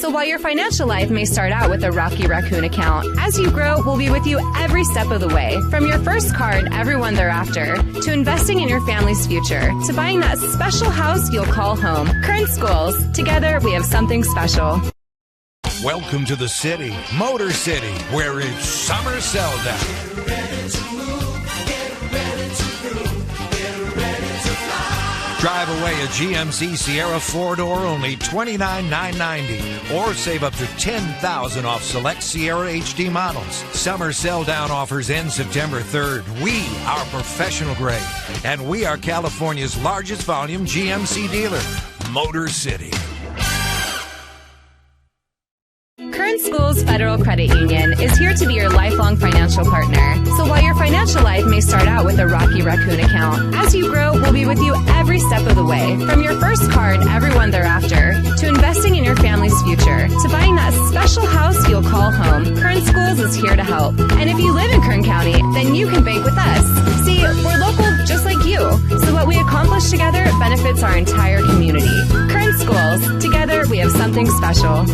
So while your financial life may start out with a Rocky Raccoon account, as you grow, we'll be with you every step of the way. From your first car and everyone thereafter, to investing in your family's future, to buying that special house you'll call home. Kern Schools. Together, we have something special. Welcome to the city, Motor City, where it's summer sell-down. Get ready to move, get ready to groove, get ready to fly. Drive away a GMC Sierra 4-door, only $29,990. Or save up to $10,000 off select Sierra HD models. Summer sell-down offers end September 3rd. We are professional grade, and we are California's largest volume GMC dealer, Motor City. Kern Schools Federal Credit Union is here to be your lifelong financial partner. So while your financial life may start out with a Rocky Raccoon account, as you grow, we'll be with you every step of the way. From your first car and everyone thereafter, to investing in your family's future, to buying that special house you'll call home, Kern Schools is here to help. And if you live in Kern County, then you can bank with us. See, we're local just like you, so what we accomplish together benefits our entire community. Kern Schools. Together, we have something special.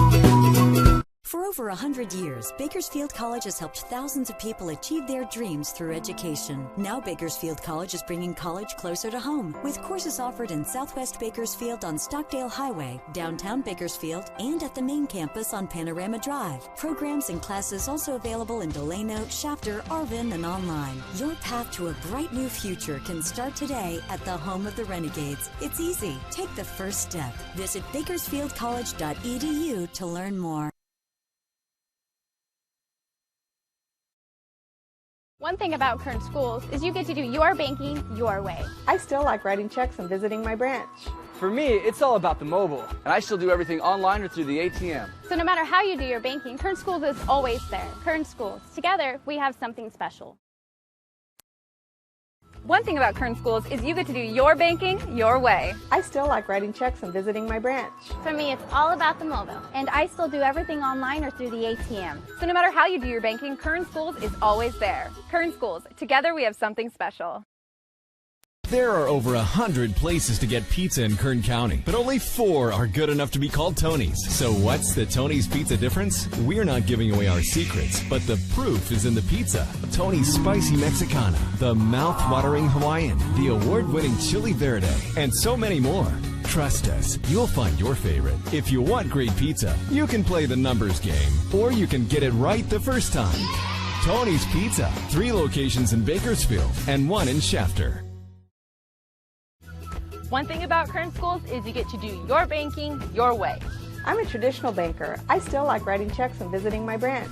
For over 100 years, Bakersfield College has helped thousands of people achieve their dreams through education. Now Bakersfield College is bringing college closer to home, with courses offered in Southwest Bakersfield on Stockdale Highway, downtown Bakersfield, and at the main campus on Panorama Drive. Programs and classes also available in Delano, Shafter, Arvin, and online. Your path to a bright new future can start today at the home of the Renegades. It's easy. Take the first step. Visit bakersfieldcollege.edu to learn more. One thing about Kern Schools is you get to do your banking your way. I still like writing checks and visiting my branch. For me, it's all about the mobile. And I still do everything online or through the ATM. So no matter how you do your banking, Kern Schools is always there. Kern Schools. Together, we have something special. One thing about Kern Schools is you get to do your banking your way. I still like writing checks and visiting my branch. For me, it's all about the mobile. And I still do everything online or through the ATM. So no matter how you do your banking, Kern Schools is always there. Kern Schools. Together, we have something special. There are over 100 places to get pizza in Kern County, but only 4 are good enough to be called Tony's. So what's the Tony's Pizza difference? We're not giving away our secrets, but the proof is in the pizza. Tony's Spicy Mexicana, the mouth-watering Hawaiian, the award-winning Chili Verde, and so many more. Trust us, you'll find your favorite. If you want great pizza, you can play the numbers game, or you can get it right the first time. Tony's Pizza, 3 locations in Bakersfield and 1 in Shafter. One thing about Kern Schools is you get to do your banking your way. I'm a traditional banker. I still like writing checks and visiting my branch.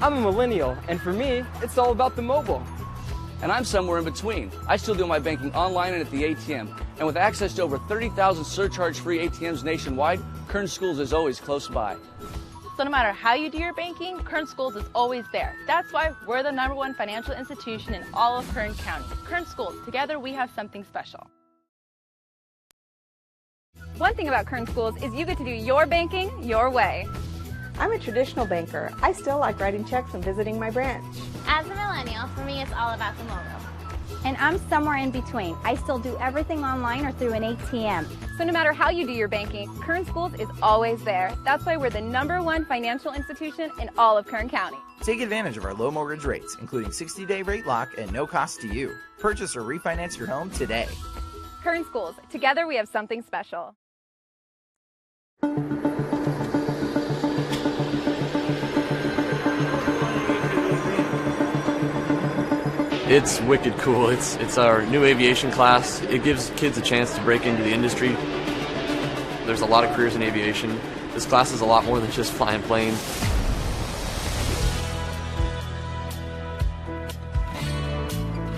I'm a millennial, and for me, it's all about the mobile. And I'm somewhere in between. I still do my banking online and at the ATM. And with access to over 30,000 surcharge-free ATMs nationwide, Kern Schools is always close by. So no matter how you do your banking, Kern Schools is always there. That's why we're the #1 financial institution in all of Kern County. Kern Schools. Together, we have something special. One thing about Kern Schools is you get to do your banking your way. I'm a traditional banker. I still like writing checks and visiting my branch. As a millennial, for me, it's all about the mobile. And I'm somewhere in between. I still do everything online or through an ATM. So no matter how you do your banking, Kern Schools is always there. That's why we're the #1 financial institution in all of Kern County. Take advantage of our low mortgage rates, including 60-day rate lock at no cost to you. Purchase or refinance your home today. Kern Schools. Together, we have something special. It's wicked cool. It's our new aviation class. It gives kids a chance to break into the industry. There's a lot of careers in aviation. This class is a lot more than just flying planes.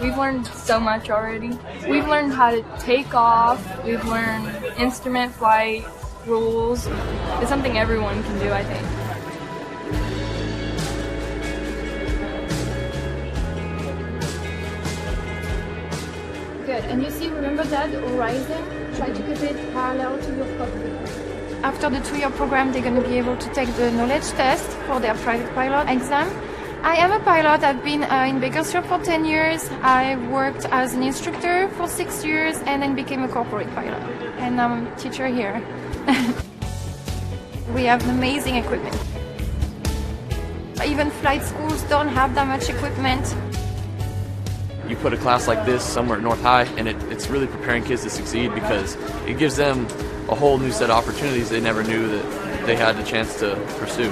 We've learned so much already. We've learned how to take off. We've learned instrument flight rules. It's something everyone can do, I think. Good. And you see, remember that horizon? Try to keep it parallel to your cockpit. After the 2-year program, they're going to be able to take the knowledge test for their private pilot exam. I am a pilot. I've been in Bakersfield for 10 years. I worked as an instructor for 6 years and then became a corporate pilot. And I'm a teacher here. We have amazing equipment. Even flight schools don't have that much equipment. You put a class like this somewhere at North High, and it's really preparing kids to succeed because it gives them a whole new set of opportunities they never knew that they had the chance to pursue.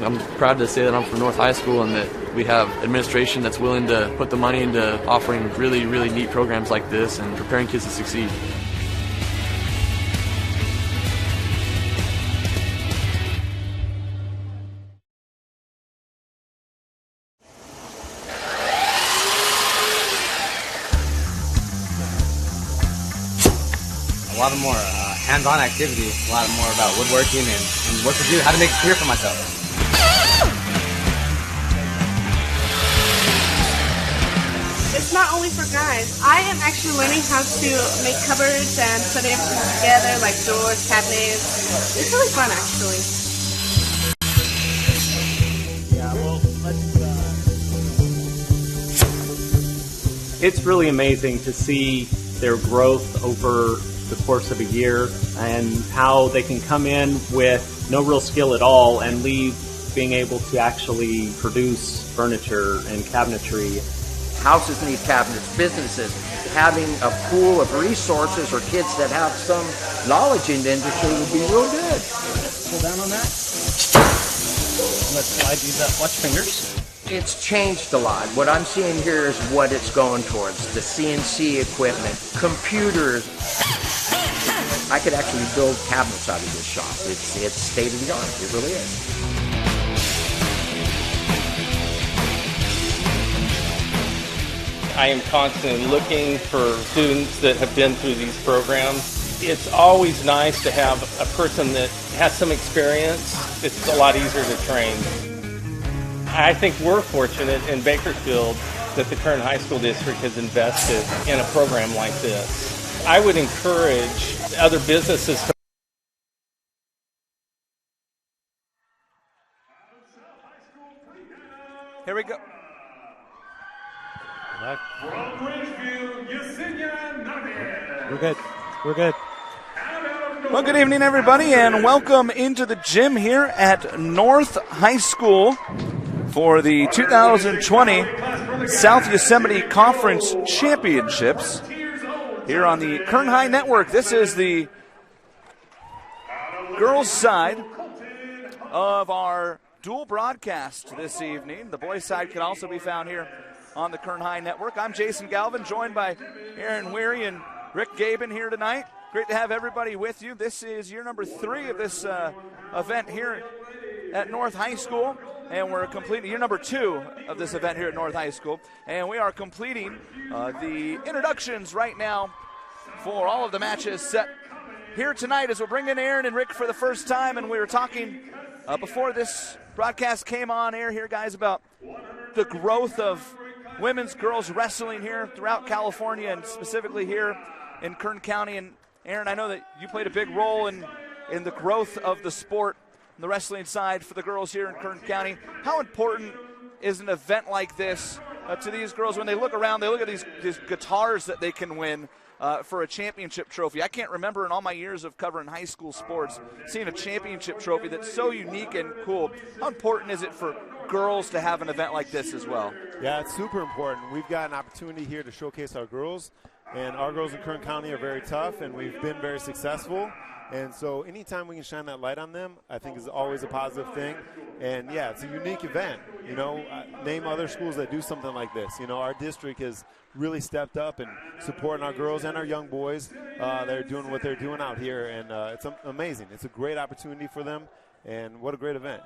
I'm proud to say that I'm from North High School and that we have administration that's willing to put the money into offering really, really neat programs like this and preparing kids to succeed. A lot of more hands-on activities, a lot more about woodworking and what to do, how to make a career for myself. It's not only for guys. I am actually learning how to make cupboards and put everything together, like doors, cabinets. It's really fun, actually. Yeah, well, It's really amazing to see their growth over the course of a year and how they can come in with no real skill at all and leave being able to actually produce furniture and cabinetry. Houses need cabinets, businesses. Having a pool of resources or kids that have some knowledge in the industry would be real good. Pull down on that. Let's slide these up. Watch fingers. It's changed a lot. What I'm seeing here is what it's going towards. The CNC equipment, computers. I could actually build cabinets out of this shop. It's state of the art. It really is. I am constantly looking for students that have been through these programs. It's always nice to have a person that has some experience. It's a lot easier to train. I think we're fortunate in Bakersfield that the Kern High School District has invested in a program like this. I would encourage other businesses to Here we go. We're good. We're good. Well, good evening, everybody, and welcome into the gym here at North High School for the 2020 South Yosemite Conference Championships here on the Kern High Network. This is the girls' side of our dual broadcast this evening. The boys' side can also be found here on the Kern High Network. I'm Jason Galvin, joined by Aaron Weary and Rick Gaben here tonight. Great to have everybody with you. This is year number 3 of this event here at North High School, and we're completing year number 2 of this event here at North High School, and we are completing the introductions right now for all of the matches set here tonight as we're bringing Aaron and Rick for the first time. And we were talking before this broadcast came on air here, guys, about the growth of women's girls wrestling here throughout California and specifically here in Kern County. And Aaron, I know that you played a big role in the growth of the sport, the wrestling side for the girls here in Kern County. How important is an event like this to these girls when they look around, they look at these guitars that they can win for a championship trophy? I can't remember in all my years of covering high school sports seeing a championship trophy that's so unique and cool. How important is it for girls to have an event like this as well? Yeah, it's super important. We've got an opportunity here to showcase our girls, and our girls in Kern County are very tough, and we've been very successful. And so anytime we can shine that light on them, I think is always a positive thing. And, yeah, it's a unique event. You know, name other schools that do something like this. You know, our district has really stepped up and supporting our girls and our young boys. They're doing what they're doing out here, and it's amazing. It's a great opportunity for them, and what a great event.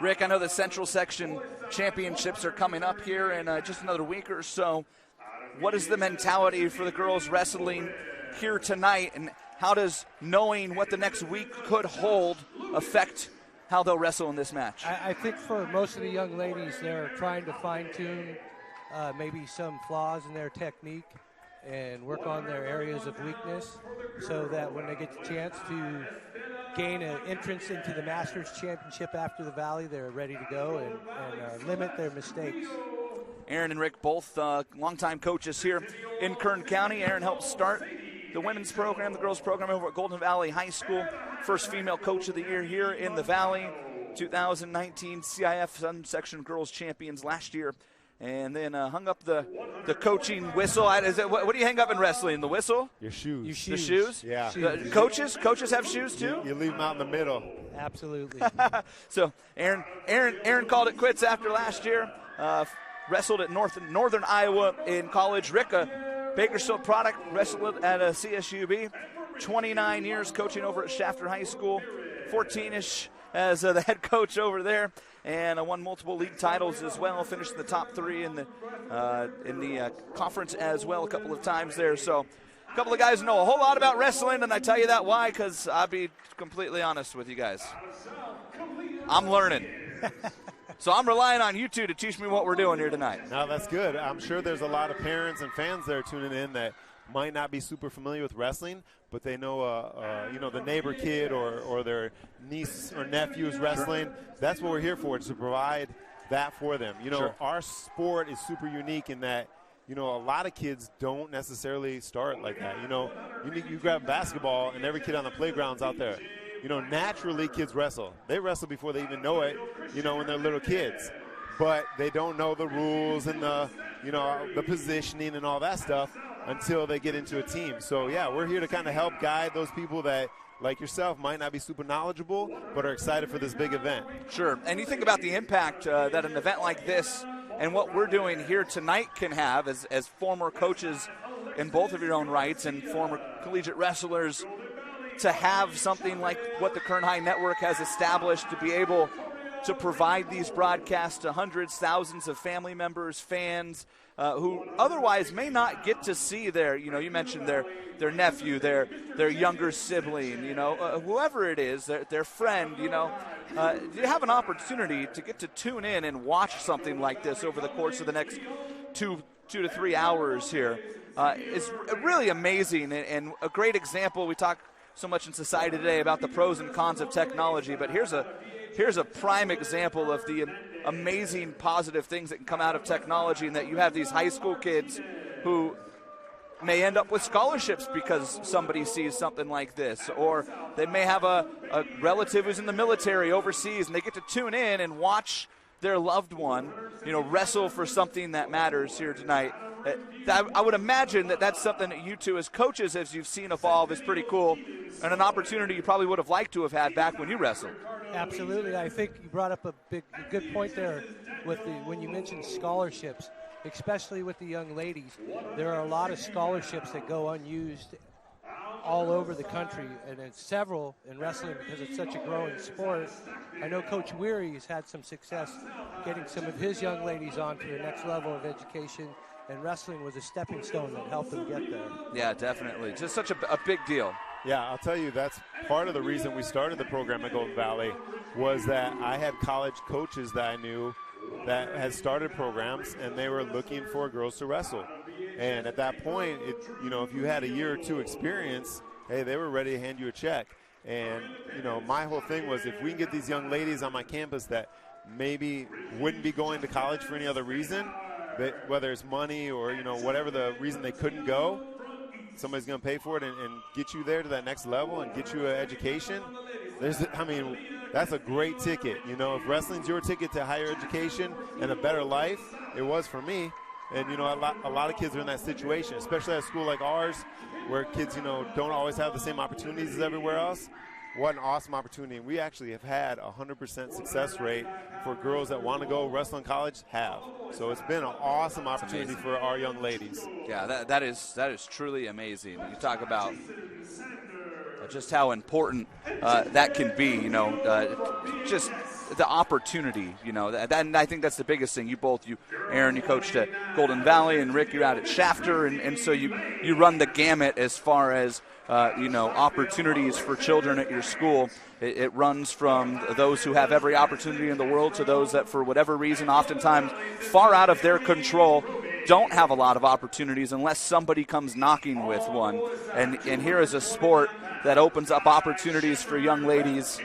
Rick, I know the Central Section Championships are coming up here in just another week or so. What is the mentality for the girls wrestling here tonight, and how does knowing what the next week could hold affect how they'll wrestle in this match? I think for most of the young ladies, they're trying to fine-tune maybe some flaws in their technique and work on their areas of weakness so that when they get the chance to gain an entrance into the Masters Championship after the Valley, they're ready to go and limit their mistakes. Aaron and Rick, both longtime coaches here in Kern County. Aaron helped start the women's program, the girls program over at Golden Valley High School. First female coach of the year here in the Valley. 2019 CIF Section Girls Champions last year. And then hung up the coaching whistle. What do you hang up in wrestling? The whistle? Your shoes. The shoes? Yeah. Coaches have shoes too? You leave them out in the middle. Absolutely. So Aaron called it quits after last year. Wrestled at Northern Iowa in college. Rick, a Bakersfield product, wrestled at CSUB. 29 years coaching over at Shafter High School. 14-ish as the head coach over there, and won multiple league titles as well. Finished in the top 3 in the conference as well a couple of times there. So a couple of guys know a whole lot about wrestling, and I tell you that why, because I'll be completely honest with you guys. I'm learning. So I'm relying on you two to teach me what we're doing here tonight. No, that's good. I'm sure there's a lot of parents and fans there tuning in that might not be super familiar with wrestling, but they know, the neighbor kid or their niece or nephew is wrestling. That's what we're here for, to provide that for them. Sure. Our sport is super unique in that, a lot of kids don't necessarily start like that. You grab basketball and every kid on the playground's out there. Naturally kids wrestle. They wrestle before they even know it, when they're little kids. But they don't know the rules and the positioning and all that stuff until they get into a team. So, yeah, we're here to kind of help guide those people that, like yourself, might not be super knowledgeable but are excited for this big event. Sure. And you think about the impact that an event like this and what we're doing here tonight can have as former coaches in both of your own rights and former collegiate wrestlers, to have something like what the Kern High Network has established, to be able to provide these broadcasts to hundreds, thousands of family members, fans, who otherwise may not get to see their, you mentioned their nephew, their younger sibling, whoever it is, their friend, you have an opportunity to get to tune in and watch something like this over the course of the next 2 to 3 hours here. It's really amazing and a great example. We talk so much in society today about the pros and cons of technology, but here's a prime example of the amazing positive things that can come out of technology, and that you have these high school kids who may end up with scholarships because somebody sees something like this, or they may have a relative who's in the military overseas and they get to tune in and watch their loved one, wrestle for something that matters here tonight. I would imagine that that's something that you two as coaches, as you've seen evolve, is pretty cool, and an opportunity you probably would have liked to have had back when you wrestled. Absolutely. I think you brought up a good point there when you mentioned scholarships, especially with the young ladies. There are a lot of scholarships that go unused all over the country, and it's several in wrestling because it's such a growing sport. I know Coach Weary has had some success getting some of his young ladies on to the next level of education, and wrestling was a stepping stone that helped them get there. Yeah, definitely. Just such a big deal. Yeah, I'll tell you, that's part of the reason we started the program at Golden Valley, was that I had college coaches that I knew that had started programs, and they were looking for girls to wrestle. And at that point, if you had a year or two experience, hey, they were ready to hand you a check. And, my whole thing was, if we can get these young ladies on my campus that maybe wouldn't be going to college for any other reason, whether it's money or, whatever the reason they couldn't go, somebody's going to pay for it and get you there to that next level and get you an education. That's a great ticket. If wrestling's your ticket to higher education and a better life, it was for me. And, a lot of kids are in that situation, especially at a school like ours where kids, don't always have the same opportunities as everywhere else. What an awesome opportunity. And we actually have had a 100% success rate for girls that want to go wrestle in college have. So it's been an awesome opportunity for our young ladies. Yeah, that is truly amazing. You talk about just how important that can be, just the opportunity, and I think that's the biggest thing. Aaron, you coached at Golden Valley, and Rick, you're out at Shafter, and so you run the gamut as far as opportunities for children at your school. It runs from those who have every opportunity in the world to those that, for whatever reason, oftentimes far out of their control, don't have a lot of opportunities unless somebody comes knocking with one. And here is a sport that opens up opportunities for young ladies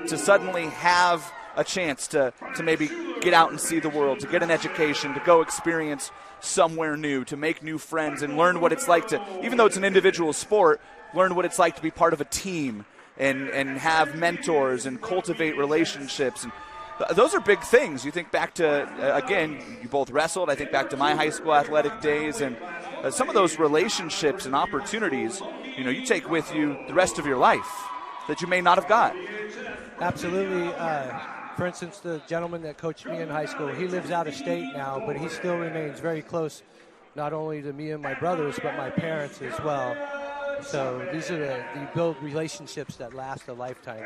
to suddenly have a chance to maybe get out and see the world, to get an education, to go experience somewhere new, to make new friends and learn what it's like to, even though it's an individual sport, learn what it's like to be part of a team and have mentors and cultivate relationships. And those are big things. You think back to, again, you both wrestled. I think back to my high school athletic days, and some of those relationships and opportunities, you take with you the rest of your life that you may not have got. Absolutely. For instance, the gentleman that coached me in high school, he lives out of state now, but he still remains very close, not only to me and my brothers, but my parents as well. So these are you build relationships that last a lifetime.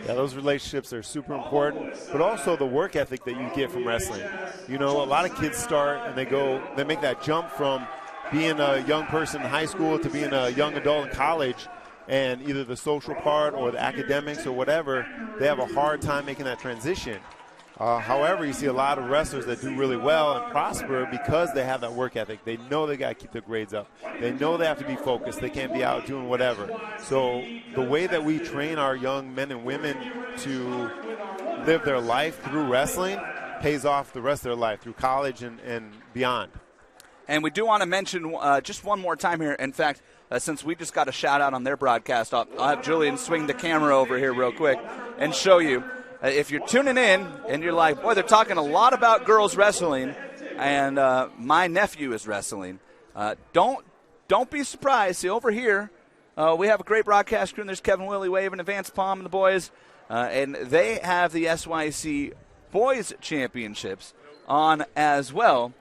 Yeah, those relationships are super important, but also the work ethic that you get from wrestling. A lot of kids start and they make that jump from being a young person in high school to being a young adult in college, and either the social part or the academics or whatever, they have a hard time making that transition. However, you see a lot of wrestlers that do really well and prosper because they have that work ethic. They know they got to keep their grades up. They know they have to be focused. They can't be out doing whatever. So the way that we train our young men and women to live their life through wrestling pays off the rest of their life through college and beyond. And we do want to mention just one more time here. In fact, since we just got a shout-out on their broadcast, I'll have Julian swing the camera over here real quick and show you. If you're tuning in and you're like, boy, they're talking a lot about girls wrestling, and my nephew is wrestling, don't be surprised. See, over here, we have a great broadcast crew, and there's Kevin Willie waving, Advance Palm and the boys, and they have the SYC Boys Championships on as well.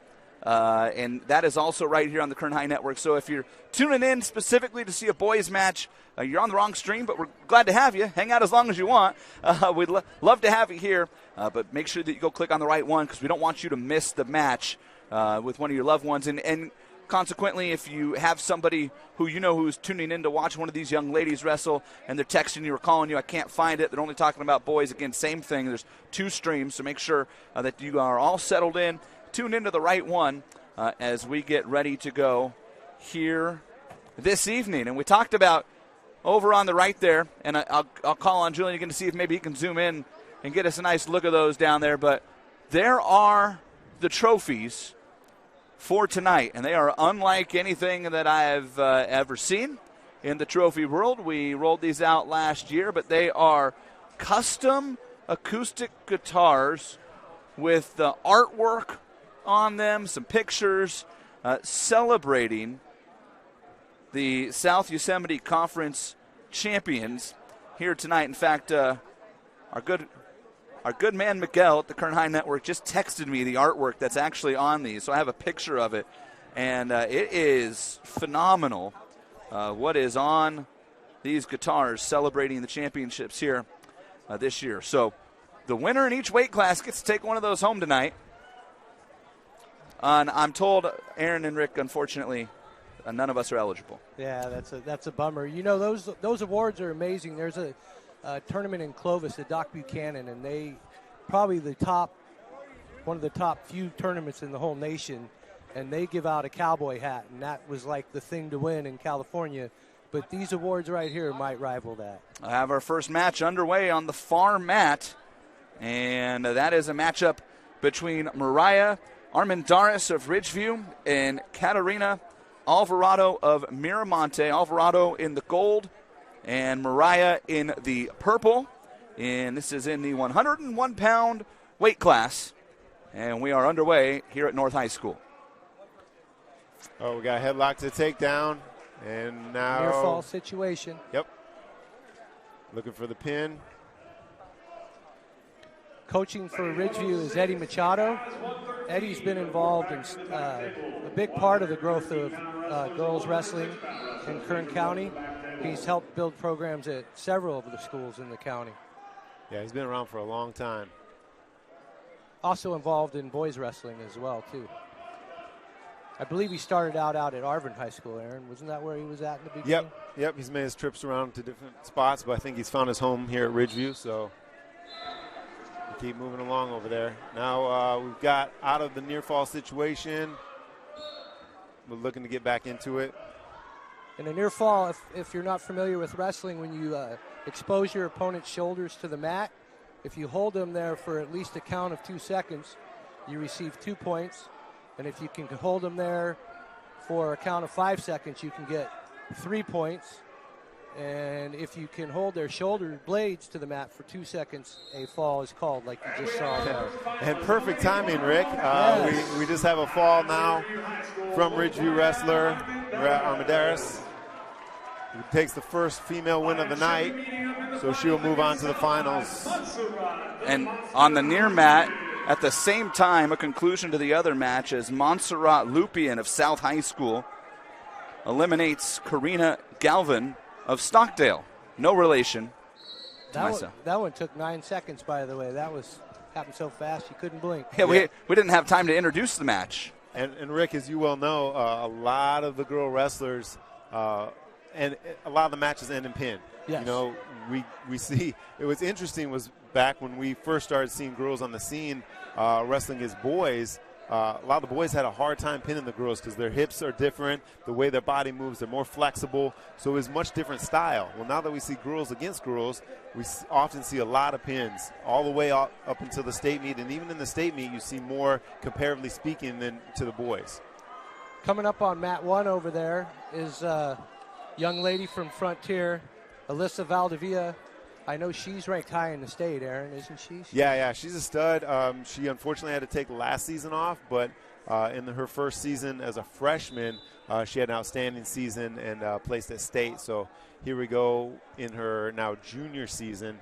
And that is also right here on the Kern High Network. So if you're tuning in specifically to see a boys match, you're on the wrong stream, but we're glad to have you. Hang out as long as you want. We'd love to have you here, but make sure that you go click on the right one because we don't want you to miss the match with one of your loved ones. And consequently, if you have somebody who who's tuning in to watch one of these young ladies wrestle and they're texting you or calling you, I can't find it, they're only talking about boys, again, same thing. There's 2 streams, so make sure that you are all settled in. Tune into the right one as we get ready to go here this evening. And we talked about over on the right there, and I'll call on Julian again to see if maybe he can zoom in and get us a nice look of those down there. But there are the trophies for tonight, and they are unlike anything that I've ever seen in the trophy world. We rolled these out last year, but they are custom acoustic guitars with the artwork on them, some pictures, celebrating the South Yosemite Conference champions here tonight. In fact, our good man Miguel at the Kern High Network just texted me the artwork that's actually on these, so I have a picture of it, and it is phenomenal what is on these guitars celebrating the championships here this year. So the winner in each weight class gets to take one of those home tonight. And I'm told, Aaron and Rick, unfortunately, none of us are eligible. Yeah, that's a bummer. Those awards are amazing. There's a tournament in Clovis at Doc Buchanan, and they probably one of the top few tournaments in the whole nation, and they give out a cowboy hat, and that was like the thing to win in California. But these awards right here might rival that. I have our first match underway on the far mat, and that is a matchup between Mariah Armendariz of Ridgeview and Katarina Alvarado of Miramonte. Alvarado in the gold and Mariah in the purple. And this is in the 101-pound weight class. And we are underway here at North High School. Oh, we got a headlock to take down. And now near fall situation. Yep. Looking for the pin. Coaching for Ridgeview is Eddie Machado. Eddie's been involved in a big part of the growth of girls wrestling in Kern County. He's helped build programs at several of the schools in the county. Yeah, he's been around for a long time. Also involved in boys wrestling as well, too. I believe he started out at Arvin High School, Aaron. Wasn't that where he was at in the beginning? Yep. He's made his trips around to different spots, but I think he's found his home here at Ridgeview, so we keep moving along over there. Now we've got out of the near fall situation. We're looking to get back into it. In a near fall, if you're not familiar with wrestling, when you expose your opponent's shoulders to the mat, If you hold them there for at least a count of 2 seconds, you receive 2 points. And if you can hold them there for a count of 5 seconds, you can get 3 points. And if you can hold their shoulder blades to the mat for 2 seconds, a fall is called, like you just saw there. And perfect timing, Rick. Yes. We just have a fall now from Ridgeview wrestler Armendariz, who takes the first female win of the night, so she'll move on to the finals. And on the near mat, at the same time, a conclusion to the other match as Montserrat Lupien of South High School eliminates Karina Galvin of Stockdale. No relation to myself. That one took 9 seconds, by the way. That happened so fast you couldn't blink. Yeah, we didn't have time to introduce the match. And Rick, as you well know, a lot of the girl wrestlers and a lot of the matches end in pin. Yes. You know, we see, it was interesting was back when we first started seeing girls on the scene wrestling as boys, a lot of the boys had a hard time pinning the girls because their hips are different, the way their body moves, they're more flexible, so it was much different style. Well, now that we see girls against girls, we often see a lot of pins all the way up until the state meet, and even in the state meet you see more, comparatively speaking, than to the boys. Coming up on mat 1 over there is a young lady from Frontier, Alyssa Valdivia. I know she's ranked high in the state, Aaron, isn't she? Yeah, she's a stud. She unfortunately had to take last season off, but in her first season as a freshman, she had an outstanding season and placed at state. So here we go in her now junior season,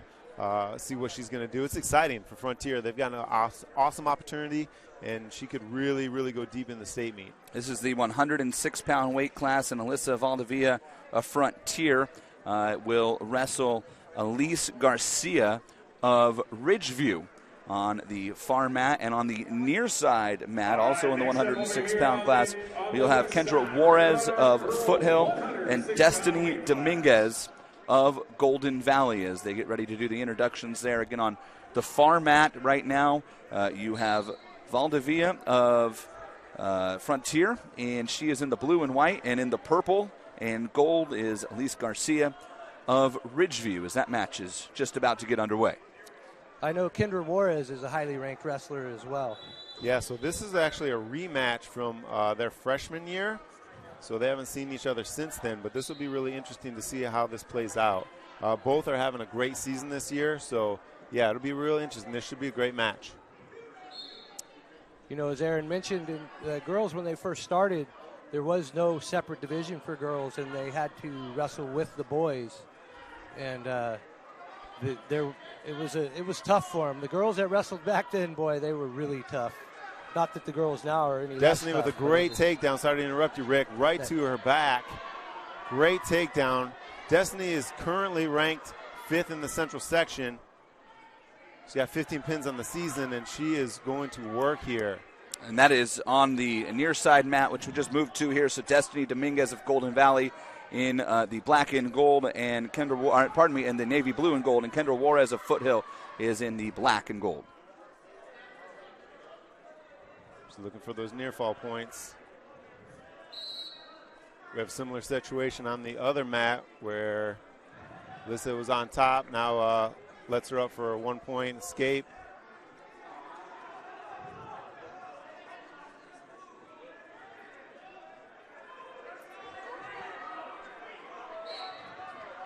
see what she's going to do. It's exciting for Frontier. They've got an awesome opportunity, and she could really, really go deep in the state meet. This is the 106-pound weight class, and Alyssa Valdivia of Frontier will wrestle Elise Garcia of Ridgeview on the far mat, and on the near side mat, also in the 106-pound class, we'll have Kendra Juarez of Foothill and Destiny Dominguez of Golden Valley as they get ready to do the introductions there. Again, on the far mat right now, you have Valdivia of Frontier, and she is in the blue and white, and in the purple and gold is Elise Garcia of Ridgeview, as that match is just about to get underway. I know Kendra Juarez is a highly ranked wrestler as well. Yeah, so this is actually a rematch from their freshman year. So they haven't seen each other since then, but this will be really interesting to see how this plays out. Both are having a great season this year, so yeah, it'll be real interesting. This should be a great match. You know, as Aaron mentioned, girls, when they first started, there was no separate division for girls, and they had to wrestle with the boys. And it was tough for them. The girls that wrestled back then, boy, they were really tough. Not that the girls now are any Destiny less with tough, a great takedown. Sorry to interrupt you, Rick. Right to her back. Great takedown. Destiny is currently ranked 5th in the central section. She's got 15 pins on the season, and she is going to work here. And that is on the near side mat, which we just moved to here. So Destiny Dominguez of Golden Valley in the black and gold, and in the navy blue and gold, and Kendra Juarez of Foothill is in the black and gold. Just looking for those near fall points. We have a similar situation on the other mat where Alyssa was on top. Now lets her up for a 1-point escape.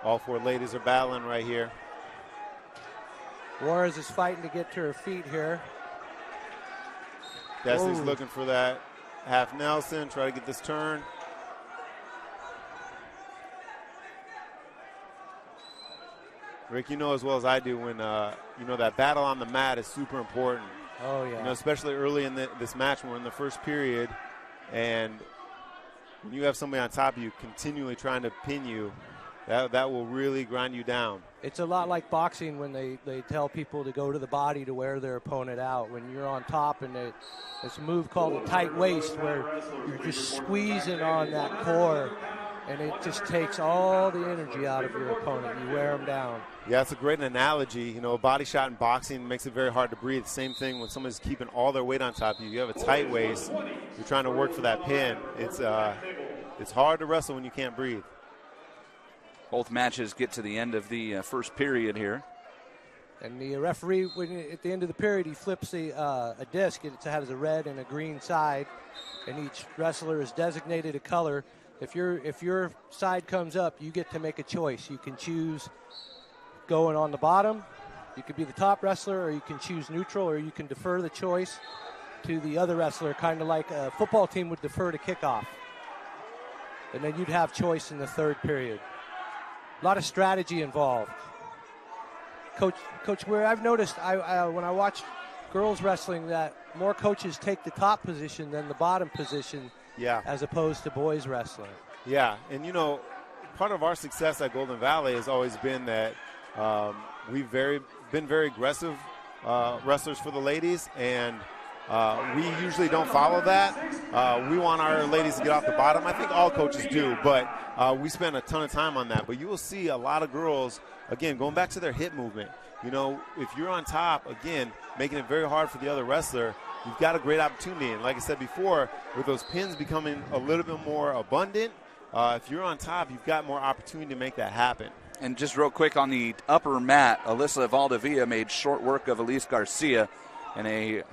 All four ladies are battling right here. Juarez is fighting to get to her feet here. Destiny's looking for that half Nelson, try to get this turn. Rick, you know as well as I do when, that battle on the mat is super important. Oh, yeah. Especially early in this match when we're in the first period, and when you have somebody on top of you continually trying to pin you, that will really grind you down. It's a lot like boxing when they tell people to go to the body to wear their opponent out. When you're on top, and it's a move called a tight waist where you're just squeezing on that core, and it just takes all the energy out of your opponent. You wear them down. Yeah, it's a great analogy. A body shot in boxing makes it very hard to breathe. Same thing when somebody's keeping all their weight on top of you. You have a tight waist. You're trying to work for that pin. It's hard to wrestle when you can't breathe. Both matches get to the end of the first period here. And the referee, at the end of the period, he flips a disc. It has a red and a green side, and each wrestler is designated a color. If your side comes up, you get to make a choice. You can choose going on the bottom. You could be the top wrestler, or you can choose neutral, or you can defer the choice to the other wrestler, kind of like a football team would defer to kickoff. And then you'd have choice in the third period. A lot of strategy involved. Coach Weir, I've noticed when I watch girls wrestling that more coaches take the top position than the bottom position, as opposed to boys wrestling. Yeah, and part of our success at Golden Valley has always been that we've been very aggressive wrestlers for the ladies, and we usually don't follow that. We want our ladies to get off the bottom. I think all coaches do, but we spend a ton of time on that. But you will see a lot of girls, again, going back to their hip movement. If you're on top, again, making it very hard for the other wrestler, you've got a great opportunity. And like I said before, with those pins becoming a little bit more abundant, if you're on top, you've got more opportunity to make that happen. And just real quick on the upper mat, Alyssa Valdivia made short work of Elise Garcia in a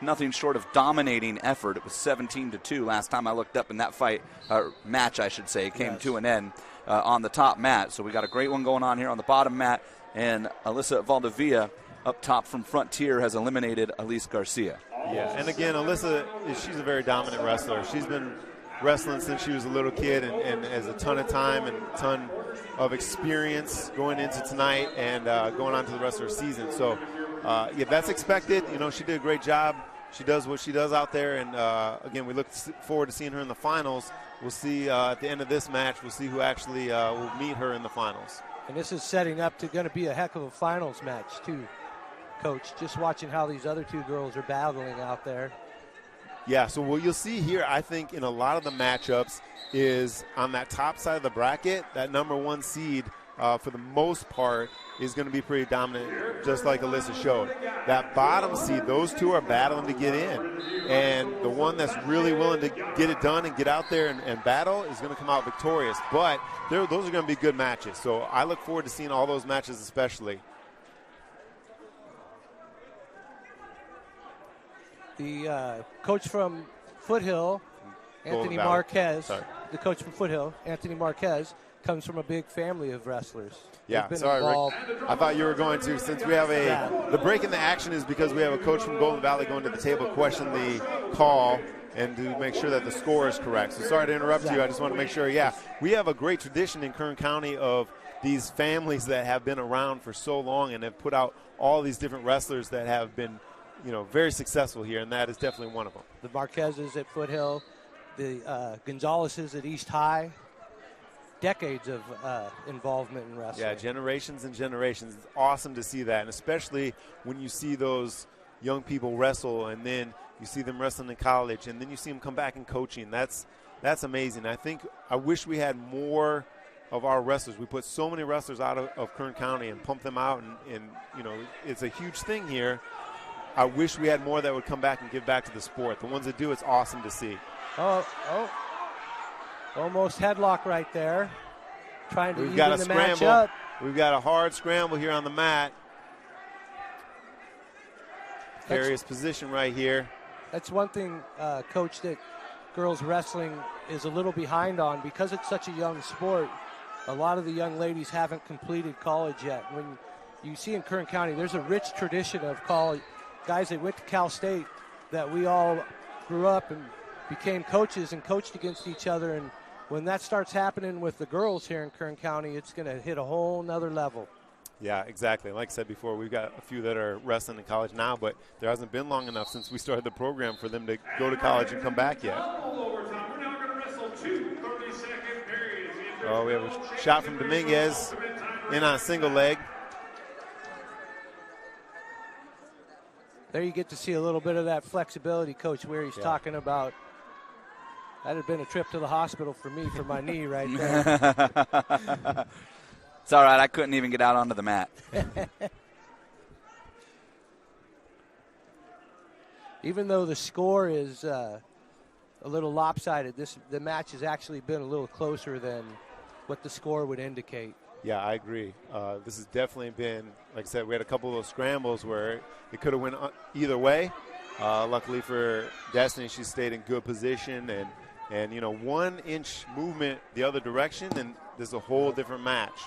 nothing short of dominating effort. It was 17-2 last time I looked up in that fight, match I should say, came to an end on the top mat. So we got a great one going on here on the bottom mat, and Alyssa Valdivia up top from Frontier has eliminated Elise Garcia. Yeah, and again, Alyssa, she's a very dominant wrestler. She's been wrestling since she was a little kid and has a ton of time and a ton of experience going into tonight and going on to the rest of her season. So, that's expected. She did a great job. She does what she does out there, and again, we look forward to seeing her in the finals. We'll see at the end of this match, we'll see who actually will meet her in the finals. And this is setting up to going to be a heck of a finals match, too, Coach. Just watching how these other two girls are battling out there. Yeah, so what you'll see here, I think, in a lot of the matchups is on that top side of the bracket, that number one seed, for the most part, is going to be pretty dominant, just like Alyssa showed. That bottom seed, those two are battling to get in. And the one that's really willing to get it done and get out there and battle is going to come out victorious. But those are going to be good matches. So I look forward to seeing all those matches especially. The coach from Foothill, Anthony Marquez, the coach from Foothill, Anthony Marquez, comes from a big family of wrestlers. Yeah, sorry, Rick. I thought you were going to, since we have the break in the action is because we have a coach from Golden Valley going to the table, question the call, and to make sure that the score is correct. So sorry to interrupt you. I just want to make sure, we have a great tradition in Kern County of these families that have been around for so long and have put out all these different wrestlers that have been, very successful here, and that is definitely one of them. The Marquezes at Foothill, the Gonzaleses at East High. Decades of involvement in wrestling. Yeah, generations and generations. It's awesome to see that, and especially when you see those young people wrestle, and then you see them wrestling in college, and then you see them come back in coaching. That's amazing. I wish we had more of our wrestlers. We put so many wrestlers out of Kern County and pump them out, and it's a huge thing here. I wish we had more that would come back and give back to the sport. The ones that do, it's awesome to see. Almost headlock right there. Trying to We've got a the scramble. match up. We've got a hard scramble here on the mat. Precarious position right here. That's one thing, Coach, that girls wrestling is a little behind on because it's such a young sport. A lot of the young ladies haven't completed college yet. When you see in Kern County, there's a rich tradition of college guys that went to Cal State that we all grew up and became coaches and coached against each other. And when that starts happening with the girls here in Kern County, it's going to hit a whole nother level. Yeah, exactly. Like I said before, we've got a few that are wrestling in college now, but there hasn't been long enough since we started the program for them to go to college and come back yet. We have a shot from Dominguez in on a single leg. There you get to see a little bit of that flexibility, Coach, where he's talking about. That had been a trip to the hospital for me for my knee right there. It's all right. I couldn't even get out onto the mat. Even though the score is a little lopsided, the match has actually been a little closer than what the score would indicate. Yeah, I agree. This has definitely been, like I said, we had a couple of those scrambles where it could have went either way. Luckily for Destiny, she stayed in good position, and 1 inch movement the other direction, and there's a whole different match.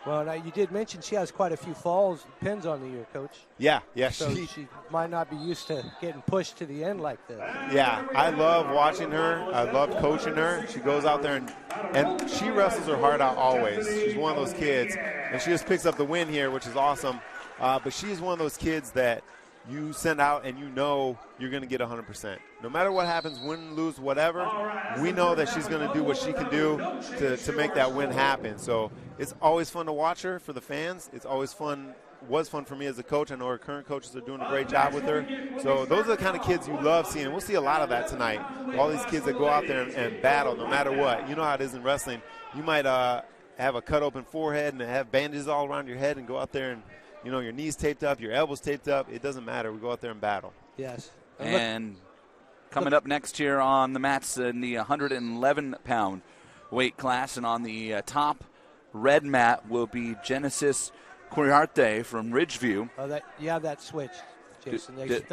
Well, now you did mention she has quite a few falls, pins on the year, Coach. Yeah. So she might not be used to getting pushed to the end like this. Yeah, I love watching her. I love coaching her. She goes out there and she wrestles her heart out always. She's one of those kids, and she just picks up the win here, which is awesome. But she's one of those kids that you send out and you know you're going to get 100%. No matter what happens, win, lose, whatever, we know that she's going to do what she can do to make that win happen. So it's always fun to watch her for the fans. It's always fun. Was fun for me as a coach. I know our current coaches are doing a great job with her. So those are the kind of kids you love seeing. We'll see a lot of that tonight. All these kids that go out there and battle no matter what. You know how it is in wrestling. You might have a cut open forehead and have bandages all around your head and go out there and your knees taped up, your elbows taped up. It doesn't matter. We go out there and battle. Yes. And coming up next here on the mats in the 111-pound weight class, and on the top red mat will be Genesis Curiarte from Ridgeview. Oh, that switched, Jason. Did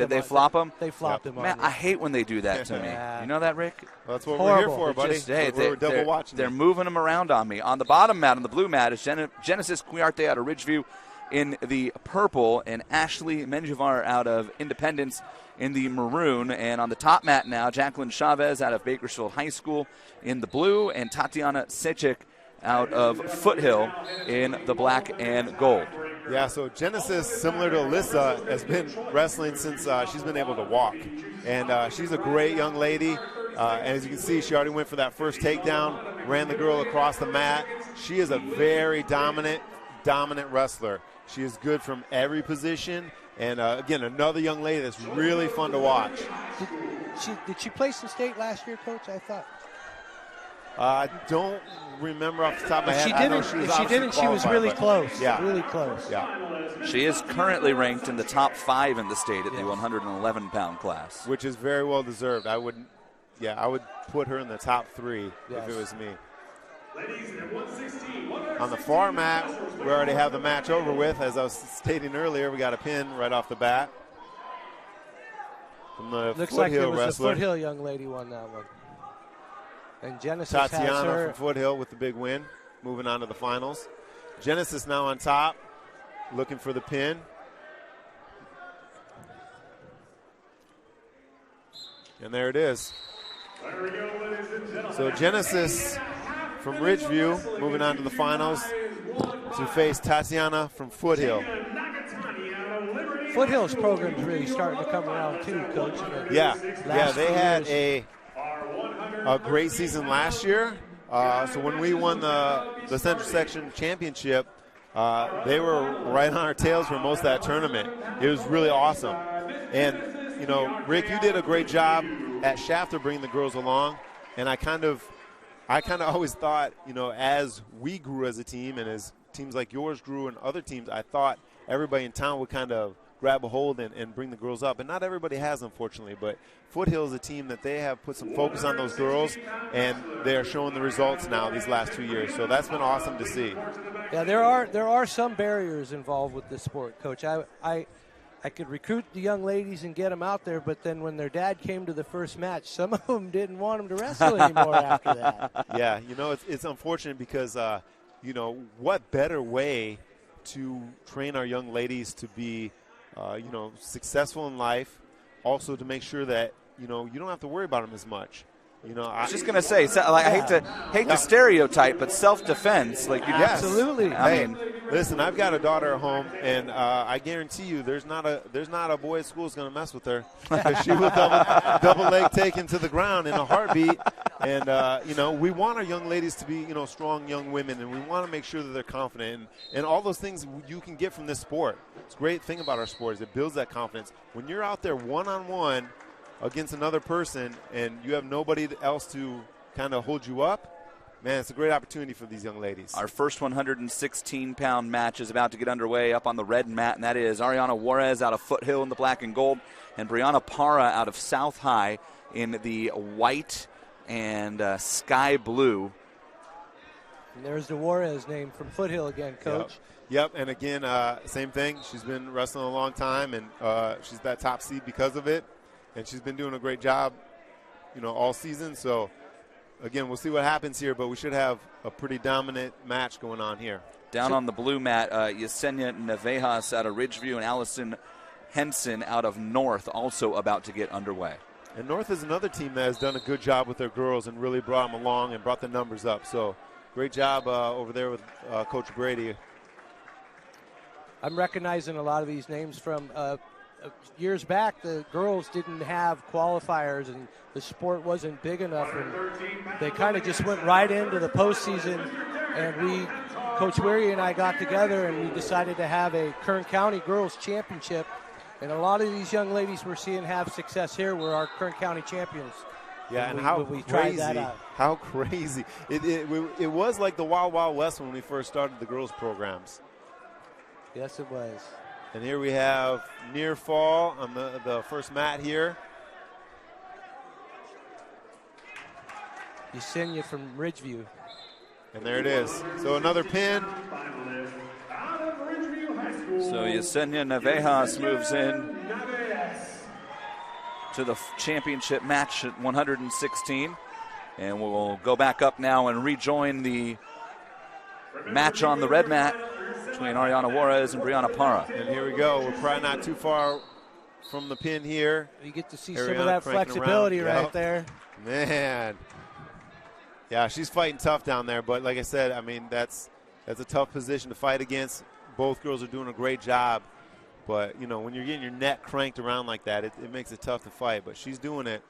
they flop him? They flopped him. Man, I hate when they do that to me. You know that, Rick? Well, that's what we're here for, buddy. We're double watching. They're moving them around on me. On the bottom mat, on the blue mat, is Genesis Curiarte out of Ridgeview in the purple, and Ashley Menjivar out of Independence in the maroon. And on the top mat now, Jacqueline Chavez out of Bakersfield High School in the blue, and Tatiana Sechik out of Foothill in the black and gold. Yeah, so Genesis, similar to Alyssa, has been wrestling since she's been able to walk. And she's a great young lady. And as you can see, she already went for that first takedown, ran the girl across the mat. She is a very dominant wrestler. She is good from every position. And, again, another young lady that's really fun to watch. Did she place in state last year, Coach, I thought? I don't remember off the top of my head. If she didn't, she was really close. Yeah. Really close. Yeah. She is currently ranked in the top 5 in the state at the 111-pound class. Which is very well deserved. I would put her in the top 3 if it was me. On the far mat, we already have the match over with. As I was stating earlier, we got a pin right off the bat from the Looks Foothill like it was wrestler. the Foothill young lady won that one. And Genesis Tatiana has her. from Foothill with the big win, moving on to the finals. Genesis now on top, looking for the pin. And there it is. So Genesis from Ridgeview moving on to the finals to face Tatiana from Foothill. Foothill's program's really starting to come around too, Coach. Yeah, they had a great season last year. So when we won the Central Section Championship, they were right on our tails for most of that tournament. It was really awesome. And, Rick, you did a great job at Shafter bringing the girls along. And I kind of always thought, as we grew as a team and as teams like yours grew and other teams, I thought everybody in town would kind of grab a hold and bring the girls up. And not everybody has, unfortunately. But Foothill is a team that they have put some focus on those girls, and they are showing the results now these last 2 years. So that's been awesome to see. Yeah, there are some barriers involved with this sport, Coach. I could recruit the young ladies and get them out there, but then when their dad came to the first match, some of them didn't want them to wrestle anymore after that. Yeah, it's unfortunate because, what better way to train our young ladies to be, successful in life, also to make sure that, you don't have to worry about them as much. I was just going to say, I hate to stereotype, but self-defense. Absolutely. I mean, listen, I've got a daughter at home, and I guarantee you, there's not a boy at school who's going to mess with her because she will double leg take him to the ground in a heartbeat. And we want our young ladies to be strong young women, and we want to make sure that they're confident, and all those things you can get from this sport. It's a great thing about our sport is it builds that confidence. When you're out there one-on-one against another person and you have nobody else to kind of hold you up, man, it's a great opportunity for these young ladies. Our first 116-pound match is about to get underway up on the red mat, and that is Ariana Juarez out of Foothill in the black and gold and Brianna Parra out of South High in the white and sky blue. And there's the Juarez name from Foothill again, Coach. Yep, and again, same thing. She's been wrestling a long time, and she's that top seed because of it. And she's been doing a great job, all season. So, again, we'll see what happens here, but we should have a pretty dominant match going on here. Down on the blue mat, Yesenia Navejas out of Ridgeview and Allison Henson out of North also about to get underway. And North is another team that has done a good job with their girls and really brought them along and brought the numbers up. So, great job over there with Coach Brady. I'm recognizing a lot of these names from years back. The girls didn't have qualifiers, and the sport wasn't big enough, and they kind of just went right into the postseason. And Coach Weary and I got together, and we decided to have a Kern County Girls Championship. And a lot of these young ladies we're seeing have success here were our Kern County champions. Yeah, and how crazy. It was like the Wild Wild West when we first started the girls programs. Yes, it was. And here we have near fall on the first mat here. Yesenia from Ridgeview. And there it is. So another pin. So Yesenia Navejas moves in to the championship match at 116. And we'll go back up now and rejoin the match on the red mat between Ariana Juarez and Brianna Parra. And here we go. We're probably not too far from the pin here. You get to see some of that flexibility right there. Man. Yeah, she's fighting tough down there. But like I said, I mean, that's a tough position to fight against. Both girls are doing a great job. But, when you're getting your neck cranked around like that, it makes it tough to fight. But she's doing it.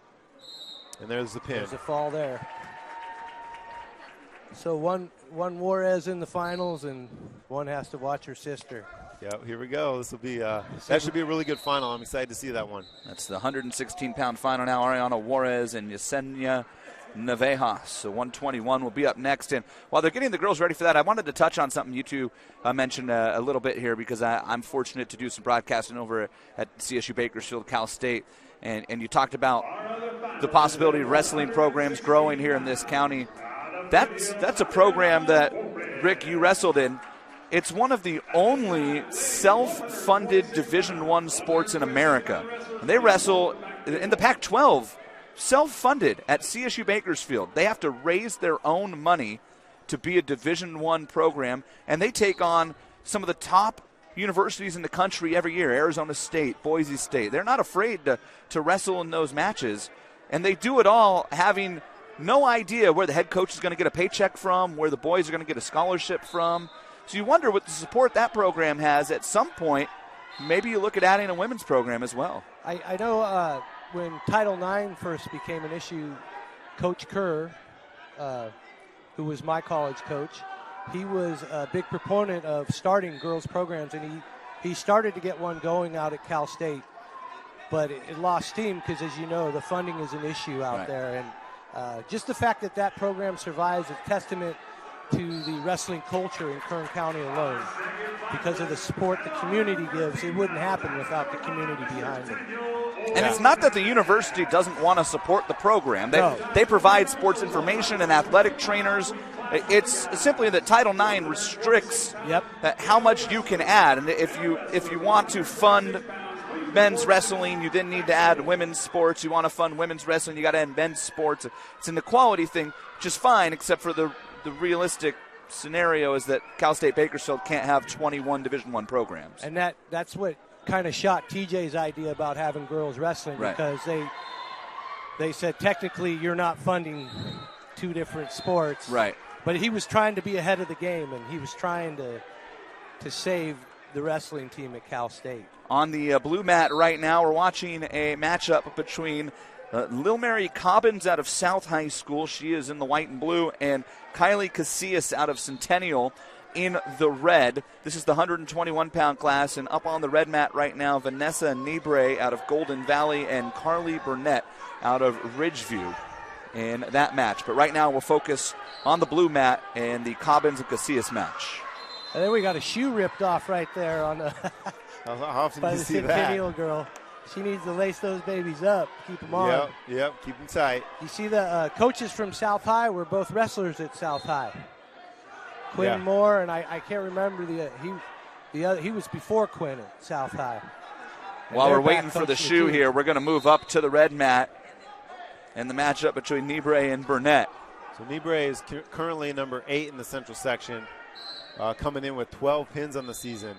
And there's the pin. There's a fall there. So one Juarez in the finals, and one has to watch her sister. Yeah, here we go. This will be that should be a really good final. I'm excited to see that one. That's the 116-pound final now. Ariana Juarez and Yesenia Navejas. So 121 will be up next. And while they're getting the girls ready for that, I wanted to touch on something you two mentioned a little bit here, because I'm fortunate to do some broadcasting over at CSU Bakersfield, Cal State. And you talked about the possibility of wrestling programs growing here in this county. That's a program that, Rick, you wrestled in. It's one of the only self-funded Division I sports in America. And they wrestle in the Pac-12, self-funded at CSU Bakersfield. They have to raise their own money to be a Division I program, and they take on some of the top universities in the country every year, Arizona State, Boise State. They're not afraid to wrestle in those matches, and they do it all having no idea where the head coach is going to get a paycheck from, where the boys are going to get a scholarship from. So you wonder what the support that program has. At some point, maybe you look at adding a women's program as well. I know when Title IX first became an issue, Coach Kerr, who was my college coach, he was a big proponent of starting girls programs, and he started to get one going out at Cal State. But it lost steam because, as you know, the funding is an issue out there. And just the fact that program survives is a testament to the wrestling culture in Kern County alone. Because of the support the community gives, it wouldn't happen without the community behind it. And it's not that the university doesn't want to support the program. They provide sports information and athletic trainers. It's simply that Title IX restricts how much you can add. And if you want to fund men's wrestling, you then need to add women's sports. You want to fund women's wrestling, you got to add men's sports. It's an equality thing, which is fine, except for the realistic scenario is that Cal State Bakersfield can't have 21 Division I programs. And that's what kind of shot TJ's idea about having girls wrestling, because they said technically you're not funding two different sports. Right. But he was trying to be ahead of the game, and he was trying to save the wrestling team at Cal State. On the blue mat right now, we're watching a matchup between Lil Mary Cobbins out of South High School. She is in the white and blue, and Kylie Casillas out of Centennial in the red. This is the 121-pound class, and up on the red mat right now, Vanessa Nebre out of Golden Valley and Carly Burnett out of Ridgeview in that match. But right now we'll focus on the blue mat and the Cobbins and Casillas match. And then we got a shoe ripped off right there on the How often by do you the see that? Centennial girl. She needs to lace those babies up, keep them on. Yep, keep them tight. You see the coaches from South High were both wrestlers at South High. Quinn Moore, and I can't remember he was before Quinn at South High. And While we're waiting for the shoe here, we're going to move up to the red mat and the matchup between Nibre and Burnett. So Nibre is currently number 8 in the Central section, coming in with 12 pins on the season.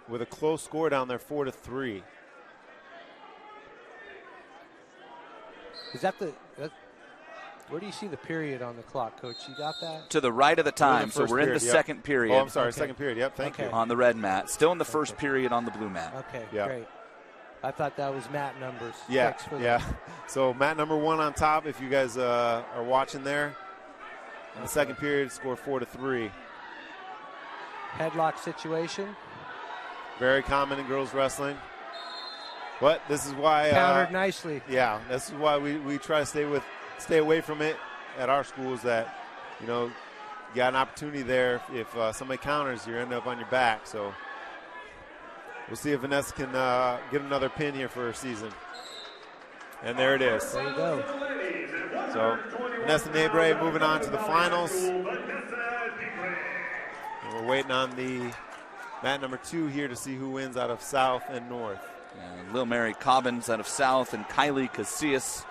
With a close score down there, 4-3. Is that where do you see the period on the clock, Coach? You got that? To the right of the time, so we're in the second period. Oh, I'm sorry, second period. Yep, thank you. On the red mat. Still in the first period on the blue mat. Okay, great. I thought that was mat numbers. Yeah, So mat number 1 on top, if you guys are watching there. In the second period, score 4-3. Headlock situation. Very common in girls wrestling. But this is why countered nicely. Yeah, this is why we try to stay away from it at our schools. That you got an opportunity there. If somebody counters, you end up on your back. So we'll see if Vanessa can get another pin here for her season. And there it is. There you go. So Vanessa Nibre moving on to the finals. And we're waiting on the mat number 2 here to see who wins out of South and North. Lil Mary Cobbins out of South and Kylie Casillas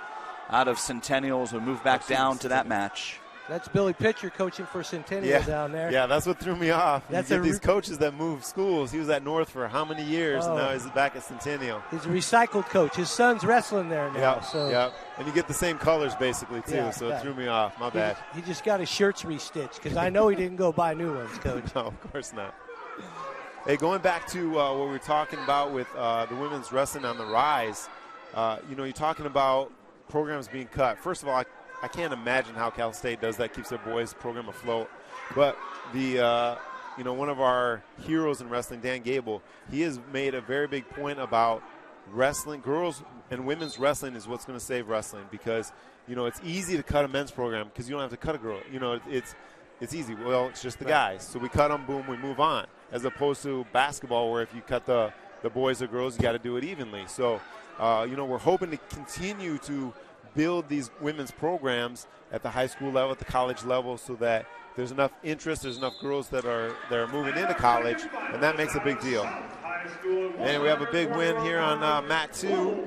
out of Centennials will move back down to that match. That's Billy Pitcher coaching for Centennial down there. Yeah, that's what threw me off. That's you get these coaches that move schools. He was at North for how many years, and now he's back at Centennial. He's a recycled coach. His son's wrestling there now. And you get the same colors basically too, so it threw me off. My bad. He just got his shirts restitched because I know he didn't go buy new ones, Coach. No, of course not. Hey, going back to what we were talking about with the women's wrestling on the rise, you're talking about programs being cut. First of all, I can't imagine how Cal State does that, keeps their boys program afloat. But one of our heroes in wrestling, Dan Gable, he has made a very big point about wrestling. Girls and women's wrestling is what's going to save wrestling because, it's easy to cut a men's program because you don't have to cut a girl. It's easy. Well, it's just the guys. So we cut them, boom, we move on. As opposed to basketball where if you cut the boys or girls, you got to do it evenly. So, we're hoping to continue to build these women's programs at the high school level, at the college level, so that there's enough interest, there's enough girls that are moving into college, and that makes a big deal. And we have a big win here on mat 2.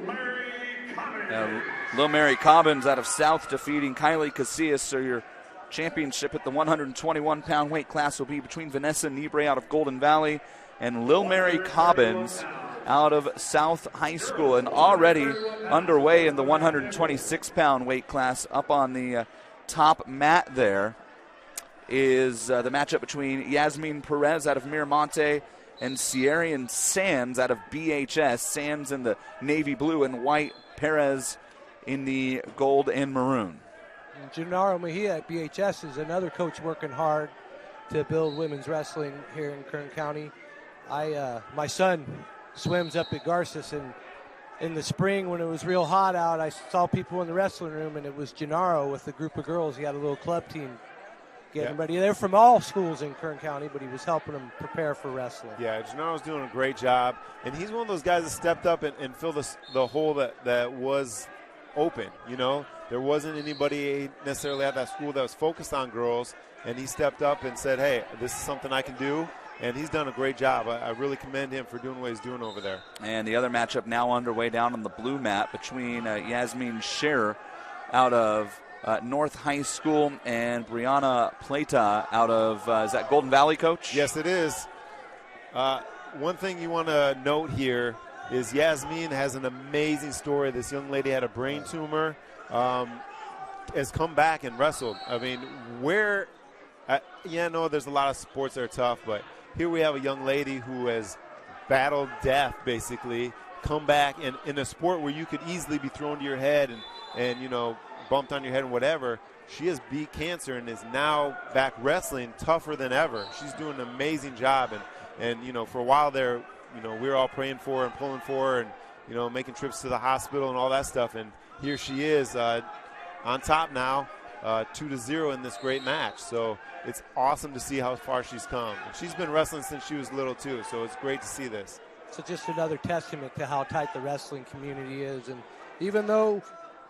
Lil Mary Cobbins out of South defeating Kylie Casillas. So your championship at the 121-pound weight class will be between Vanessa Nibre out of Golden Valley and Lil Mary Cobbins out of South High School. And already underway in the 126-pound weight class up on the top mat there is the matchup between Yasmin Perez out of Miramonte and Sierrian Sands out of BHS. Sands in the navy blue and white, Perez in the gold and maroon. And Gennaro Mejia at BHS is another coach working hard to build women's wrestling here in Kern County. My son swims up at Garces, and in the spring when it was real hot out, I saw people in the wrestling room, and it was Gennaro with a group of girls. He had a little club team getting ready. They're from all schools in Kern County, but he was helping them prepare for wrestling. Yeah, Gennaro's doing a great job, and he's one of those guys that stepped up and filled the hole that was open. There wasn't anybody necessarily at that school that was focused on girls, and he stepped up and said, hey, this is something I can do, and he's done a great job. I really commend him for doing what he's doing over there. And the other matchup now underway down on the blue mat between Yasmin Scherer out of North High School and Brianna Plata out of, is that Golden Valley, Coach? Yes, it is. One thing you want to note here is Yasmin has an amazing story. This young lady had a brain tumor, has come back and wrestled. I mean, there's a lot of sports that are tough, but here we have a young lady who has battled death, basically, come back in a sport where you could easily be thrown to your head and bumped on your head and whatever. She has beat cancer and is now back wrestling tougher than ever. She's doing an amazing job, and for a while there, we were all praying for her and pulling for her and, making trips to the hospital and all that stuff. And here she is on top now, 2-0 in this great match. So it's awesome to see how far she's come. And she's been wrestling since she was little too, so it's great to see this. So just another testament to how tight the wrestling community is. And even though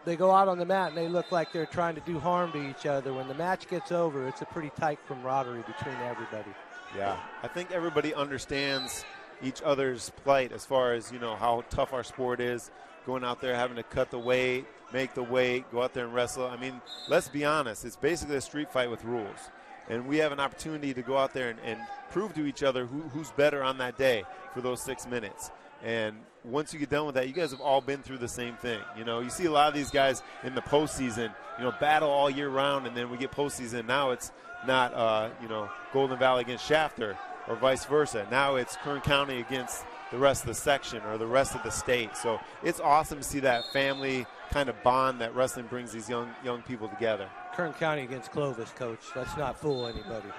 they go out on the mat and they look like they're trying to do harm to each other. When the match gets over, it's a pretty tight camaraderie between everybody. Yeah, I think everybody understands each other's plight as far as, how tough our sport is, going out there having to cut the weight, make the weight, go out there and wrestle. I mean, let's be honest, it's basically a street fight with rules. And we have an opportunity to go out there and prove to each other who's better on that day for those 6 minutes. And once you get done with that, you guys have all been through the same thing. You see a lot of these guys in the postseason, battle all year round, and then we get postseason. Now it's not, Golden Valley against Shafter or vice versa. Now it's Kern County against the rest of the section or the rest of the state. So it's awesome to see that family kind of bond that wrestling brings these young people together. Kern County against Clovis, Coach. Let's not fool anybody.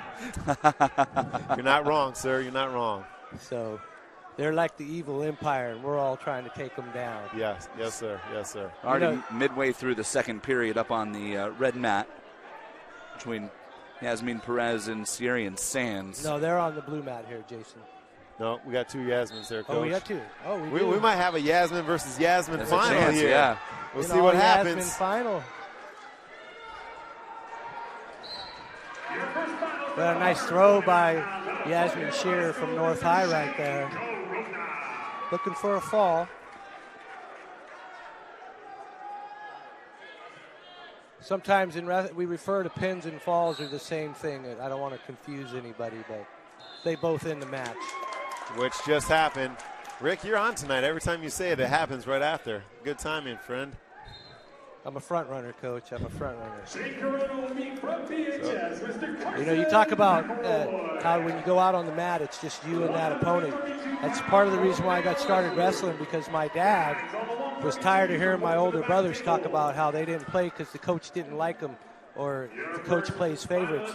You're not wrong, sir. You're not wrong. So they're like the evil empire, and we're all trying to take them down. Yes, sir. Yes, sir. Already midway through the second period up on the red mat between Yasmin Perez and Sierrian Sands. No, they're on the blue mat here, Jason. No, we got 2 Yasmins there, Coach. Oh, we got 2. Oh, we might have a Yasmin versus Yasmin There's final a chance, here. Yeah. We'll see what happens. Yasmin final. Got a nice throw by Yasmin Shearer from North High right there. Looking for a fall. Sometimes we refer to pins and falls are the same thing. I don't want to confuse anybody, but they both end the match. Which just happened. Rick, you're on tonight. Every time you say it, it happens right after. Good timing, friend. I'm a front runner, Coach. I'm a front runner. So, you talk about how when you go out on the mat, it's just you and that opponent. That's part of the reason why I got started wrestling, because my dad was tired of hearing my older brothers talk about how they didn't play because the coach didn't like them or the coach plays favorites.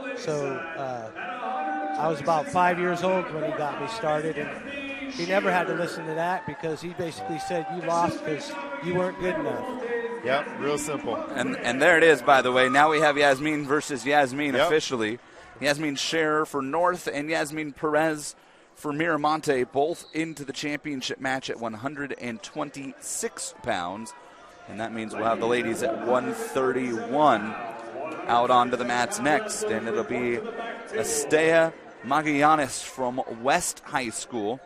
And so I was about 5 years old when he got me started, and he never had to listen to that because he basically said you lost because you weren't good enough. Yep, real simple. And there it is, by the way. Now we have Yasmin versus Yasmin officially. Yasmin Scherer for North and Yasmin Perez for Miramonte, both into the championship match at 126 pounds. And that means we'll have the ladies at 131 out onto the mats next. And it'll be Estea Magallanes from West High School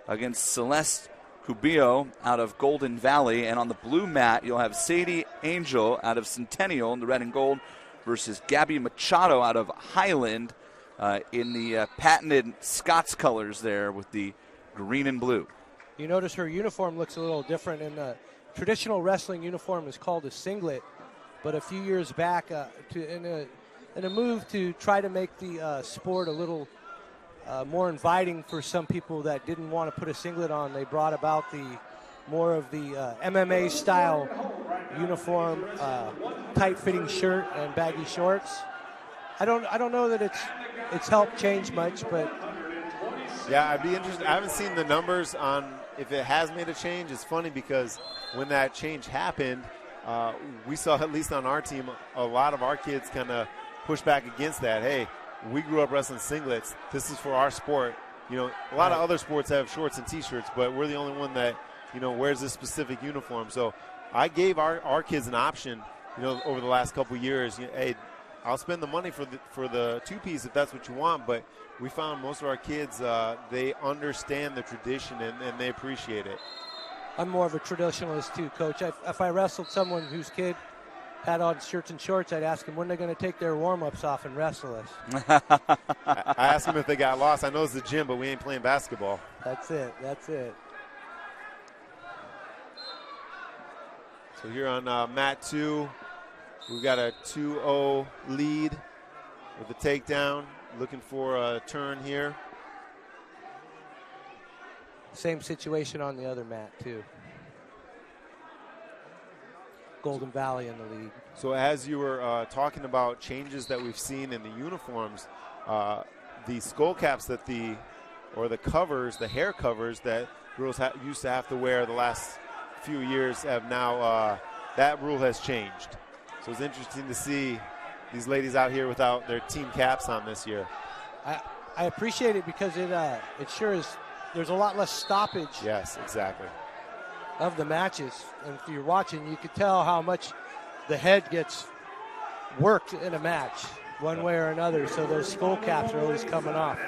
against Celeste Cubillo out of Golden Valley. And on the blue mat, you'll have Sadie Angel out of Centennial in the red and gold versus Gabby Machado out of Highland in the patented Scots colors there with the green and blue. You notice her uniform looks a little different. In the traditional wrestling uniform is called a singlet, but a few years back, in a move to try to make the sport a little more inviting for some people that didn't want to put a singlet on, they brought about more of the MMA style uniform, tight-fitting shirt and baggy shorts. I don't know that it's helped change much, but yeah, I'd be interested. I haven't seen the numbers on if it has made a change. It's funny because when that change happened, we saw, at least on our team, a lot of our kids kind of push back against that. Hey, we grew up wrestling singlets. This is for our sport. A lot of other sports have shorts and T-shirts, but we're the only one that, wears this specific uniform. So I gave our kids an option, over the last couple of years. Hey, I'll spend the money for the two-piece if that's what you want, but we found most of our kids, they understand the tradition and they appreciate it. I'm more of a traditionalist too, Coach. If I wrestled someone whose kid had on shirts and shorts, I'd ask them when they're going to take their warm-ups off and wrestle us. I asked them if they got lost. I know it's the gym, but we ain't playing basketball. That's it. So here on mat 2, we've got a 2-0 lead with the takedown. Looking for a turn here. Same situation on the other mat, too. Golden Valley in the lead. So as you were talking about changes that we've seen in the uniforms, the skull caps the covers, the hair covers that girls used to have to wear the last few years have now, that rule has changed. So it's interesting to see these ladies out here without their team caps on this year. I appreciate it because it sure is. There's a lot less stoppage. Yes, exactly. of the matches. And if you're watching, you can tell how much the head gets worked in a match, one way or another. So those skull caps are always coming off.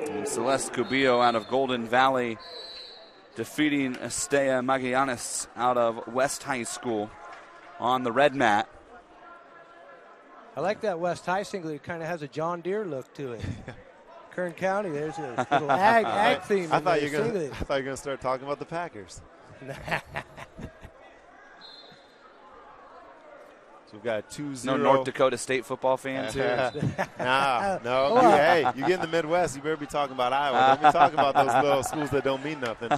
And Celeste Cubillo out of Golden Valley defeating Estea Magallanes out of West High School on the red mat. I like that West High singlet. It kind of has a John Deere look to it. Kern County, there's a little ag theme. I thought you were going to start talking about the Packers. So we've got 2-0. No North Dakota State football fans here. No. Hey, you get in the Midwest, you better be talking about Iowa. Don't be talking about those little schools that don't mean nothing.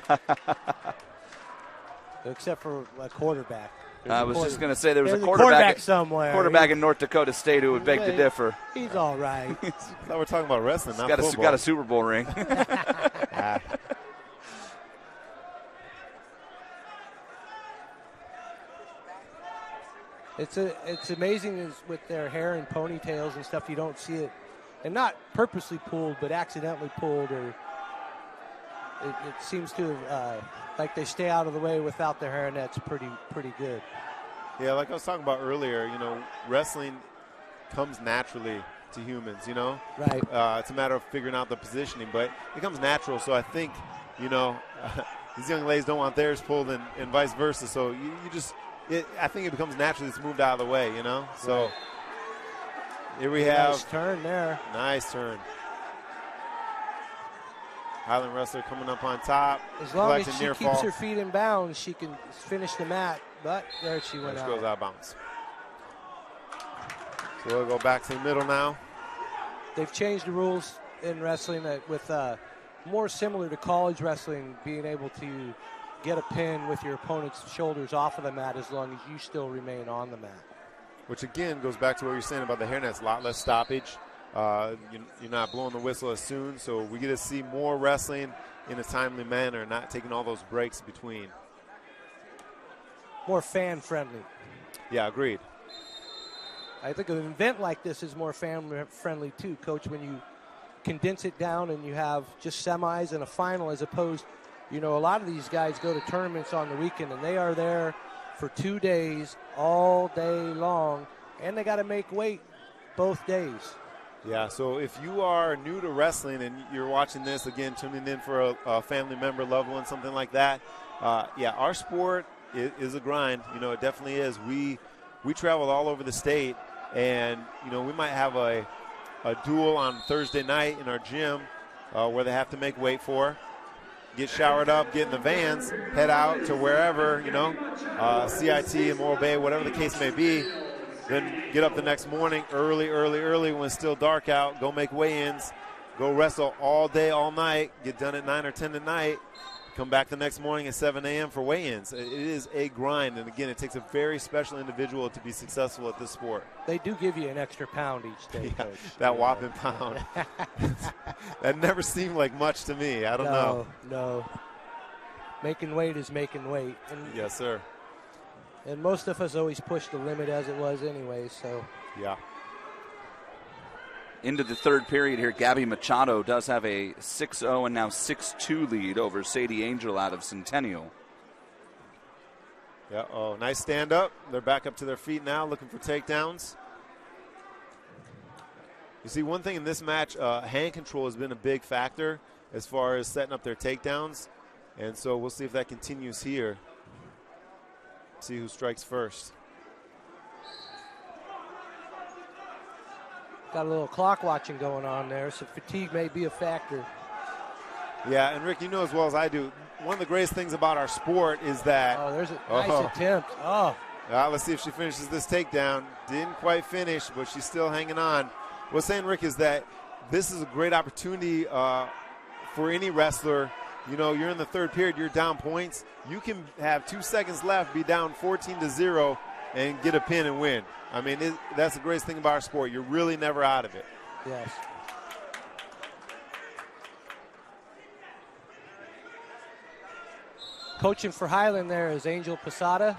Except for a quarterback. I was just going to say there was a quarterback somewhere. Quarterback in North Dakota State who would beg to differ. He's all right. I thought we're talking about wrestling, not football. Got a Super Bowl ring. It's amazing with their hair and ponytails and stuff. You don't see it, and not purposely pulled, but accidentally pulled, or it seems to like they stay out of the way without their hair, and that's pretty good. Yeah, like I was talking about earlier, wrestling comes naturally to humans, Right. It's a matter of figuring out the positioning, but it comes natural. So I think, these young ladies don't want theirs pulled and vice versa. So you just, I think it becomes naturally it's moved out of the way, So right. Here we have. Nice turn there. Nice turn. Highland wrestler coming up on top. As long as she keeps her feet in bounds, she can finish the mat. But there she went out. She goes out of bounds. So we'll go back to the middle now. They've changed the rules in wrestling with more similar to college wrestling, being able to get a pin with your opponent's shoulders off of the mat as long as you still remain on the mat. Which, again, goes back to what you're saying about the hairnets. A lot less stoppage. You're not blowing the whistle as soon, so we get to see more wrestling in a timely manner, not taking all those breaks between. More fan-friendly. Yeah, agreed. I think an event like this is more fan-friendly too, Coach, when you condense it down and you have just semis and a final, as opposed, a lot of these guys go to tournaments on the weekend and they are there for 2 days, all day long, and they got to make weight both days. Yeah, so if you are new to wrestling and you're watching this, again, tuning in for a family member, loved one, something like that, our sport is a grind. It definitely is. We travel all over the state, and, we might have a duel on Thursday night in our gym where they have to make weight for, get showered up, get in the vans, head out to wherever, CIT, Morro Bay, whatever the case may be. Then get up the next morning early when it's still dark out, go make weigh-ins, go wrestle all day, all night, get done at 9 or 10 at night, come back the next morning at 7 a.m. for weigh-ins. It is a grind, and again, it takes a very special individual to be successful at this sport. They do give you an extra pound each day, Coach. That whopping pound. That never seemed like much to me. I don't know. No. Making weight is making weight. And yes, sir. And most of us always push the limit as it was anyway, so. Yeah. Into the third period here, Gabby Machado does have a 6-0 and now 6-2 lead over Sadie Angel out of Centennial. Yeah, nice stand up. They're back up to their feet now, looking for takedowns. You see, one thing in this match, hand control has been a big factor as far as setting up their takedowns. And so we'll see if that continues here. See who strikes first. Got a little clock watching going on there, so fatigue may be a factor. Yeah, and Rick, you know as well as I do, one of the greatest things about our sport is that... Oh, there's a nice attempt. Let's see if she finishes this takedown. Didn't quite finish, but she's still hanging on. What I'm saying, Rick, is that this is a great opportunity for any wrestler. You're in the third period, you're down points. You can have 2 seconds left, be down 14-0, and get a pin and win. I mean, that's the greatest thing about our sport. You're really never out of it. Yes. Coaching for Highland there is Angel Posada,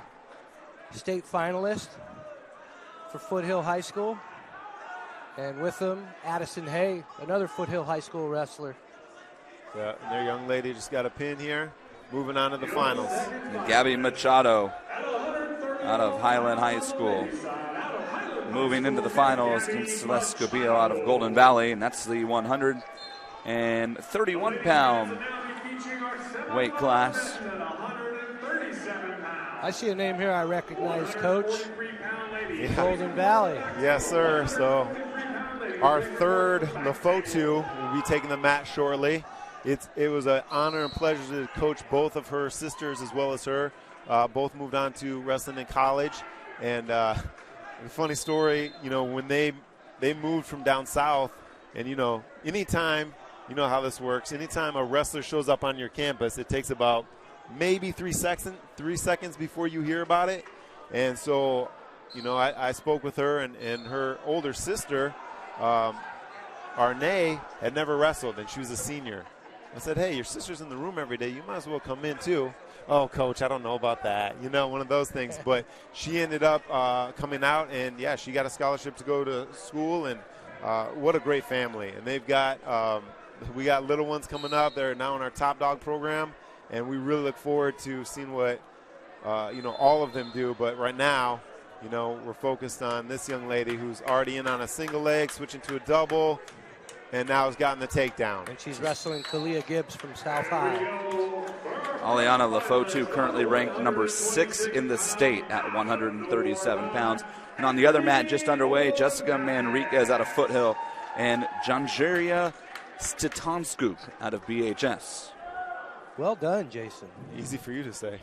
state finalist for Foothill High School. And with them, Addison Hay, another Foothill High School wrestler. Yeah, and their young lady just got a pin here. Moving on to the finals. Gabby Machado out of Highland High School. Moving into the finals against Celeste Scobillo out of Golden Valley, and that's the 131-pound weight class. I see a name here I recognize, Coach. Golden Valley. Yes, sir. So our third Lefotu will be taking the mat shortly. It was an honor and pleasure to coach both of her sisters as well as her. Both moved on to wrestling in college. And a funny story, when they moved from down south, and, anytime, you know how this works, anytime a wrestler shows up on your campus, it takes about maybe 3 seconds before you hear about it. And so, I spoke with her, and her older sister, Arne, had never wrestled, and she was a senior. I said, hey, your sister's in the room every day. You might as well come in, too. Oh, Coach, I don't know about that. One of those things. But she ended up coming out, and, yeah, she got a scholarship to go to school, and what a great family. And they've got we got little ones coming up. They're now in our Top Dog program, and we really look forward to seeing what, all of them do. But right now, we're focused on this young lady who's already in on a single leg, switching to a double, and now has gotten the takedown. And she's wrestling Kalia Gibbs from South High. Aliana Lefotu currently ranked number 6 in the state at 137 pounds. And on the other mat, just underway, Jessica Manriquez out of Foothill and Janjeria Stitanskuk out of BHS. Well done, Jason. Easy for you to say.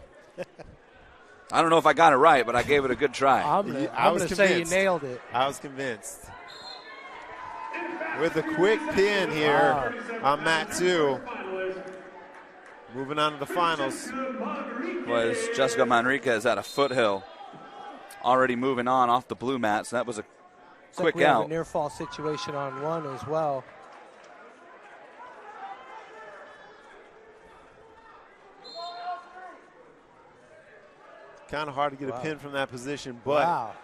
I don't know if I got it right, but I gave it a good try. I'm going to say you nailed it. I was convinced. With a quick pin here on mat 2. Moving on to the finals. Was Jessica Manriquez out of Foothill. Already moving on off the blue mat, so that was a quick we out. Have a near fall situation on one as well. Kind of hard to get a pin from that position, but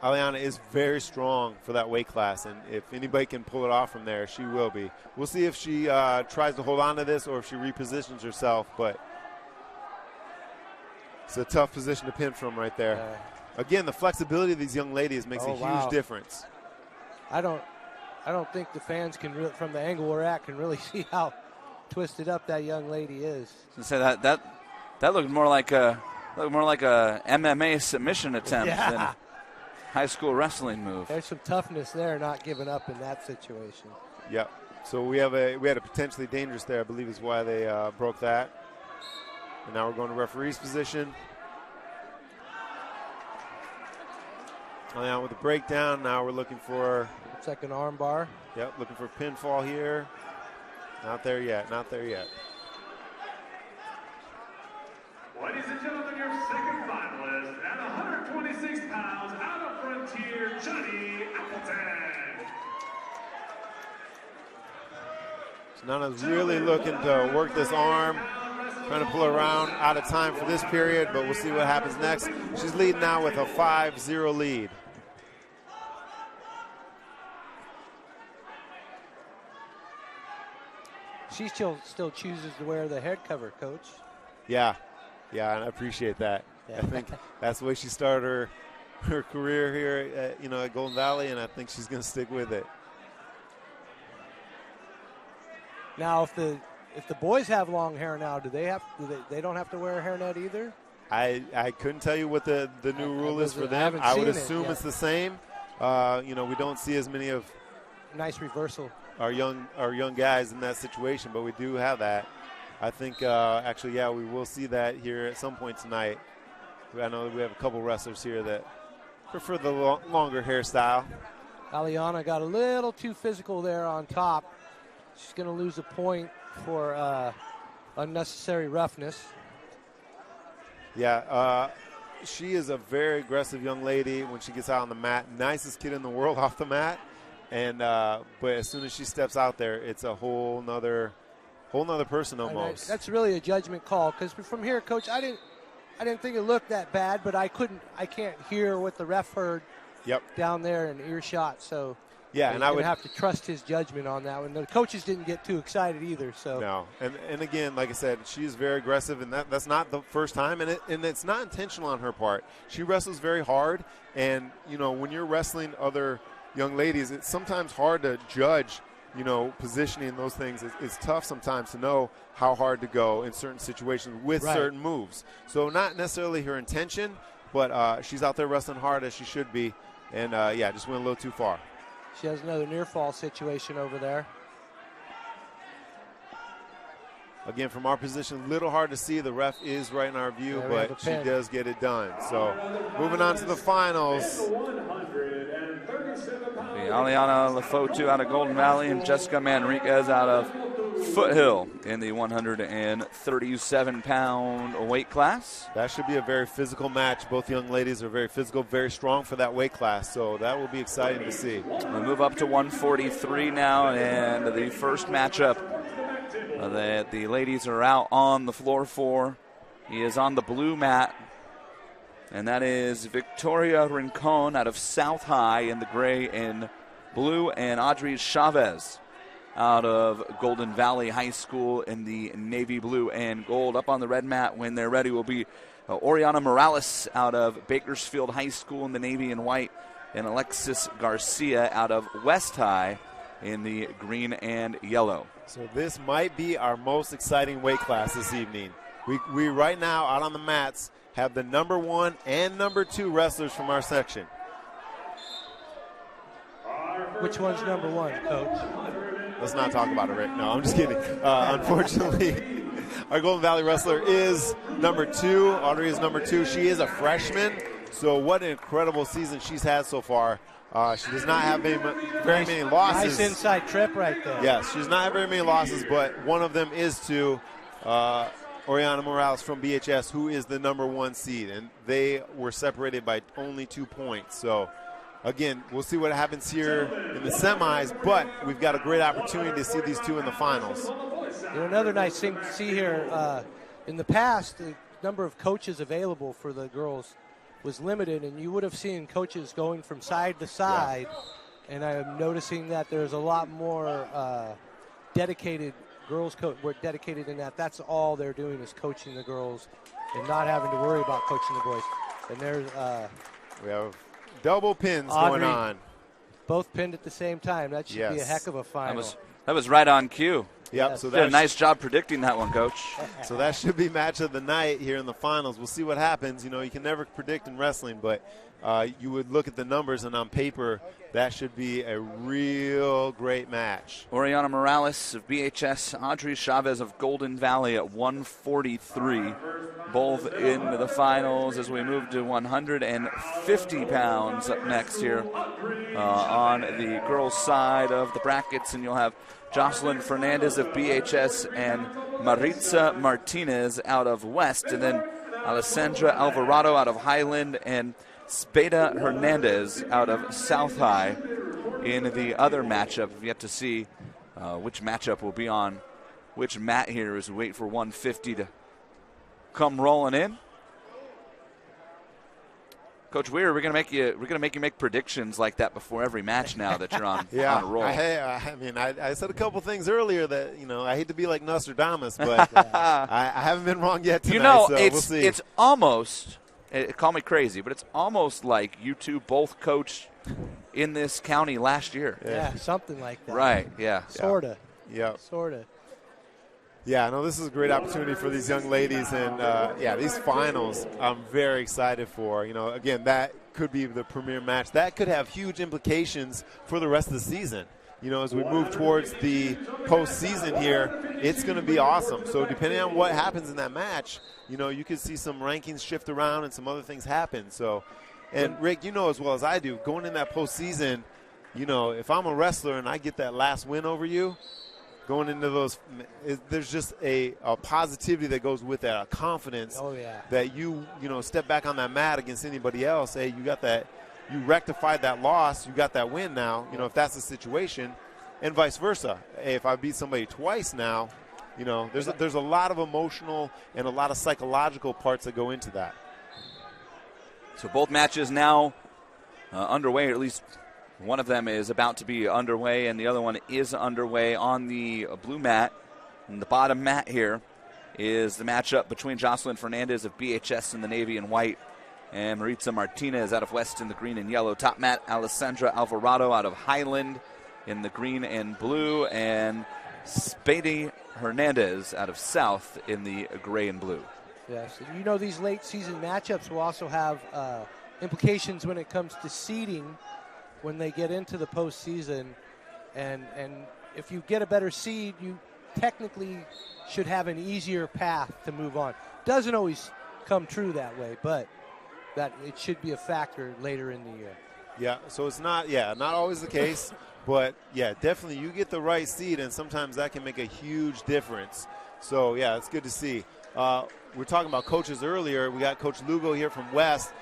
Aliana is very strong for that weight class, and if anybody can pull it off from there, she will be. We'll see if she tries to hold on to this or if she repositions herself, but it's a tough position to pin from right there. Again, the flexibility of these young ladies makes a huge difference. I don't think the fans can really, from the angle we're at, can really see how twisted up that young lady is. So that looked more like a MMA submission attempt than a high school wrestling move. There's some toughness there, not giving up in that situation. Yep. So we had a potentially dangerous there, I believe is why they broke that. And now we're going to referee's position. Now with the breakdown, now we're looking for... Looks like an arm bar. Yep, looking for pinfall here. Not there yet, not there yet. Ladies and gentlemen, your second finalist at 126 pounds out of Frontier, Johnny Appleton. So Nana's really looking to work this arm, trying to pull her around, out of time for this period, but we'll see what happens next. She's leading now with a 5-0 lead. She still chooses to wear the head cover, Coach. Yeah, and I appreciate that. Yeah. I think that's the way she started her career here at Golden Valley, and I think she's going to stick with it. Now, if the boys have long hair now, they don't have to wear a hairnet either? I couldn't tell you what the new rule is for them. I would assume it's the same. We don't see as many of nice reversal our young guys in that situation, but we do have that. I think we will see that here at some point tonight. I know we have a couple wrestlers here that prefer the longer hairstyle. Aliana got a little too physical there on top. She's going to lose a point for unnecessary roughness. Yeah, she is a very aggressive young lady when she gets out on the mat. Nicest kid in the world off the mat. And but as soon as she steps out there, it's a whole nother person almost. That's really a judgment call, because from here, Coach, I didn't think it looked that bad, but I can't hear what the ref heard. Yep. Down there in earshot. So Yeah, and I would have to trust his judgment on that one. The coaches didn't get too excited either. So no, and again, like I said, she is very aggressive, and that's not the first time, and it's not intentional on her part. She wrestles very hard, and when you're wrestling other young ladies, it's sometimes hard to judge. Positioning those things, it's tough sometimes to know how hard to go in certain situations with certain moves. So not necessarily her intention, but she's out there wrestling hard as she should be, and just went a little too far. She has another near fall situation over there. Again, from our position, a little hard to see. The ref is right in our view, but she does get it done. So moving on to the finals. Aliana Lefotu out of Golden Valley and Jessica Manriquez out of Foothill in the 137-pound weight class. That should be a very physical match. Both young ladies are very physical, very strong for that weight class, so that will be exciting to see. We move up to 143 now, and the first matchup that the ladies are out on the floor for is on the blue mat, and that is Victoria Rincon out of South High in the gray and blue, and Audrey Chavez out of Golden Valley High School in the navy blue and gold. Up on the red mat when they're ready will be Oriana Morales out of Bakersfield High School in the navy and white, and Alexis Garcia out of West High in the green and yellow. So this might be our most exciting weight class this evening. We right now out on the mats have the number 1 and number 2 wrestlers from our section. Which one's number 1, Coach? Let's not talk about it, Rick. No, I'm just kidding. Unfortunately, our Golden Valley wrestler is number 2. Audrey is number 2. She is a freshman, so what an incredible season she's had so far. She does not have very many losses. Nice inside trip right there. Yes, she does not have very many losses, but one of them is to Oriana Morales from BHS, who is the number 1 seed, and they were separated by only 2 points. So, again, we'll see what happens here in the semis, but we've got a great opportunity to see these two in the finals. Another nice thing to see here, in the past, the number of coaches available for the girls was limited, and you would have seen coaches going from side to side, and I'm noticing that there's a lot more dedicated girls were dedicated in that. That's all they're doing is coaching the girls and not having to worry about coaching the boys. And there's we have double pins Audrey, going on. Both pinned at the same time. That should be a heck of a final. That was right on cue. Yep. Yes. So did a nice job predicting that one, Coach. So that should be match of the night here in the finals. We'll see what happens. You can never predict in wrestling, but you would look at the numbers, and on paper, that should be a real great match. Oriana Morales of BHS, Audrey Chavez of Golden Valley at 143, both in the finals as we move to 150 pounds up next here on the girls' side of the brackets, and you'll have Jocelyn Fernandez of BHS and Maritza Martinez out of West, and then Alessandra Alvarado out of Highland and Spada Hernandez out of South High in the other matchup. We've yet to see which matchup will be on which mat here as we wait for 150 to come rolling in. Coach Weir, we're gonna make you make predictions like that before every match now that you're on on a roll. I said a couple things earlier that I hate to be like Nostradamus, but I haven't been wrong yet tonight. So we'll see. It's almost. Call me crazy, but it's almost like you two both coached in this county last year. Yeah, something like that. Right, yeah. Sorta. Yeah. Sorta. Yeah, no, this is a great opportunity for these young ladies, and these finals I'm very excited for. Again, that could be the premier match. That could have huge implications for the rest of the season. As we move towards the postseason here, it's going to be awesome. So depending on what happens in that match, you could see some rankings shift around and some other things happen. So, and Rick, as well as I do, going in that postseason, if I'm a wrestler and I get that last win over you, going into those, there's just a positivity that goes with that, a confidence that you step back on that mat against anybody else. Hey, you got that. You rectified that loss, you got that win now, if that's the situation, and vice versa. Hey, if I beat somebody twice now, there's a lot of emotional and a lot of psychological parts that go into that. So both matches now underway, or at least One of them is about to be underway, and the other one is underway on the blue mat. And the bottom mat here is the matchup between Jocelyn Fernandez of BHS in the navy and white and Maritza Martinez out of West in the green and yellow. Top mat, Alessandra Alvarado out of Highland in the green and blue, and Spady Hernandez out of South in the gray and blue. Yes, you know, these late season matchups will also have implications when it comes to seeding when they get into the postseason. And if you get a better seed, you technically should have an easier path to move on. Doesn't always come true that way, but that it should be a factor later in the year. Yeah, so it's not always the case, but yeah, definitely you get the right seed, and sometimes that can make a huge difference. So yeah, it's good to see. We were talking about coaches earlier. We got Coach Lugo here from West,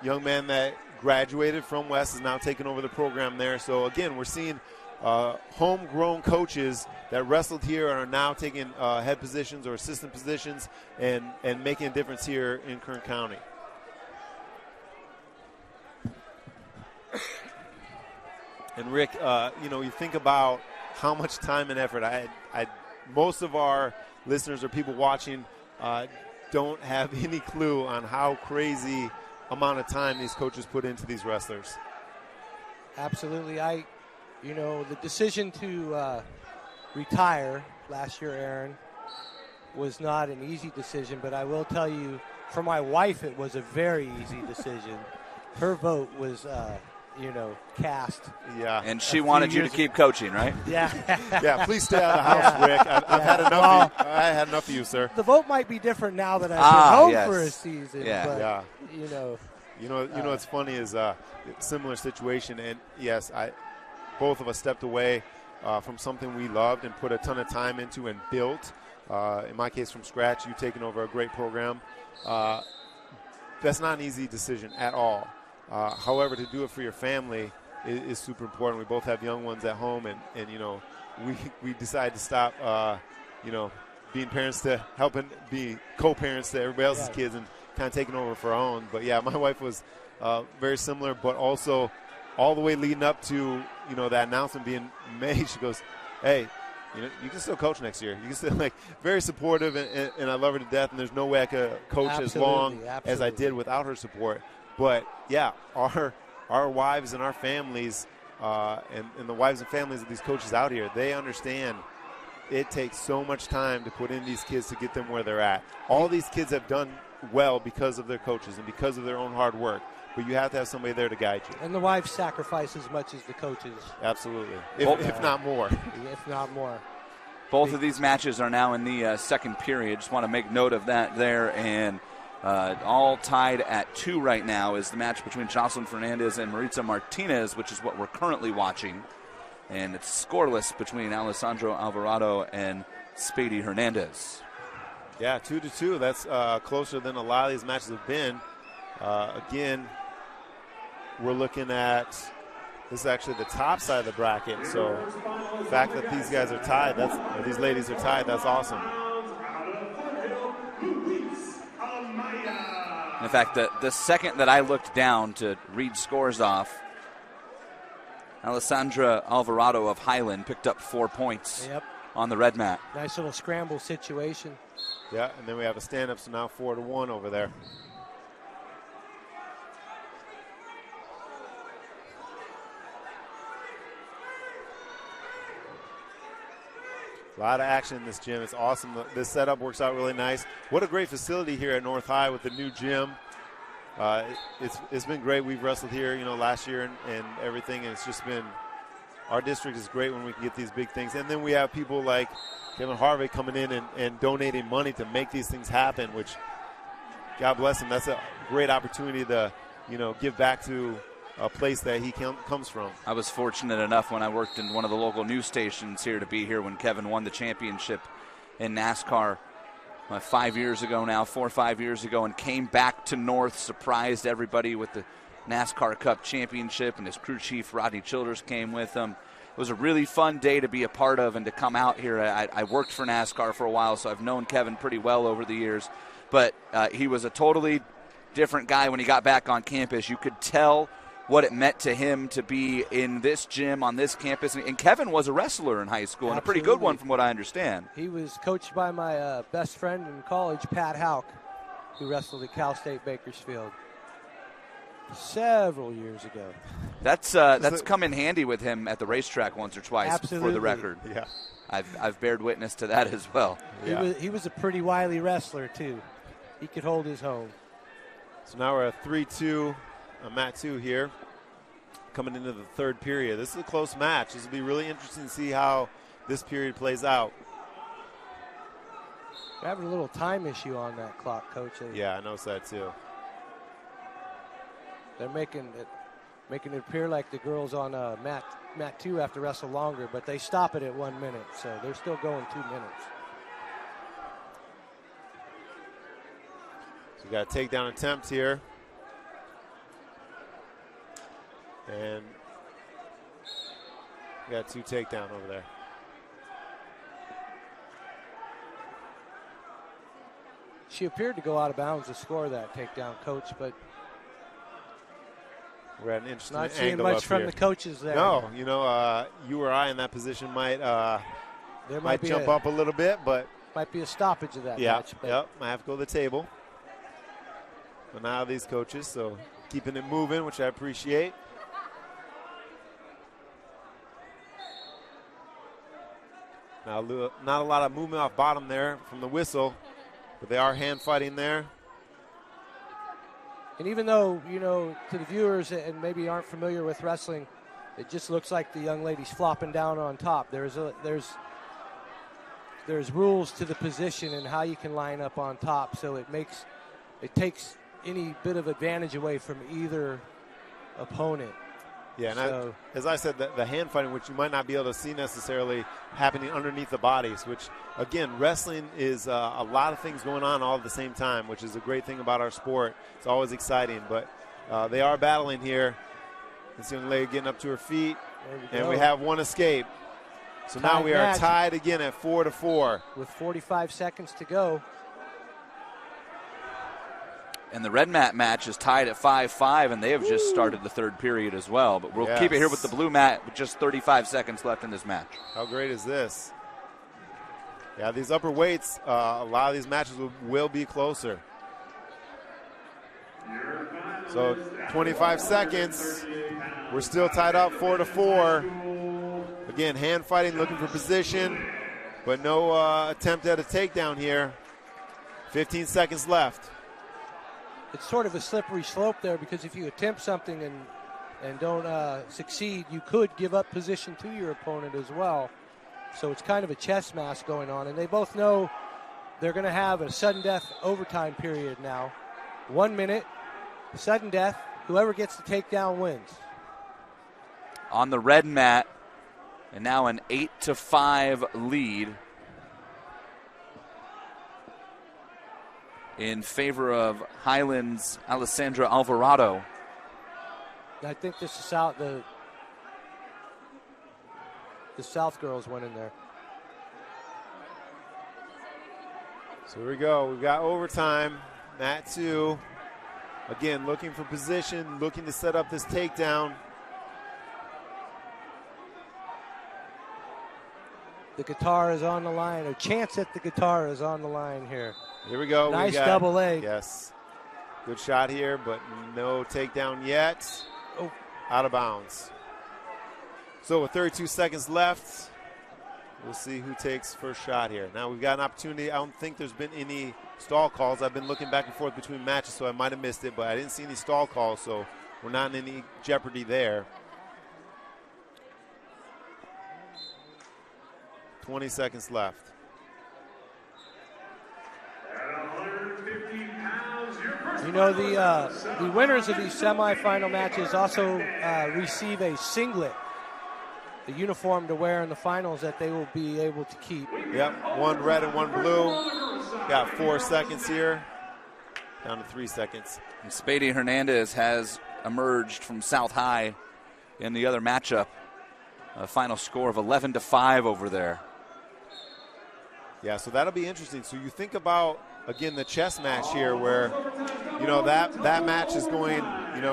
young man that graduated from West, is now taking over the program there. So again, we're seeing homegrown coaches that wrestled here and are now taking head positions or assistant positions and making a difference here in Kern County. And Rick, you think about how much time and effort. Most of our listeners or people watching don't have any clue on how crazy amount of time these coaches put into these wrestlers. Absolutely. The decision to retire last year, Aaron, was not an easy decision, but I will tell you, for my wife, it was a very easy decision. Her vote was, cast. Yeah. And she wanted you to keep coaching, right? Yeah. Yeah, please stay out of the house, Rick. I've had enough of you. I had enough of you, sir. The vote might be different now that I've been home for a season. Yeah. But, what's funny is similar situation, and yes, both of us stepped away from something we loved and put a ton of time into and built. In my case, from scratch, you taking over a great program. That's not an easy decision at all. However, to do it for your family is super important. We both have young ones at home, and we decided to stop, being parents to helping be co-parents to everybody else's kids and kind of taking over for our own. But yeah, my wife was very similar, but also all the way leading up to that announcement being made. She goes, "Hey, you can still coach next year. You can still very supportive, and I love her to death. And there's no way I could coach as long as I did without her support." But yeah, our wives and our families, and the wives and families of these coaches out here, they understand it takes so much time to put in these kids to get them where they're at. All these kids have done well because of their coaches and because of their own hard work. But you have to have somebody there to guide you. And the wives sacrifice as much as the coaches. Absolutely, if not more. If not more. Both of these matches are now in the second period. Just want to make note of that there. And all tied at 2 right now is the match between Jocelyn Fernandez and Maritza Martinez, which is what we're currently watching. And it's scoreless between Alessandro Alvarado and Spady Hernandez. Yeah, 2-2. That's closer than a lot of these matches have been. Again, we're looking at this is actually the top side of the bracket. So the fact that these guys are tied, these ladies are tied, that's awesome. In fact, the second that I looked down to read scores off, Alessandra Alvarado of Highland picked up 4 points on the red mat. Nice little scramble situation. Yeah, and then we have a stand-up, so now 4-1 over there. A lot of action in this gym. It's awesome. This setup works out really nice. What a great facility here at North High with the new gym. It's been great. We've wrestled here, last year and everything, and it's just been – our district is great when we can get these big things. And then we have people like Kevin Harvey coming in and donating money to make these things happen, which, God bless him, that's a great opportunity to, give back to a place that he comes from. I was fortunate enough when I worked in one of the local news stations here to be here when Kevin won the championship in NASCAR 5 years ago now, 4 or 5 years ago, and came back to North, surprised everybody with the NASCAR Cup championship, and his crew chief, Rodney Childers, came with him. It was a really fun day to be a part of and to come out here. I worked for NASCAR for a while, so I've known Kevin pretty well over the years, but he was a totally different guy when he got back on campus. You could tell what it meant to him to be in this gym on this campus. And Kevin was a wrestler in high school, and a pretty good one from what I understand. He was coached by my best friend in college, Pat Houck, who wrestled at Cal State Bakersfield several years ago. That's come in handy with him at the racetrack once or twice. Absolutely. For the record. Yeah, I've bared witness to that as well. Yeah. He was a pretty wily wrestler too. He could hold his own. So now we're at 3-2, mat 2 here, coming into the third period. This is a close match. This will be really interesting to see how this period plays out. They're having a little time issue on that clock, Coach. Yeah, I noticed that too. They're making it appear like the girls on mat 2 have to wrestle longer, but they stop it at 1 minute, so they're still going 2 minutes. So we got a takedown attempt here. And we got 2 takedown over there. She appeared to go out of bounds to score that takedown, Coach, but we're at an interesting not angle seeing much up from here. the coaches there. No, you or I in that position might jump up a little bit, but might be a stoppage of that yeah, match. But yep, might have to go to the table. But now these coaches, so keeping it moving, which I appreciate. Now, not a lot of movement off bottom there from the whistle, but they are hand fighting there. And even though, to the viewers and maybe aren't familiar with wrestling, it just looks like the young lady's flopping down on top. There's rules to the position and how you can line up on top, so it takes any bit of advantage away from either opponent. Yeah, and as I said, the hand fighting, which you might not be able to see necessarily happening underneath the bodies, which, again, wrestling is a lot of things going on all at the same time, which is a great thing about our sport. It's always exciting, but they are battling here. This young lady getting up to her feet, and we have one escape. So now we are tied again at 4-4. With 45 seconds to go. And the red mat match is tied at 5-5, and they have just started the third period as well. But we'll keep it here with the blue mat with just 35 seconds left in this match. How great is this? Yeah, these upper weights, a lot of these matches will be closer. So 25 seconds. We're still tied up 4-4. Again, hand fighting, looking for position, but no attempt at a takedown here. 15 seconds left. It's sort of a slippery slope there, because if you attempt something and don't succeed, you could give up position to your opponent as well. So it's kind of a chess match going on, and they both know they're going to have a sudden death overtime period now. 1 minute, sudden death, whoever gets the takedown wins. On the red mat, and now an 8-5 lead in favor of Highlands' Alessandra Alvarado. I think this is the South girls went in there. So here we go. We've got overtime. Mat 2. Again, looking for position, looking to set up this takedown. The guitar is on the line, or chance at the guitar is on the line here. Here we go. Nice double leg. Yes. Good shot here, but no takedown yet. Oh. Out of bounds. So with 32 seconds left, we'll see who takes first shot here. Now we've got an opportunity. I don't think there's been any stall calls. I've been looking back and forth between matches, so I might have missed it, but I didn't see any stall calls, so we're not in any jeopardy there. 20 seconds left. The winners of these semifinal matches also receive a singlet, the uniform to wear in the finals that they will be able to keep. Yep, one red and one blue. Got 4 seconds here, down to 3 seconds. And Spady Hernandez has emerged from South High in the other matchup. A final score of 11-5 over there. Yeah, so that'll be interesting. So you think about, again, the chess match here where, that match is going,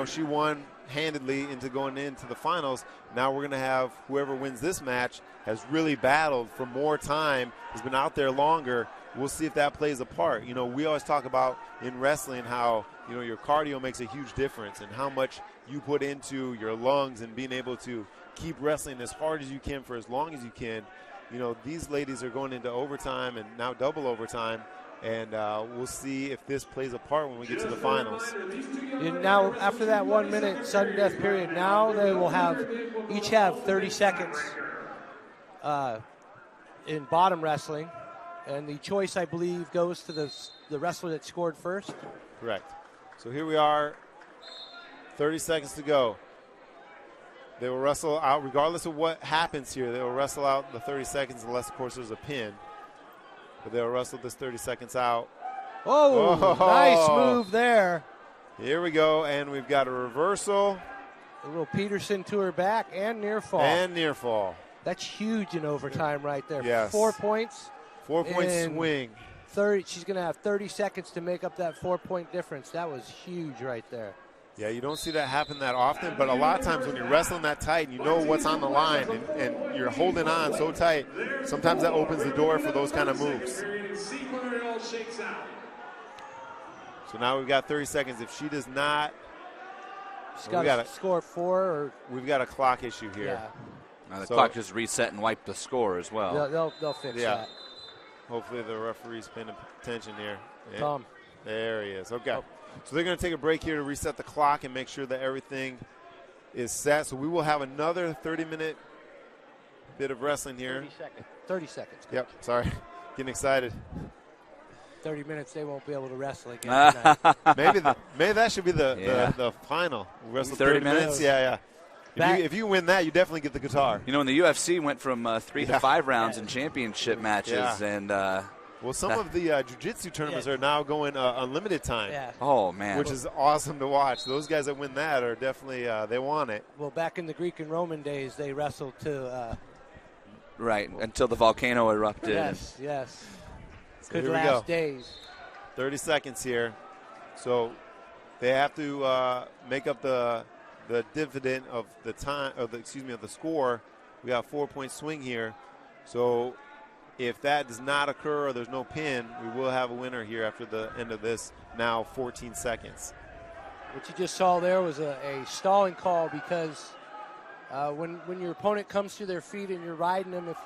she won handedly into going into the finals. Now we're going to have whoever wins this match has really battled for more time, has been out there longer. We'll see if that plays a part. You know, we always talk about in wrestling how, you know, your cardio makes a huge difference and how much you put into your lungs and being able to keep wrestling as hard as you can for as long as you can. You know, these ladies are going into overtime and now double overtime, and we'll see if this plays a part when we get to the finals. And now, after that 1 minute sudden death period, now they will each have 30 seconds in bottom wrestling. And the choice, I believe, goes to the wrestler that scored first. Correct. So here we are, 30 seconds to go. They will wrestle out, regardless of what happens here, they will wrestle out the 30 seconds unless, of course, there's a pin. But they'll wrestle this 30 seconds out. Oh, nice move there. Here we go, and we've got a reversal. A little Peterson to her back and near fall. And near fall. That's huge in overtime right there. Yes. 4 points. 4 point swing. 30. She's going to have 30 seconds to make up that 4 point difference. That was huge right there. Yeah, you don't see that happen that often, but a lot of times when you're wrestling that tight and you know what's on the line and you're holding on so tight, sometimes that opens the door for those kind of moves. So now we've got 30 seconds. If she does not, she's got to score 4. Or we've got a clock issue here. Yeah. Now the clock just reset and wiped the score as well. They'll fix that. Hopefully the referee's paying attention here. Tom. There he is. Okay. So they're going to take a break here to reset the clock and make sure that everything is set. So we will have another 30-minute bit of wrestling here. 30 seconds. Yep. Sorry. Getting excited. 30 minutes, they won't be able to wrestle again tonight. maybe that should be the final. We'll wrestle 30 minutes. Yeah. If you win that, you definitely get the guitar. You know, in the UFC went from 3 to 5 rounds in championship matches, and well, some of the jiu-jitsu tournaments are now going unlimited time. Yeah. Oh man, which is awesome to watch. Those guys that win that are definitely they want it. Well, back in the Greek and Roman days, they wrestled to right until the volcano erupted. Yes. So Good here we last go. days. 30 seconds here, so they have to make up the dividend of the time of the score. We got a 4 point swing here, so if that does not occur or there's no pin, we will have a winner here after the end of this now 14 seconds. What you just saw there was a stalling call because when your opponent comes to their feet and you're riding them, if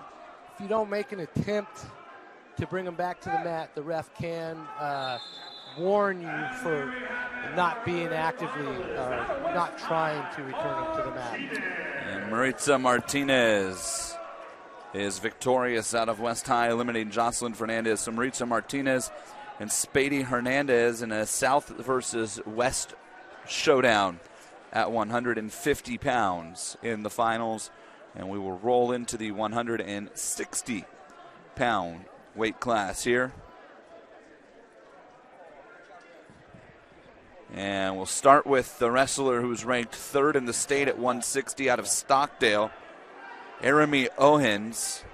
you don't make an attempt to bring them back to the mat, the ref can warn you for not being actively not trying to return them to the mat. And Maritza Martinez is victorious out of West High, eliminating Jocelyn Fernandez. So Maritza Martinez and Spady Hernandez in a South versus West showdown at 150 pounds in the finals. And we will roll into the 160-pound weight class here. And we'll start with the wrestler who's ranked 3rd in the state at 160 out of Stockdale, Arami Owens.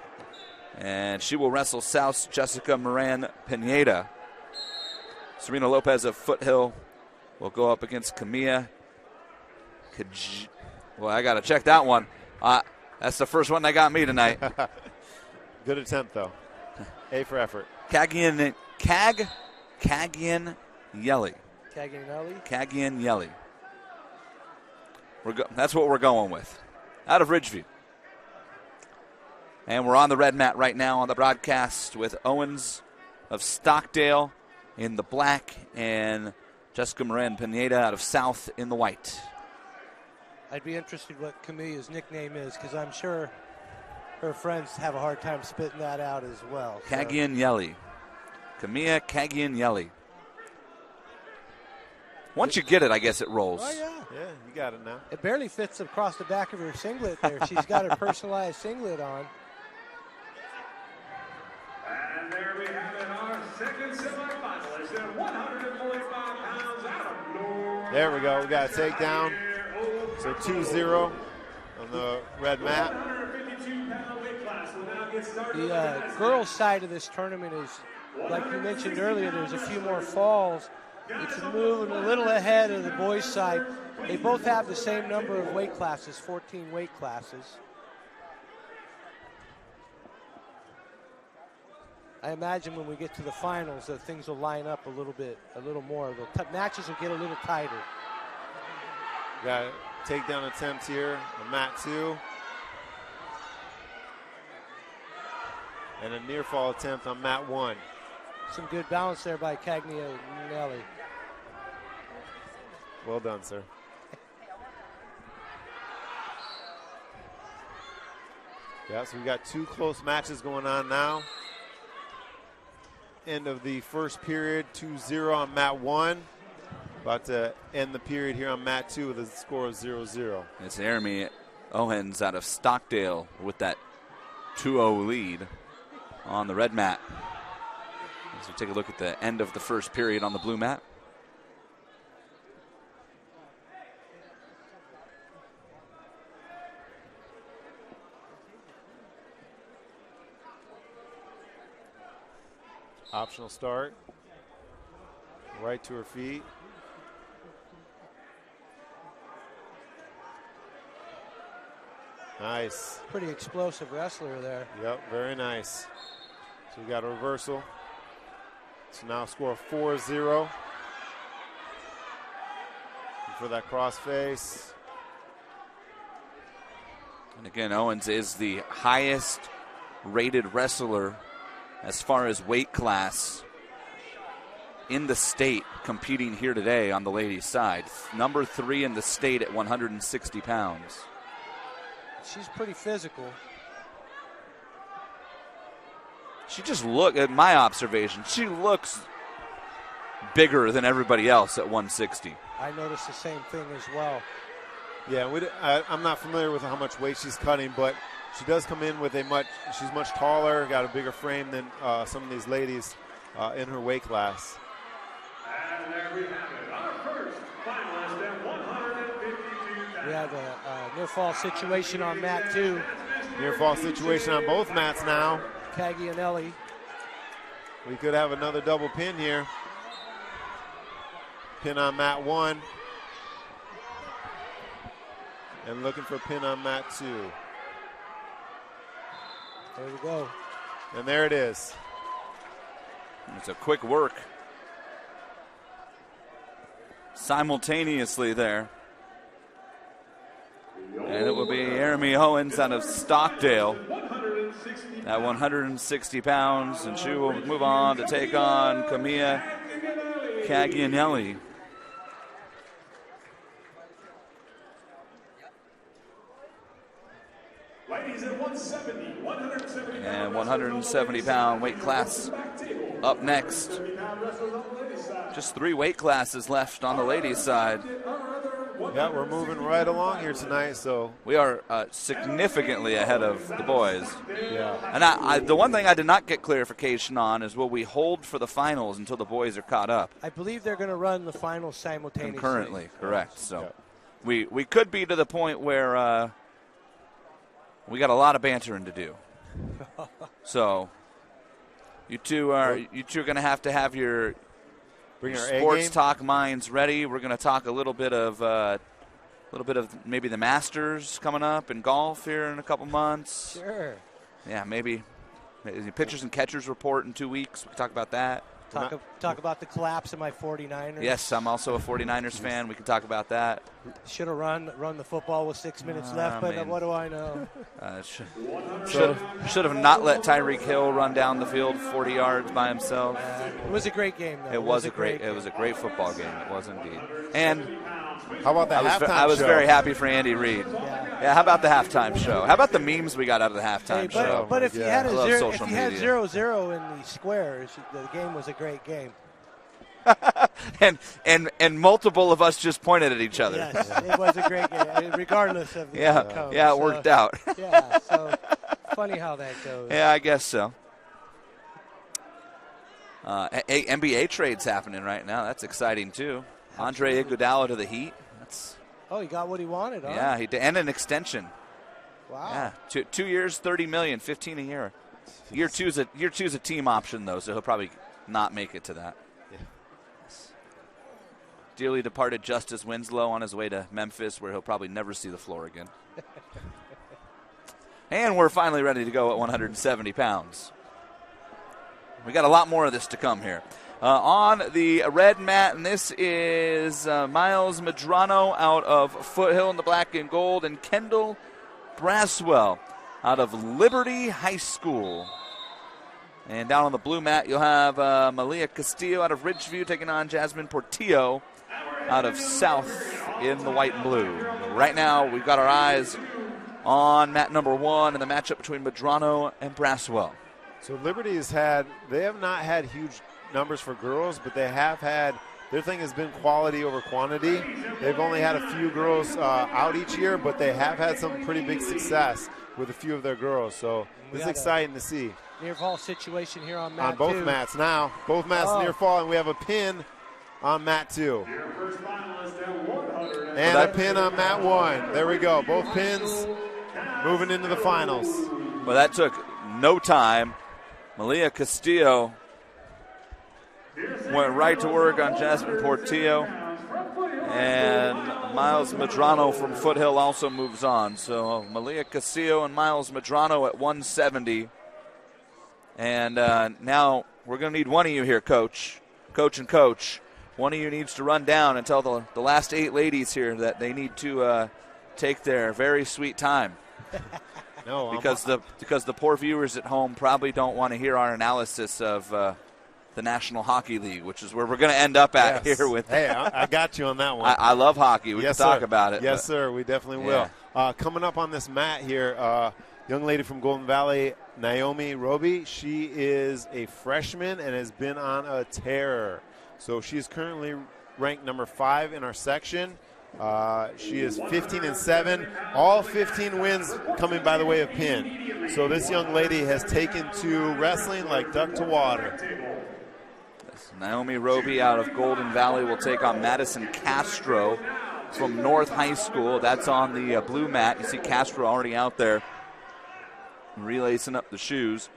And she will wrestle South's Jessica Moran Pineda. Serena Lopez of Foothill will go up against Camilla. Well, I got to check that one. That's the first one that got me tonight. Good attempt, though. A for effort. Cagian Yelly. Cagianelli. That's what we're going with. Out of Ridgeview. And we're on the red mat right now on the broadcast with Owens of Stockdale in the black and Jessica Moran Pineda out of South in the white. I'd be interested what Camilla's nickname is because I'm sure her friends have a hard time spitting that out as well. Cagianelli. Camilla Cagianelli. Once you get it, I guess it rolls. Oh, yeah. Yeah, you got it now. It barely fits across the back of her singlet there. She's got her personalized singlet on. And there we have it, our second semifinalist at 145 pounds out of North. There we go. We got a takedown. So 2-0 on the red mat. The girls' side of this tournament is, like you mentioned earlier, there's a few more falls. It's moving a little ahead of the boys' side. They both have the same number of weight classes, 14 weight classes. I imagine when we get to the finals that things will line up a little more. The matches will get a little tighter. Got a takedown attempt here on mat 2. And a near fall attempt on mat 1. Some good balance there by Cagney. Well done, sir. Yeah, so we got 2 close matches going on now. End of the first period, 2-0 on mat 1. About to end the period here on mat 2 with a score of 0-0. It's Jeremy Owens out of Stockdale with that 2-0 lead on the red mat. As we take a look at the end of the first period on the blue mat. Optional start. Right to her feet. Nice. Pretty explosive wrestler there. Yep, very nice. So we got a reversal. So now score 4-0. For that cross face. And again, Owens is the highest rated wrestler as far as weight class in the state competing here today on the ladies' side. Number 3 in the state at 160 pounds. She's pretty physical. She just at my observation, she looks bigger than everybody else at 160. I noticed the same thing as well. Yeah, I'm not familiar with how much weight she's cutting, but she does come in with she's much taller, got a bigger frame than some of these ladies in her weight class. And there we have it, our first finalist at 152 pounds. We have a near fall situation on mat 2. Near fall situation on both mats now. Cagianelli. We could have another double pin here. Pin on mat 1. And looking for a pin on mat 2. There we go. And there it is. It's a quick work. Simultaneously there. And it will be Jeremy Owens out of Stockdale at 160 pounds. And she will move on to take on Camilla Cagianelli. Ladies at 170, 170 and 170-pound weight class up next. Just 3 weight classes left on the ladies' side. Yeah, we're moving right along here tonight. So we are significantly ahead of the boys. Yeah. And the one thing I did not get clarification on is will we hold for the finals until the boys are caught up? I believe they're going to run the finals simultaneously. Concurrently, correct. So we could be to the point where we got a lot of bantering to do. So you two are going to have your sports talk minds ready. We're going to talk a little bit of maybe the Masters coming up in golf here in a couple months. Sure. Yeah, maybe pitchers and catchers report in 2 weeks. We can talk about that. Talk about the collapse of my 49ers. Yes, I'm also a 49ers fan. We can talk about that. Should have run the football with 6 minutes left, but what do I know? Should have not let Tyreek Hill run down the field 40 yards by himself. It was a great game, though. It was a great football game. It was indeed. And how about that halftime show? I was very happy for Andy Reid. Yeah, how about the halftime show? How about the memes we got out of the halftime show? But if you had 0-0 in the squares, the game was a great game. and multiple of us just pointed at each other. Yes, it was a great game, regardless of the outcome. Yeah, it worked out. Yeah, so funny how that goes. Yeah, I guess so. NBA trades happening right now. That's exciting too. Andre Iguodala to the Heat. He got what he wanted, huh? Yeah, he did, and an extension. Wow. Yeah, 2 years, $30 million, $15 a year. Year two's a team option though, so he'll probably not make it to that. dearly departed Justice Winslow on his way to Memphis, where he'll probably never see the floor again. And we're finally ready to go at 170 pounds. We got a lot more of this to come here. On the red mat, and this is Miles Medrano out of Foothill in the black and gold, and Kendall Braswell out of Liberty High School. And down on the blue mat, you'll have Malia Castillo out of Ridgeview taking on Jasmine Portillo out of South in the white and blue. Right now, we've got our eyes on mat number 1 and the matchup between Medrano and Braswell. So Liberty they have not had huge numbers for girls, but they have had, their thing has been quality over quantity. They've only had a few girls out each year, but they have had some pretty big success with a few of their girls. So this is exciting to see. Near fall situation here on mat 2. On both mats now. Both mats near fall, and we have a pin on mat 2. And a pin on mat 1. There we go. Both pins moving into the finals. Well, that took no time. Malia Castillo went right to work on Jasmine Portillo. And Miles Medrano from Foothill also moves on. So Malia Castillo and Miles Medrano at 170. And now we're going to need one of you here, Coach. Coach and Coach. One of you needs to run down and tell the last 8 ladies here that they need to take their very sweet time. No, because the poor viewers at home probably don't want to hear our analysis of the National Hockey League, which is where we're going to end up at here with. Hey, I got you on that one. I love hockey. We can talk about it. Yes, sir. We definitely will. Coming up on this mat here, young lady from Golden Valley, Naomi Roby. She is a freshman and has been on a tear. So she is currently ranked number 5 in our section. She is 15-7. All 15 wins coming by the way of pin. So this young lady has taken to wrestling like duck to water. Naomi Roby out of Golden Valley will take on Madison Castro from North High School. That's on the blue mat. You see Castro already out there relacing up the shoes.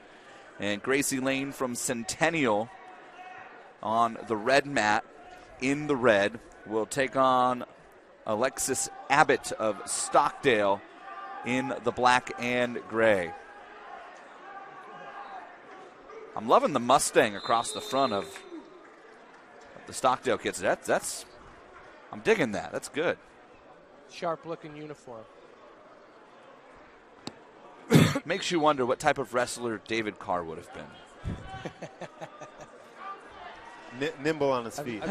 And Gracie Lane from Centennial on the red mat in the red will take on Alexis Abbott of Stockdale in the black and gray. I'm loving the Mustang across the front of the Stockdale kids. I'm digging that. That's good. Sharp-looking uniform. Makes you wonder what type of wrestler David Carr would have been. Nimble on his feet.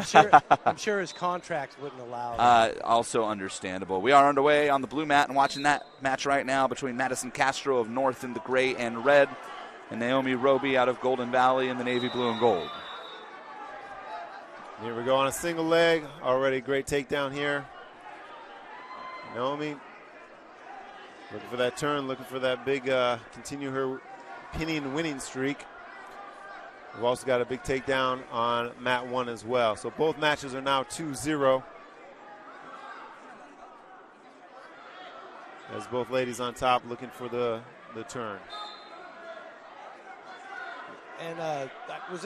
I'm sure his contract wouldn't allow it. Also understandable. We are underway on the blue mat and watching that match right now between Madison Castro of North in the gray and red and Naomi Roby out of Golden Valley in the navy blue and gold. Here we go on a single leg. Already great takedown here. Naomi looking for that turn, looking for that big, continue her pinning winning streak. We've also got a big takedown on mat 1 as well. So both matches are now 2-0. As both ladies on top looking for the turn. And was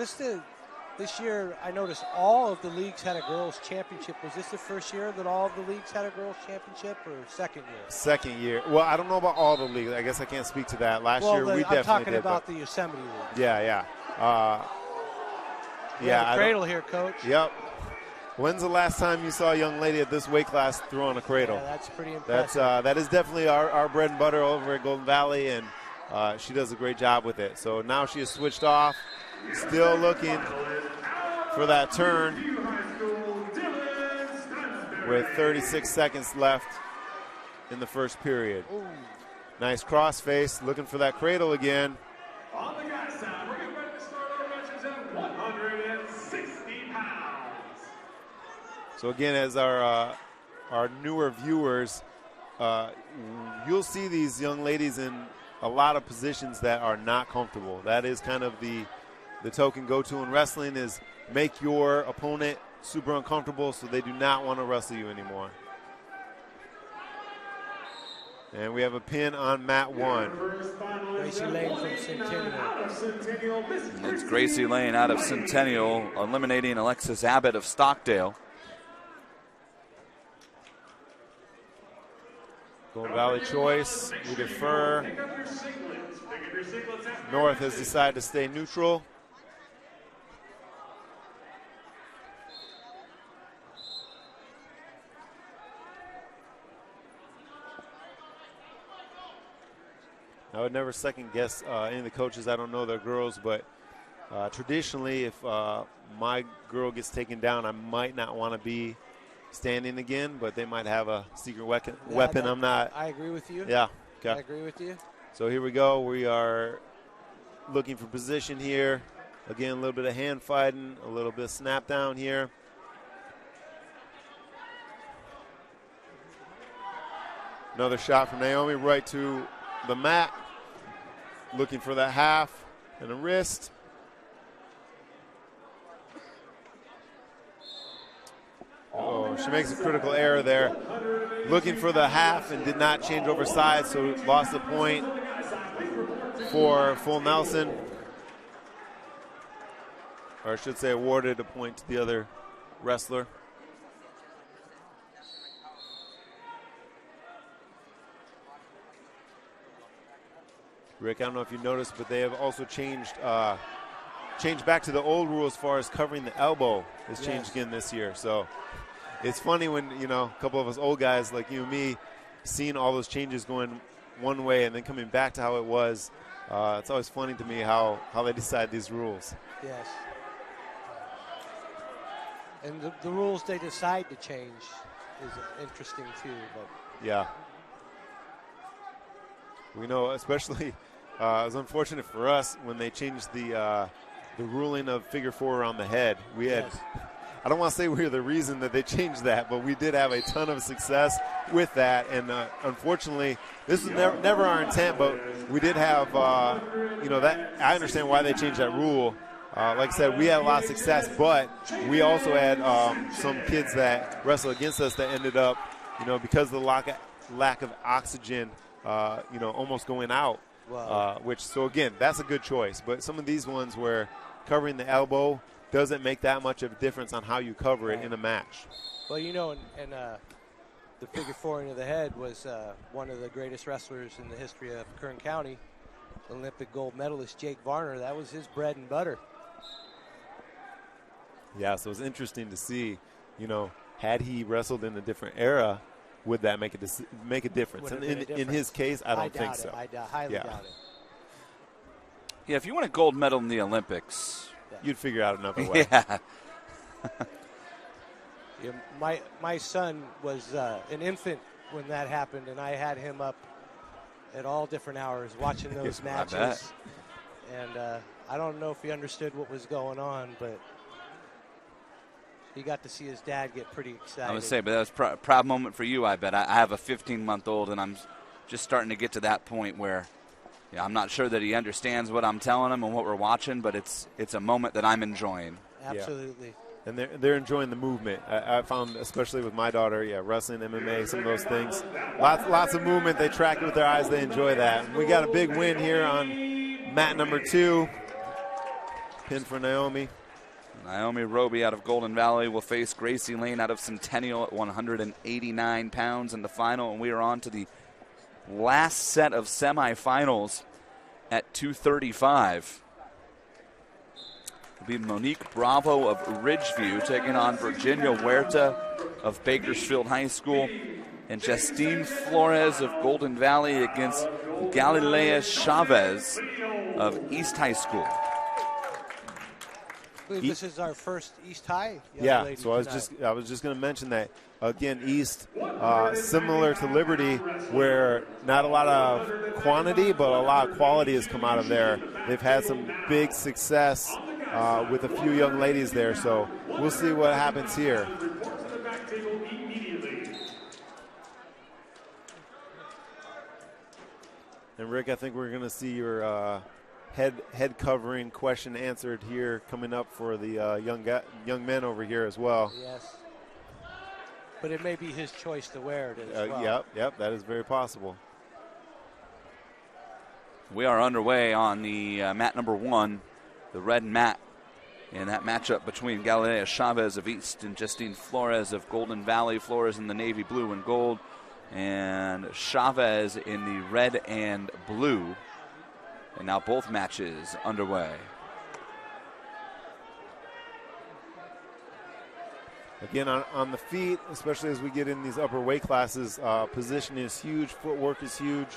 this year, I noticed all of the leagues had a girls' championship. Was this the first year that all of the leagues had a girls' championship, or second year? Second year. Well, I don't know about all the leagues. I guess I can't speak to that. Last year we definitely did. I'm talking about the Yosemite League. Yeah. The cradle here, Coach. Yep. When's the last time you saw a young lady at this weight class throw on a cradle? Yeah, that's pretty impressive. That is definitely our bread and butter over at Golden Valley, and she does a great job with it. So now she has switched off, still looking for that turn with 36 seconds left in the first period. Ooh. Nice crossface, looking for that cradle again. On the guy's side, we're getting ready to start our matches at 160 pounds. So again, as our newer viewers, you'll see these young ladies in a lot of positions that are not comfortable. That is kind of the token go-to in wrestling, is make your opponent super uncomfortable so they do not want to wrestle you anymore. And we have a pin on mat 1. Gracie Lane from Centennial. It's Gracie Lane out of Centennial eliminating Alexis Abbott of Stockdale. Golden Valley choice, we defer. North has decided to stay neutral. I would never second guess any of the coaches. I don't know their girls, but traditionally, if my girl gets taken down, I might not want to be standing again, but they might have a secret weapon. I'm not. I agree with you. Yeah. Okay. I agree with you. So here we go. We are looking for position here. Again, a little bit of hand fighting, a little bit of snap down here. Another shot from Naomi right to the mat. Looking for that half and a wrist. Oh, she makes a critical error there. Looking for the half and did not change over sides, so lost the point for full Nelson. Or I should say awarded a point to the other wrestler. Rick, I don't know if you noticed, but they have also changed back to the old rule as far as covering the elbow has changed again this year. So it's funny when, a couple of us old guys like you and me seeing all those changes going one way and then coming back to how it was. It's always funny to me how they decide these rules. Yes. And the rules they decide to change is interesting too. But yeah. We know, especially, it was unfortunate for us when they changed the ruling of figure four around the head. We had, I don't want to say we were the reason that they changed that, but we did have a ton of success with that. And unfortunately, this was never our intent, but we did have, that. I understand why they changed that rule. Like I said, we had a lot of success, but we also had some kids that wrestled against us that ended up, because of the lack of oxygen, almost going out. Wow. So again, that's a good choice. But some of these ones where covering the elbow doesn't make that much of a difference on how you cover it in a match. Well, and the figure four into the head was one of the greatest wrestlers in the history of Kern County, Olympic gold medalist Jake Varner. That was his bread and butter. Yeah, so it's interesting to see, had he wrestled in a different era, would that make a difference? And in his case, I don't think so. I highly doubt it. Yeah, if you win a gold medal in the Olympics, you'd figure out another way. Yeah. My son was an infant when that happened, and I had him up at all different hours watching those matches. And I don't know if he understood what was going on, but he got to see his dad get pretty excited. I would say, but that was a proud moment for you, I bet. I have a 15-month-old, and I'm just starting to get to that point where I'm not sure that he understands what I'm telling him and what we're watching, but it's a moment that I'm enjoying. Absolutely. Yeah. And they're enjoying the movement. I found, especially with my daughter, wrestling, MMA, some of those things. Lots of movement. They track it with their eyes. They enjoy that. We got a big win here on mat number 2. Pin for Naomi. Naomi Roby out of Golden Valley will face Gracie Lane out of Centennial at 189 pounds in the final, and we are on to the last set of semifinals at 235. It'll be Monique Bravo of Ridgeview taking on Virginia Huerta of Bakersfield High School, and Justine Flores of Golden Valley against Galilea Chavez of East High School. I believe this is our first East High. Yeah, so I was just going to mention that again. East, similar to Liberty, where not a lot of quantity, but a lot of quality has come out of there. They've had some big success with a few young ladies there, so we'll see what happens here. And Rick, I think we're going to see your head covering question answered here coming up for the young men over here as well. Yes. But it may be his choice to wear it as well. Yep, that is very possible. We are underway on the mat number 1, the red mat, in that matchup between Galilea Chavez of East and Justine Flores of Golden Valley. Flores in the navy blue and gold, and Chavez in the red and blue. And now both matches underway. Again, on the feet, especially as we get in these upper weight classes, position is huge, footwork is huge.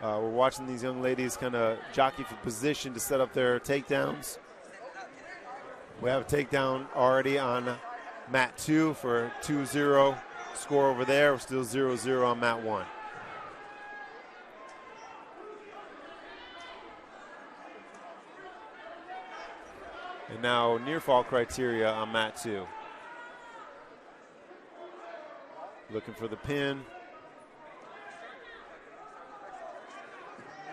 We're watching these young ladies kind of jockey for position to set up their takedowns. We have a takedown already on mat 2 for 2-0 score over there. We're still 0-0 on mat 1. And now near fall criteria on mat 2. Looking for the pin.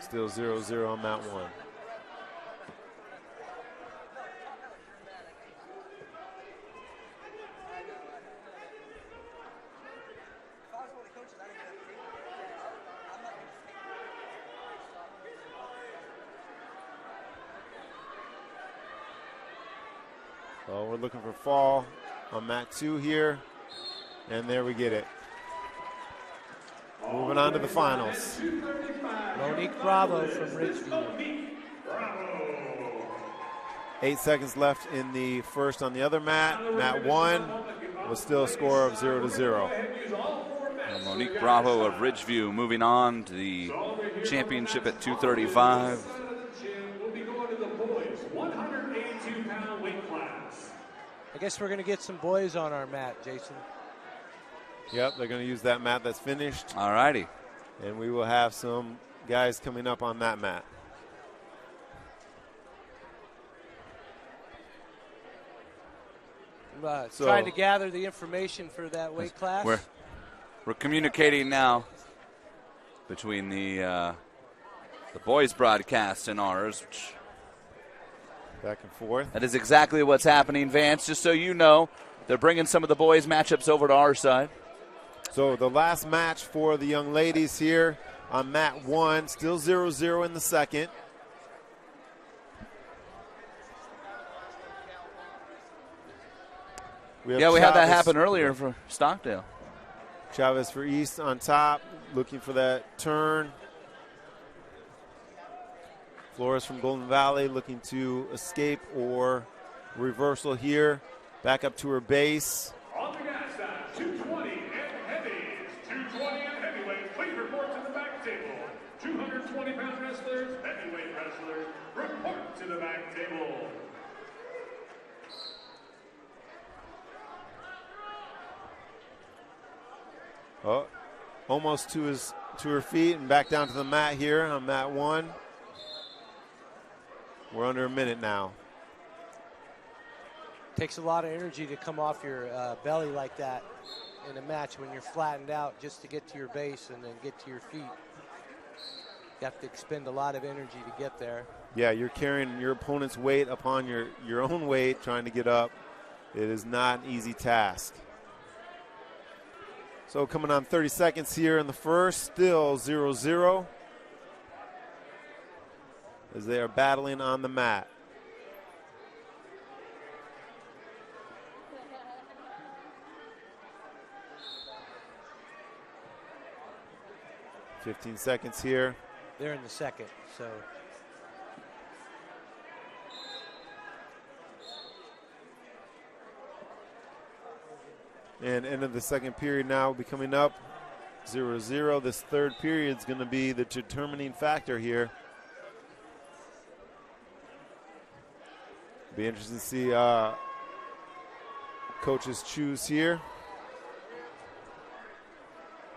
Still 0-0 on mat 1. Well, we're looking for fall on mat 2 here. And there we get it. Moving on to the finals. Monique Bravo from Ridgeview. 8 seconds left in the first on the other mat. Mat 1 was still a score of 0-0. And Monique Bravo of Ridgeview moving on to the championship at 235. I guess we're going to get some boys on our mat, Jason. Yep, they're going to use that mat that's finished. All righty. And we will have some guys coming up on that mat. Trying to gather the information for that weight class. We're communicating now between the boys' broadcast and ours. Back and forth. That is exactly what's happening, Vance. Just so you know, they're bringing some of the boys' matchups over to our side. So the last match for the young ladies here on mat 1, still 0-0 in the second. We had that happen earlier for Stockdale. Chavez for East on top, looking for that turn. Flores from Golden Valley looking to escape or reversal here. Back up to her base. On the gas side, 220 and heavies. 220 and heavyweights. Please report to the back table. 220-pound wrestlers, heavyweight wrestlers, report to the back table. Oh, almost to her feet and back down to the mat here on mat 1. We're under a minute now. Takes a lot of energy to come off your belly like that in a match when you're flattened out just to get to your base and then get to your feet. You have to expend a lot of energy to get there. Yeah, you're carrying your opponent's weight upon your own weight trying to get up. It is not an easy task. So coming on 30 seconds here in the first, still 0-0 as they are battling on the mat. $15 seconds here. They're in the second, so. And end of the second period now will be coming up. 0-0. This third period is going to be the determining factor here. Be interesting to see coaches choose here.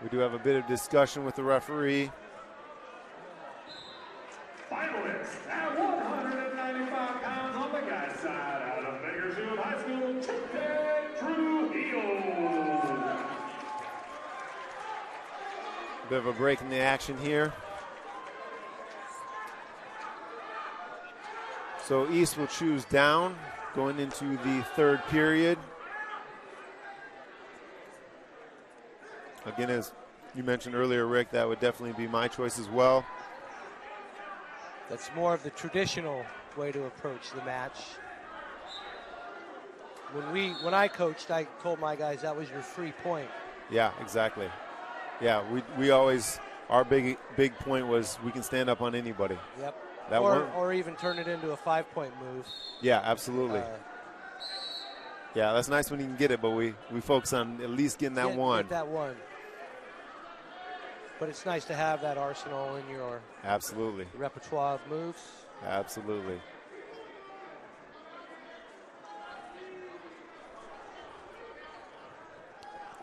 We do have a bit of discussion with the referee. Finalists at 195 pounds on the guy's side out of Bakersfield High School, Trujillo. Bit of a break in the action here. So East will choose down going into the third period. Again, as you mentioned earlier, Rick, that would definitely be my choice as well. That's more of the traditional way to approach the match. When I coached, I told my guys that was your free point. Yeah, exactly. Yeah, we always, our big point was we can stand up on anybody. Yep. That or even turn it into a 5-point move. Yeah, absolutely. Yeah, that's nice when you can get it, but we focus on at least getting that one. Get that one. But it's nice to have that arsenal in your repertoire of moves. Absolutely.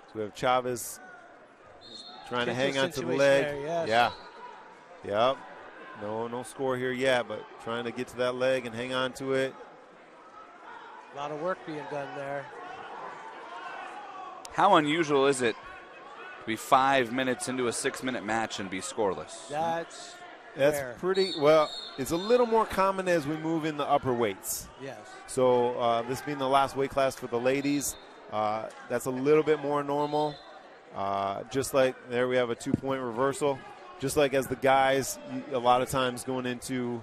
So we have Chavez trying to hang on to the leg. There, yes. Yeah. Yep. No score here yet, but trying to get to that leg and hang on to it. A lot of work being done there. How unusual is it to be 5 minutes into a 6-minute match and be scoreless? That's rare. Pretty well. It's a little more common as we move in the upper weights. Yes. So this being the last weight class for the ladies, that's a little bit more normal. Just like there we have a 2-point reversal. Just like as the guys, a lot of times going into,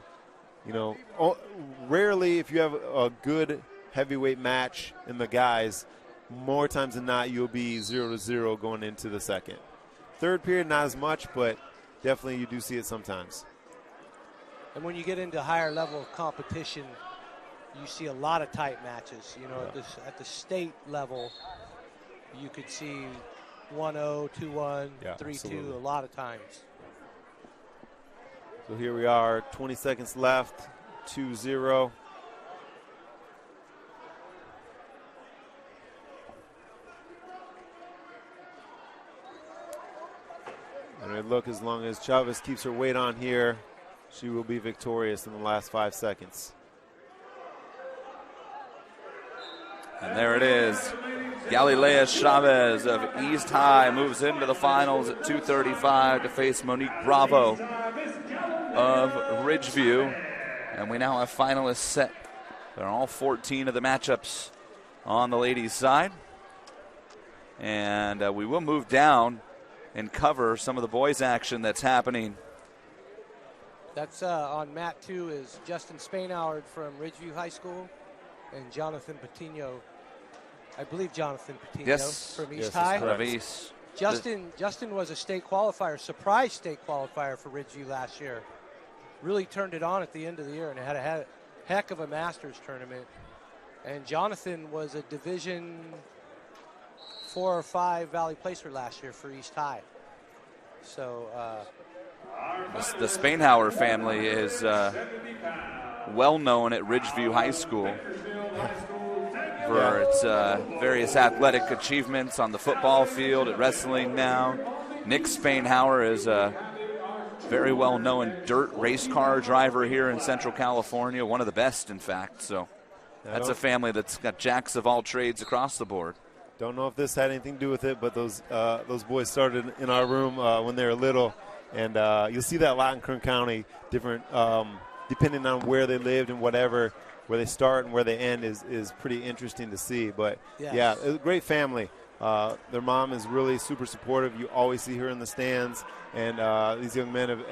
rarely if you have a good heavyweight match in the guys, more times than not you'll be 0-0 going into the second. Third period, not as much, but definitely you do see it sometimes. And when you get into higher level of competition, you see a lot of tight matches. At the state level, you could see 1-0, 2-1, 3-2 a lot of times. So here we are, 20 seconds left, 2-0. And look, as long as Chavez keeps her weight on here, she will be victorious in the last 5 seconds. And there it is. Galilea Chavez of East High moves into the finals at 2:35 to face Monique Bravo of Ridgeview. And we now have finalists set. They're all 14 of the matchups on the ladies' side. And we will move down and cover some of the boys' action that's happening. That's on mat 2 is Justin Spainhoward from Ridgeview High School and Jonathan Patino. I believe Jonathan Patino from East High. Justin was a state qualifier, surprise state qualifier for Ridgeview last year. Really turned it on at the end of the year and had a heck of a Masters tournament. And Jonathan was a Division 4 or 5 Valley Placer last year for East High. So the Spainhauer family is well known at Ridgeview High School for its various athletic achievements on the football field, at wrestling now. Nick Spainhauer is a very well-known dirt race car driver here in Central California, one of the best, in fact. So that's a family that's got jacks of all trades across the board. Don't know if this had anything to do with it, but those boys started in our room when they were little, and you'll see that a lot in Kern County, different depending on where they lived and whatever. Where they start and where they end is pretty interesting to see. But, yeah, it's a great family. Their mom is really super supportive. You always see her in the stands. And these young men,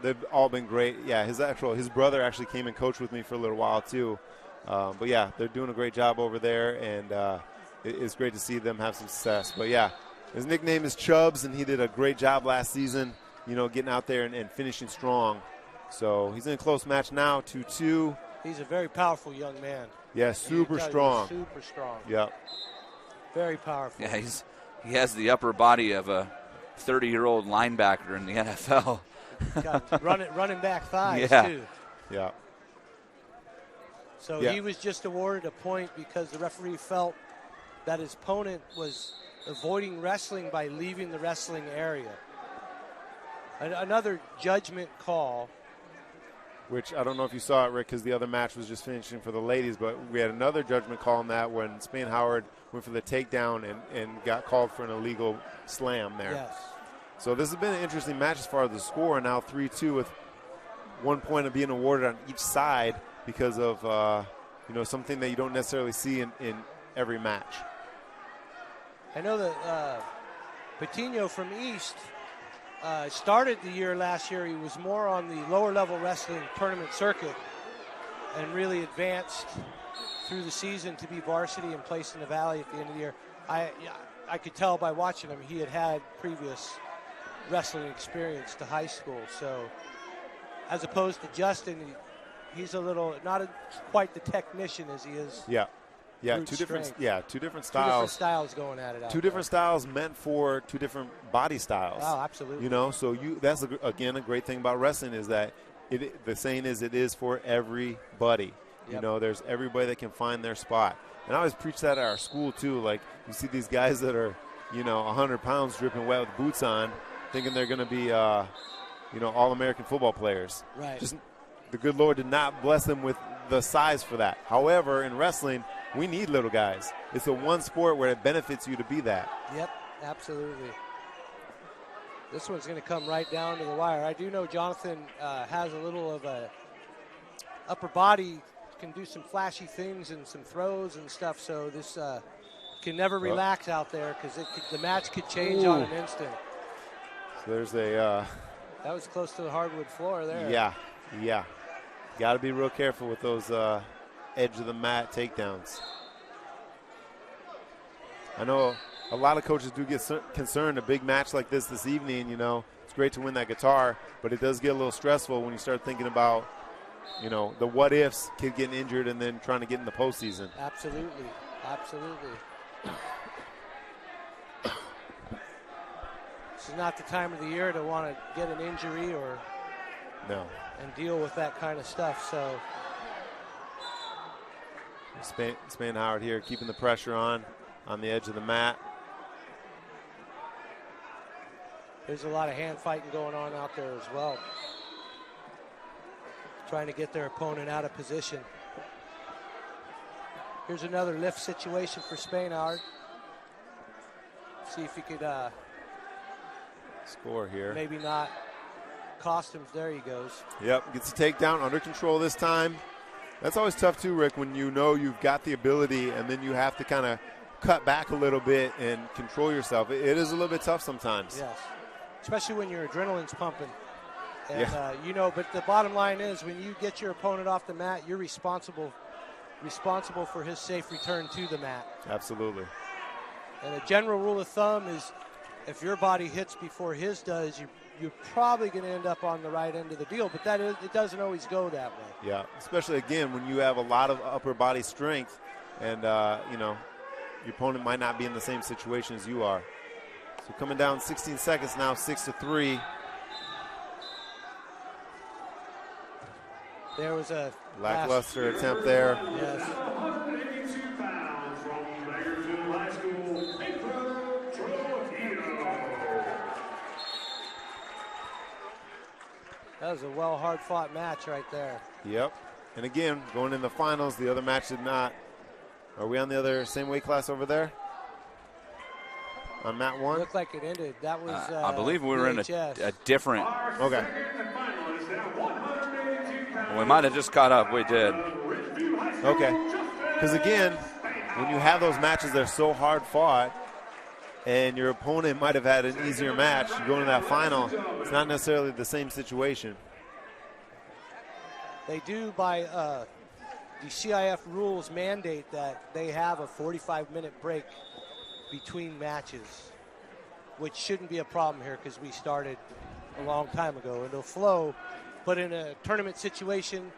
they've all been great. Yeah, his brother actually came and coached with me for a little while too. But, yeah, they're doing a great job over there. And it's great to see them have some success. But, yeah, his nickname is Chubbs, and he did a great job last season, getting out there and finishing strong. So he's in a close match now, 2-2. He's a very powerful young man. Yeah, super strong. Super strong. Yep. Very powerful. Yeah, he has the upper body of a 30-year-old linebacker in the NFL. Got running back thighs, too. Yeah. So he was just awarded a point because the referee felt that his opponent was avoiding wrestling by leaving the wrestling area. Another judgment call. Which I don't know if you saw it, Rick, because the other match was just finishing for the ladies, but we had another judgment call on that when Spainhoward went for the takedown and got called for an illegal slam there. Yes. So this has been an interesting match as far as the score, now 3-2 with 1 point of being awarded on each side because of something that you don't necessarily see in every match. I know that Patino from East started the year last year. He was more on the lower level wrestling tournament circuit and really advanced through the season to be varsity and placed in the Valley at the end of the year. I could tell by watching him he had previous wrestling experience to high school. So as opposed to Justin, he's a little not quite the technician as he is. Yeah. Yeah, brute two different strength. two different Two different styles. styles going at it. Two different styles meant for two different body styles. Oh, absolutely. You know, so that's again a great thing about wrestling is that the saying is it is for everybody. You know, there's everybody that can find their spot. And I always preach that at our school too. Like you see these guys that are, 100 pounds dripping wet with boots on, thinking they're going to be, all-American football players. Right. Just the good Lord did not bless them with the size for that. However, in wrestling, we need little guys. It's the one sport where it benefits you to be that. Yep, absolutely. This one's going to come right down to the wire. I do know Jonathan has a little of a upper body, can do some flashy things and some throws and stuff, so this can never relax out there because the match could change on an instant. So there's a... that was close to the hardwood floor there. Yeah. Got to be real careful with those edge of the mat takedowns. I know a lot of coaches do get concerned. A big match like this evening, it's great to win that guitar, but it does get a little stressful when you start thinking about, the what ifs, kid getting injured and then trying to get in the postseason. Absolutely. This is not the time of the year to want to get an injury or and deal with that kind of stuff. So Spain Howard here keeping the pressure on the edge of the mat. There's a lot of hand fighting going on out there as well. Trying to get their opponent out of position. Here's another lift situation for Spain Howard. See if he could score here. Maybe not. Costumes, there he goes. Yep, gets a takedown under control this time. That's always tough too, Rick, when you know you've got the ability and then you have to kind of cut back a little bit and control yourself. It is a little bit tough sometimes. Yes, especially when your adrenaline's pumping. And, but the bottom line is when you get your opponent off the mat, you're responsible for his safe return to the mat. Absolutely. And a general rule of thumb is if your body hits before his does, you're probably going to end up on the right end of the deal, but it doesn't always go that way. Yeah, especially, again, when you have a lot of upper body strength and, your opponent might not be in the same situation as you are. So coming down 16 seconds now, 6-3. There was a lackluster attempt there. Yes. 182 pounds from Bakersfield High School, that was a hard-fought match right there. Yep. And again, going in the finals, the other match did not. Are we on the other same weight class over there? On mat one? Looked like it ended. That was I believe we were in a different. Okay. We might have just caught up. We did. Okay. Because again, when you have those matches, they're so hard fought, and your opponent might have had an easier match. You go into that final, it's not necessarily the same situation. They do, by the CIF rules, mandate that they have a 45-minute break between matches, which shouldn't be a problem here because we started a long time ago. It'll flow, but in a tournament situation,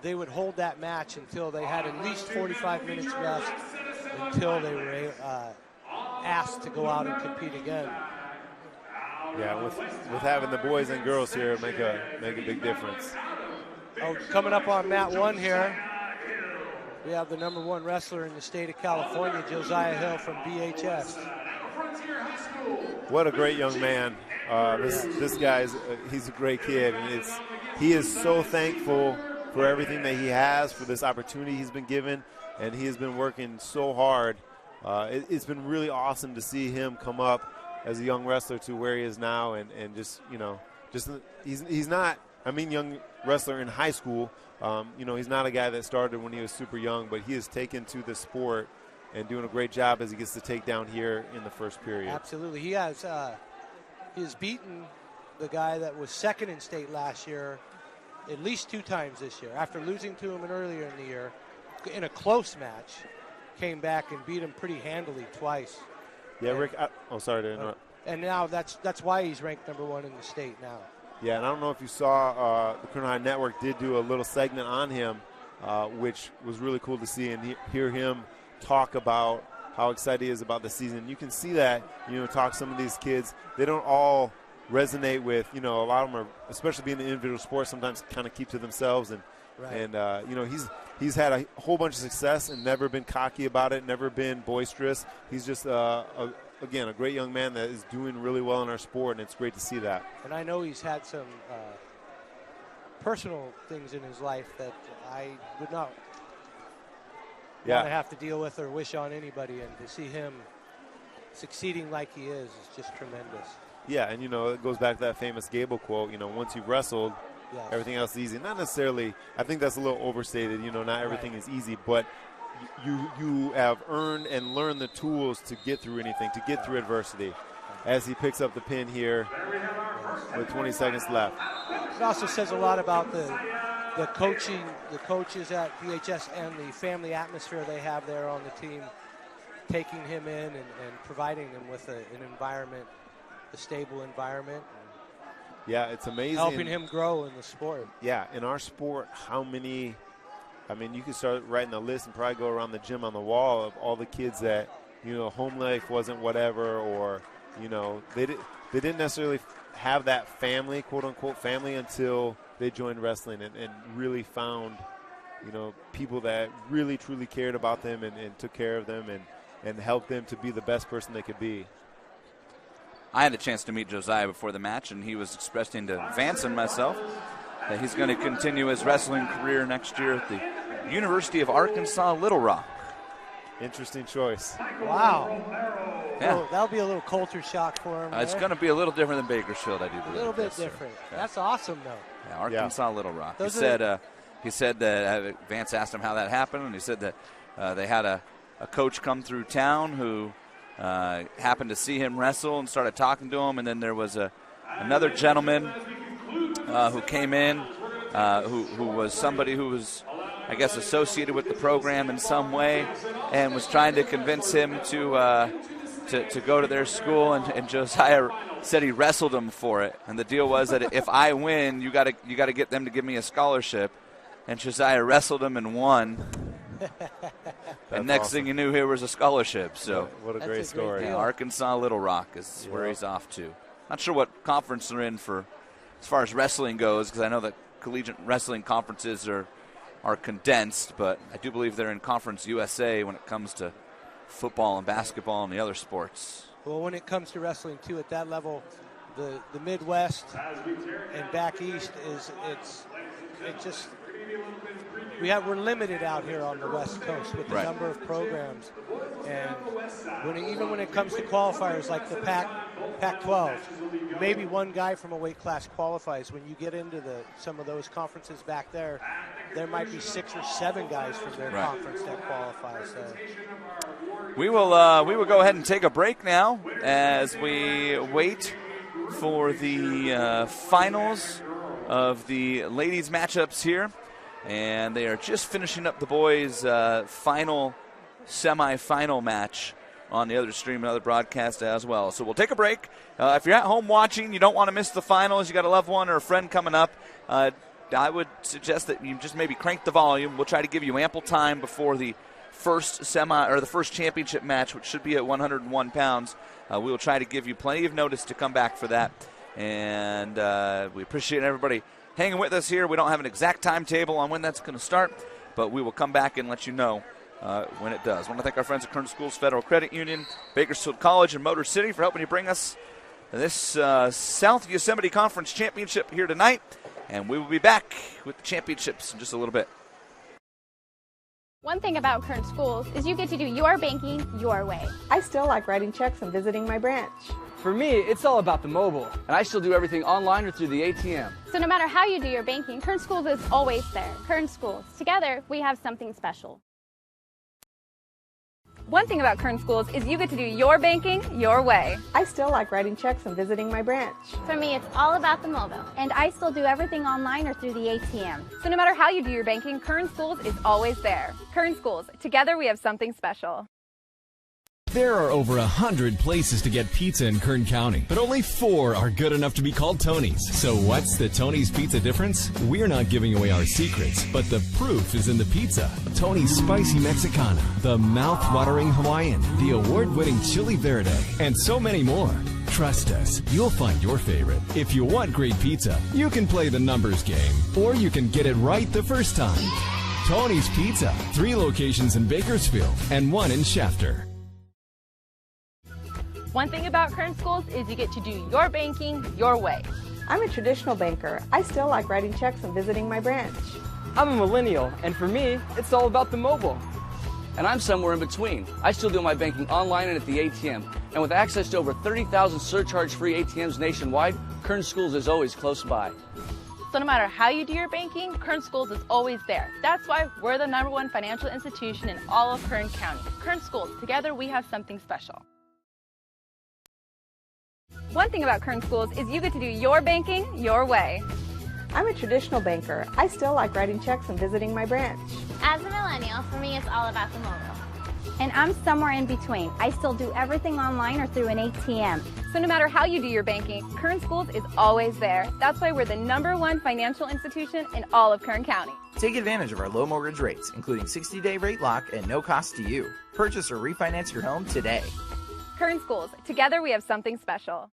they would hold that match until they had at least 45 minutes rest until they were asked to go out and compete again. Yeah, with having the boys and girls here make a big difference. Oh, coming up on mat one here, we have the #1 wrestler in the state of California, Josiah Hill from BHS. What a great young man. This guy's he's a great kid, and he is so thankful for everything that he has, for this opportunity he's been given, and he has been working so hard. It's been really awesome to see him come up as a young wrestler to where he is now, and he's not, young wrestler in high school. He's not a guy that started when he was super young, but he has taken to the sport and doing a great job as he gets to take down here in the first period. Absolutely. He has beaten the guy that was second in state last year at least 2 times this year. After losing to him earlier in the year in a close match, came back and beat him pretty handily twice. Yeah, Rick, sorry to interrupt. And now that's why he's ranked #1 in the state now. Yeah, and I don't know if you saw the Kern High Network did do a little segment on him, which was really cool to see and hear him talk about how excited he is about the season. You can see that, talk to some of these kids. They don't all resonate with, a lot of them are, especially being in individual sports, sometimes kind of keep to themselves. And, he's had a whole bunch of success and never been cocky about it, never been boisterous. He's just, again, a great young man that is doing really well in our sport, and it's great to see that. And I know he's had some personal things in his life that I would not want to have to deal with or wish on anybody, and to see him succeeding like he is just tremendous. Yeah, and it goes back to that famous Gable quote, once you've wrestled, everything else is easy. Not necessarily, I think that's a little overstated, not everything is easy, but you have earned and learned the tools to get through anything, to get through adversity. As he picks up the pin here with 20 seconds left. It also says a lot about the coaching, the coaches at VHS, and the family atmosphere they have there on the team, taking him in and providing him with an environment, a stable environment. Yeah, it's amazing. Helping him grow in the sport. Yeah, in our sport, how many, you could start writing a list and probably go around the gym on the wall of all the kids that, home life wasn't whatever, or, they didn't necessarily have that family, quote-unquote family, until they joined wrestling and really found, people that really, truly cared about them and took care of them and helped them to be the best person they could be. I had a chance to meet Josiah before the match, and he was expressing to Vance and myself that he's going to continue his wrestling career next year at the University of Arkansas Little Rock. Interesting choice. Wow. Yeah. Well, that'll be a little culture shock for him. It's going to be a little different than Bakersfield, I do believe. A little bit different. Yeah. That's awesome, though. Yeah, Arkansas Little Rock. He said that Vance asked him how that happened, and he said that they had a coach come through town who happened to see him wrestle and started talking to him, and then there was another gentleman who came in who was somebody who was, I guess, associated with the program in some way, and was trying to convince him to go to their school, and Josiah said he wrestled him for it, and the deal was that if I win, you got to get them to give me a scholarship, and Josiah wrestled him and won. And next thing you knew, here was a scholarship. So what a great story. Yeah, Arkansas Little Rock is where he's off to. Not sure what conference they're in as far as wrestling goes, because I know that collegiate wrestling conferences are condensed, but I do believe they're in Conference USA when it comes to football and basketball and the other sports. Well, when it comes to wrestling, too, at that level, the Midwest and back east we're limited out here on the West Coast with the number of programs, and even when it comes to qualifiers like the Pac-12, maybe one guy from a weight class qualifies. When you get into some of those conferences back there might be 6 or 7 guys from their conference that qualify. So we will go ahead and take a break now as we wait for the finals of the ladies' matchups here. And they are just finishing up the boys' final semifinal match on the other stream and other broadcast as well. So we'll take a break. If you're at home watching, you don't want to miss the finals, you got a loved one or a friend coming up, I would suggest that you just maybe crank the volume. We'll try to give you ample time before the first the first championship match, which should be at 101 pounds. We will try to give you plenty of notice to come back for that. And we appreciate everybody hanging with us here. We don't have an exact timetable on when that's going to start, but we will come back and let you know when it does. I want to thank our friends at Kern Schools Federal Credit Union, Bakersfield College, and Motor City for helping to bring us this South Yosemite Conference Championship here tonight, and we will be back with the championships in just a little bit. One thing about Kern Schools is you get to do your banking your way. I still like writing checks and visiting my branch. For me, it's all about the mobile, and I still do everything online or through the ATM. So no matter how you do your banking, Kern Schools is always there. Kern Schools. Together, we have something special. One thing about Kern Schools is you get to do your banking your way. I still like writing checks and visiting my branch. For me, it's all about the mobile. And I still do everything online or through the ATM. So no matter how you do your banking, Kern Schools is always there. Kern Schools. Together, we have something special. There are over 100 places to get pizza in Kern County, but only 4 are good enough to be called Tony's. So what's the Tony's pizza difference? We're not giving away our secrets, but the proof is in the pizza. Tony's Spicy Mexicana, the mouth-watering Hawaiian, the award-winning Chili Verde, and so many more. Trust us, you'll find your favorite. If you want great pizza, you can play the numbers game, or you can get it right the first time. Tony's Pizza, 3 locations in Bakersfield and 1 in Shafter. One thing about Kern Schools is you get to do your banking your way. I'm a traditional banker. I still like writing checks and visiting my branch. I'm a millennial, and for me, it's all about the mobile. And I'm somewhere in between. I still do my banking online and at the ATM. And with access to over 30,000 surcharge-free ATMs nationwide, Kern Schools is always close by. So no matter how you do your banking, Kern Schools is always there. That's why we're the #1 financial institution in all of Kern County. Kern Schools, together we have something special. One thing about Kern Schools is you get to do your banking your way. I'm a traditional banker. I still like writing checks and visiting my branch. As a millennial, for me it's all about the mobile. And I'm somewhere in between. I still do everything online or through an ATM. So no matter how you do your banking, Kern Schools is always there. That's why we're the #1 financial institution in all of Kern County. Take advantage of our low mortgage rates, including 60-day rate lock and no cost to you. Purchase or refinance your home today. Kern Schools, together we have something special.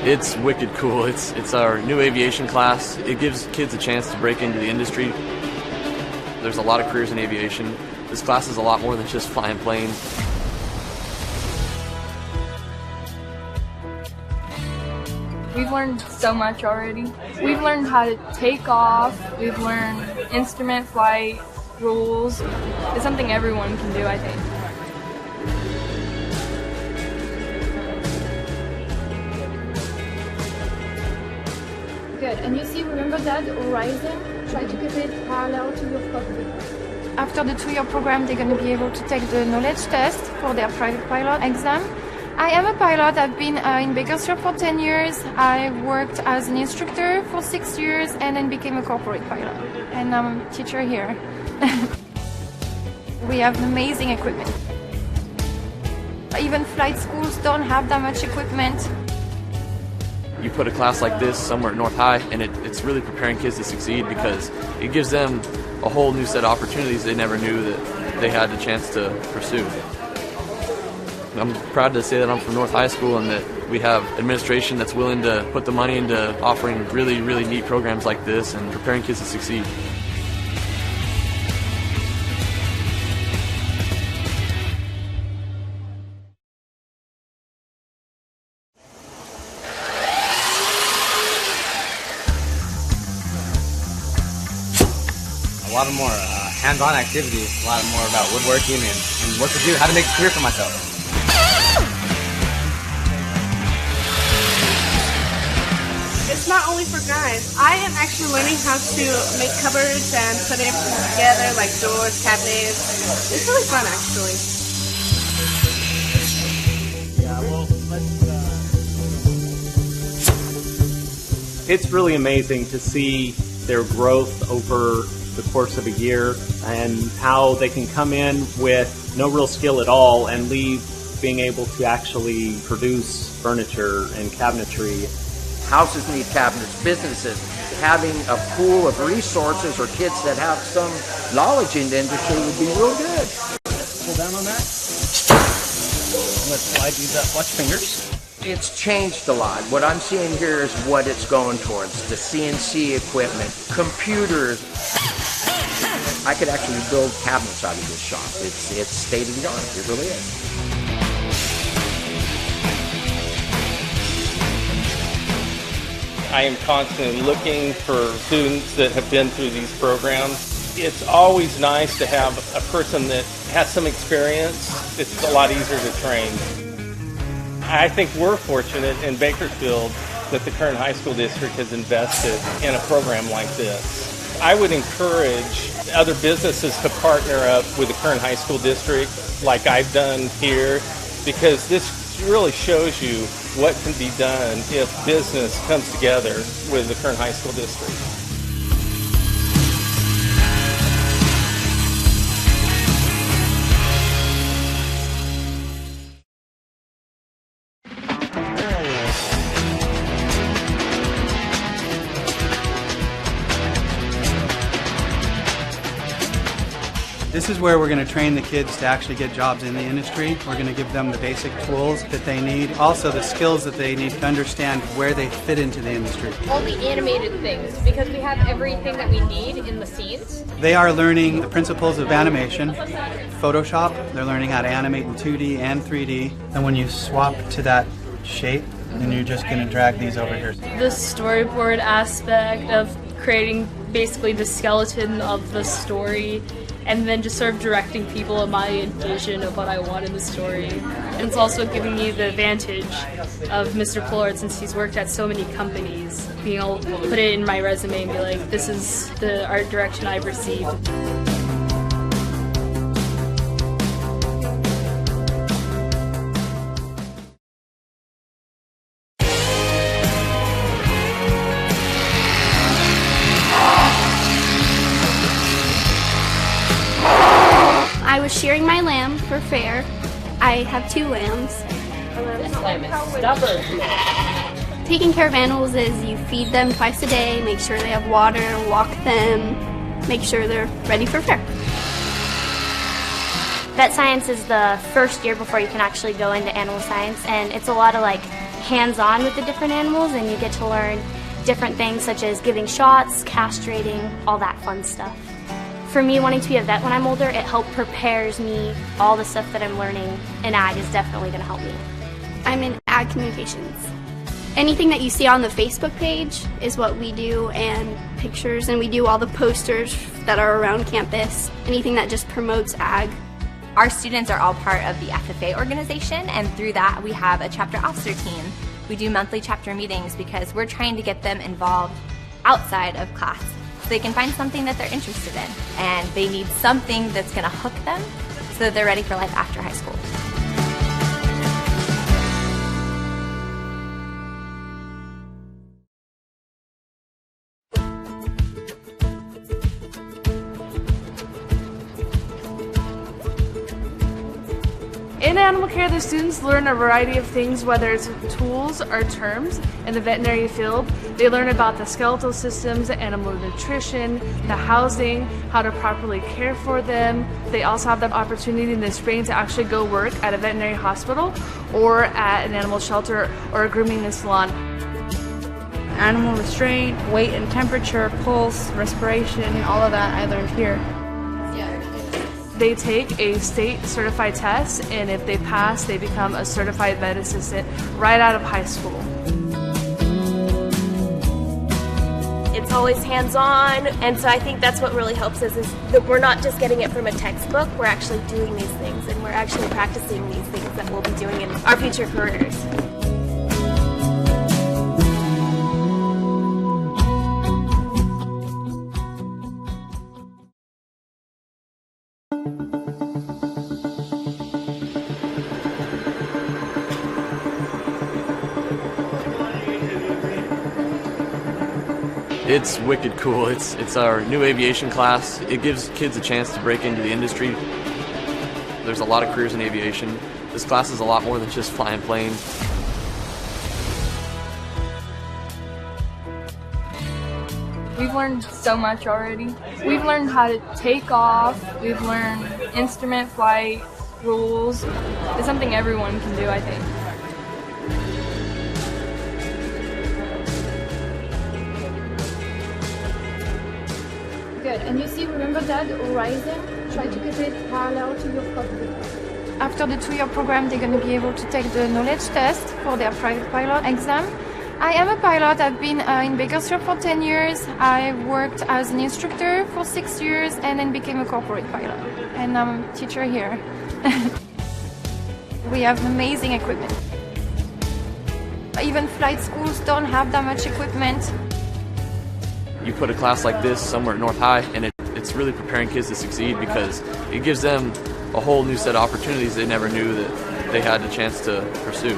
It's wicked cool. It's our new aviation class. It gives kids a chance to break into the industry. There's a lot of careers in aviation. This class is a lot more than just flying planes. We've learned so much already. We've learned how to take off. We've learned instrument flight rules. It's something everyone can do, I think. Good. And you see, remember that horizon? Try to keep it parallel to your cockpit. After the 2-year program, they're going to be able to take the knowledge test for their private pilot exam. I am a pilot. I've been in Bakersfield for 10 years. I worked as an instructor for 6 years and then became a corporate pilot. And I'm a teacher here. We have amazing equipment. Even flight schools don't have that much equipment. You put a class like this somewhere at North High, and it's really preparing kids to succeed because it gives them a whole new set of opportunities they never knew that they had the chance to pursue. I'm proud to say that I'm from North High School and that we have administration that's willing to put the money into offering really, really neat programs like this and preparing kids to succeed. A lot of more hands-on activities, a lot more about woodworking and what to do, how to make a career for myself. It's not only for guys. I am actually learning how to make cupboards and put everything together, like doors, cabinets. It's really fun, actually. Yeah, well, It's really amazing to see their growth over the course of a year and how they can come in with no real skill at all and leave being able to actually produce furniture and cabinetry. Houses need cabinets, businesses. Having a pool of resources or kids that have some knowledge in the industry would be real good. Pull down on that. Let's slide these up. Watch fingers. It's changed a lot. What I'm seeing here is what it's going towards. The CNC equipment, computers. I could actually build cabinets out of this shop. It's state of the art. It really is. I am constantly looking for students that have been through these programs. It's always nice to have a person that has some experience. It's a lot easier to train. I think we're fortunate in Bakersfield that the Kern High School District has invested in a program like this. I would encourage other businesses to partner up with the Kern High School District like I've done here, because this really shows you what can be done if business comes together with the Kern High School District. This is where we're going to train the kids to actually get jobs in the industry. We're going to give them the basic tools that they need, also the skills that they need to understand where they fit into the industry. All the animated things, because we have everything that we need in the scenes. They are learning the principles of animation, Photoshop. They're learning how to animate in 2D and 3D. And when you swap to that shape, then you're just going to drag these over here. The storyboard aspect of creating basically the skeleton of the story, and then just sort of directing people in my vision of what I want in the story. And it's also giving me the advantage of Mr. Pollard, since he's worked at so many companies, being able to put it in my resume and be like, this is the art direction I've received. I was shearing my lamb for fair. I have 2 lambs. This lamb is stubborn. Taking care of animals is you feed them twice a day, make sure they have water, walk them, make sure they're ready for fair. Vet science is the first year before you can actually go into animal science, and it's a lot of like hands-on with the different animals, and you get to learn different things such as giving shots, castrating, all that fun stuff. For me, wanting to be a vet when I'm older, it helped prepares me. All the stuff that I'm learning in ag is definitely going to help me. I'm in ag communications. Anything that you see on the Facebook page is what we do, and pictures, and we do all the posters that are around campus, anything that just promotes ag. Our students are all part of the FFA organization, and through that we have a chapter officer team. We do monthly chapter meetings because we're trying to get them involved outside of class, so they can find something that they're interested in, and they need something that's going to hook them so that they're ready for life after high school. In animal care, the students learn a variety of things, whether it's tools or terms. In the veterinary field, they learn about the skeletal systems, the animal nutrition, the housing, how to properly care for them. They also have the opportunity in the spring to actually go work at a veterinary hospital or at an animal shelter or a grooming salon. Animal restraint, weight and temperature, pulse, respiration, all of that I learned here. They take a state certified test, and if they pass, they become a certified vet assistant right out of high school. It's always hands-on, and so I think that's what really helps us, is that we're not just getting it from a textbook, we're actually doing these things, and we're actually practicing these things that we'll be doing in our future careers. It's wicked cool. It's our new aviation class. It gives kids a chance to break into the industry. There's a lot of careers in aviation. This class is a lot more than just flying planes. We've learned so much already. We've learned how to take off. We've learned instrument flight rules. It's something everyone can do, I think. Good. And you see, remember that horizon? Try to keep it parallel to your cockpit. After the 2-year program, they're going to be able to take the knowledge test for their private pilot exam. I am a pilot. I've been in Bakersfield for 10 years. I worked as an instructor for 6 years and then became a corporate pilot. And I'm a teacher here. We have amazing equipment. Even flight schools don't have that much equipment. You put a class like this somewhere at North High, and it's really preparing kids to succeed, because it gives them a whole new set of opportunities they never knew that they had the chance to pursue.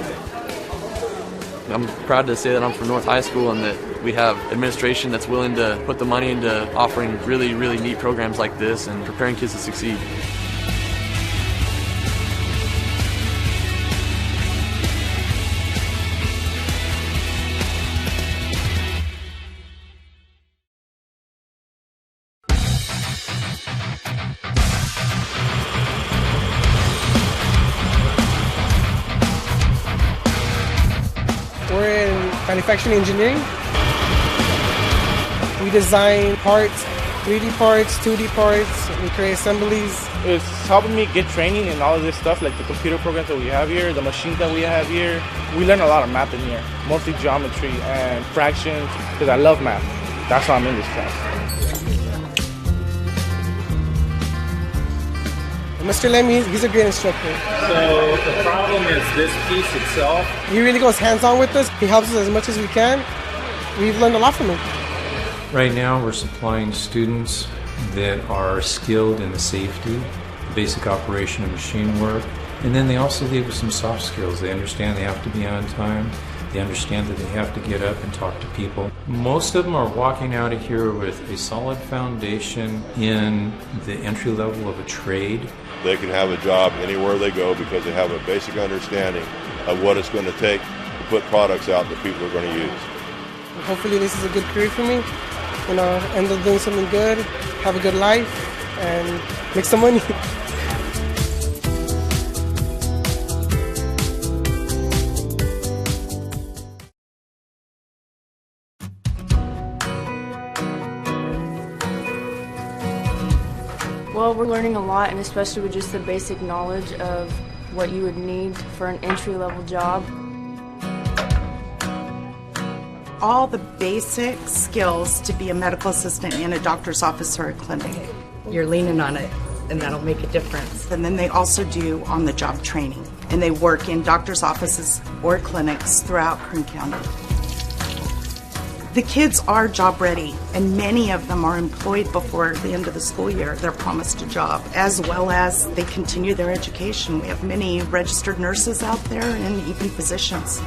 I'm proud to say that I'm from North High School and that we have administration that's willing to put the money into offering really, really neat programs like this and preparing kids to succeed. We're in manufacturing engineering. We design parts, 3D parts, 2D parts, we create assemblies. It's helping me get training in all of this stuff, like the computer programs that we have here, the machines that we have here. We learn a lot of math in here, mostly geometry and fractions, because I love math. That's why I'm in this class. Mr. Lemmy, he's a great instructor. So the problem is this piece itself. He really goes hands-on with us. He helps us as much as we can. We've learned a lot from him. Right now we're supplying students that are skilled in the safety, the basic operation of machine work, and then they also leave with some soft skills. They understand they have to be on time. They understand that they have to get up and talk to people. Most of them are walking out of here with a solid foundation in the entry level of a trade. They can have a job anywhere they go because they have a basic understanding of what it's going to take to put products out that people are going to use. Hopefully this is a good career for me. End up doing something good, have a good life, and make some money. Well, we're learning a lot, and especially with just the basic knowledge of what you would need for an entry-level job. All the basic skills to be a medical assistant in a doctor's office or a clinic. You're leaning on it, and that'll make a difference. And then they also do on-the-job training, and they work in doctor's offices or clinics throughout Kern County. The kids are job ready, and many of them are employed before the end of the school year. They're promised a job, as well as they continue their education. We have many registered nurses out there and even physicians.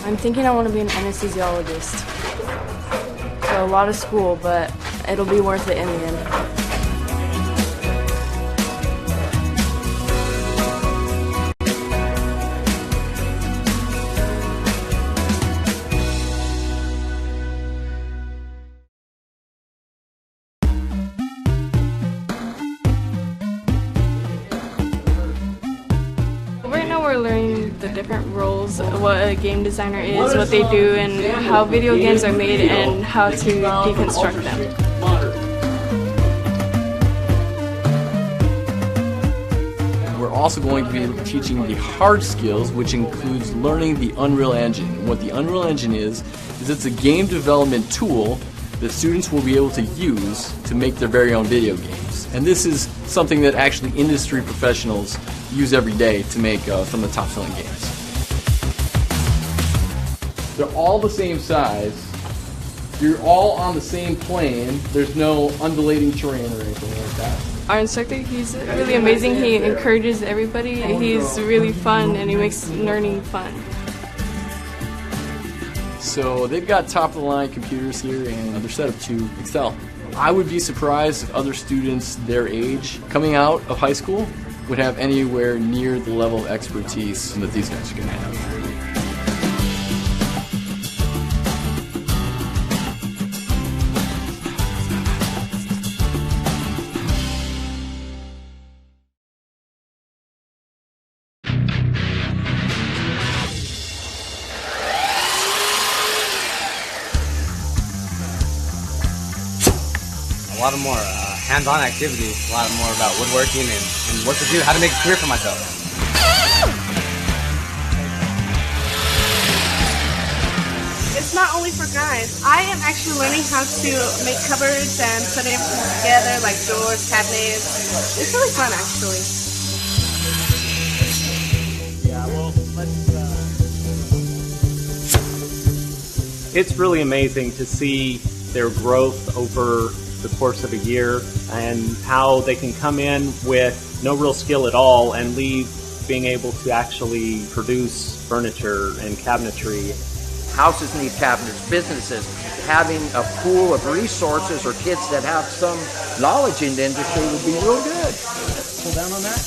I'm thinking I want to be an anesthesiologist. So a lot of school, but it'll be worth it in the end. We're learning the different roles, what a game designer is, what they do, and how video games are made, and how to deconstruct them. We're also going to be teaching the hard skills, which includes learning the Unreal Engine. What the Unreal Engine is it's a game development tool that students will be able to use to make their very own video games. And this is something that actually industry professionals use every day to make some of the top-selling games. They're all the same size. You're all on the same plane. There's no undulating terrain or anything like that. Our instructor, he's really amazing. He encourages everybody. He's really fun, and he makes learning fun. So they've got top-of-the-line computers here, and they're set up to excel. I would be surprised if other students their age coming out of high school would have anywhere near the level of expertise that these guys are going to have. A lot of more hands-on activities, a lot more about woodworking and what to do, how to make a career for myself. It's not only for guys. I am actually learning how to make cupboards and put everything together, like doors, cabinets. It's really fun, actually. Yeah, well, It's really amazing to see their growth over the course of a year and how they can come in with no real skill at all and leave being able to actually produce furniture and cabinetry. Houses need cabinets, businesses. Having a pool of resources or kids that have some knowledge in the industry would be real good. Pull down on that.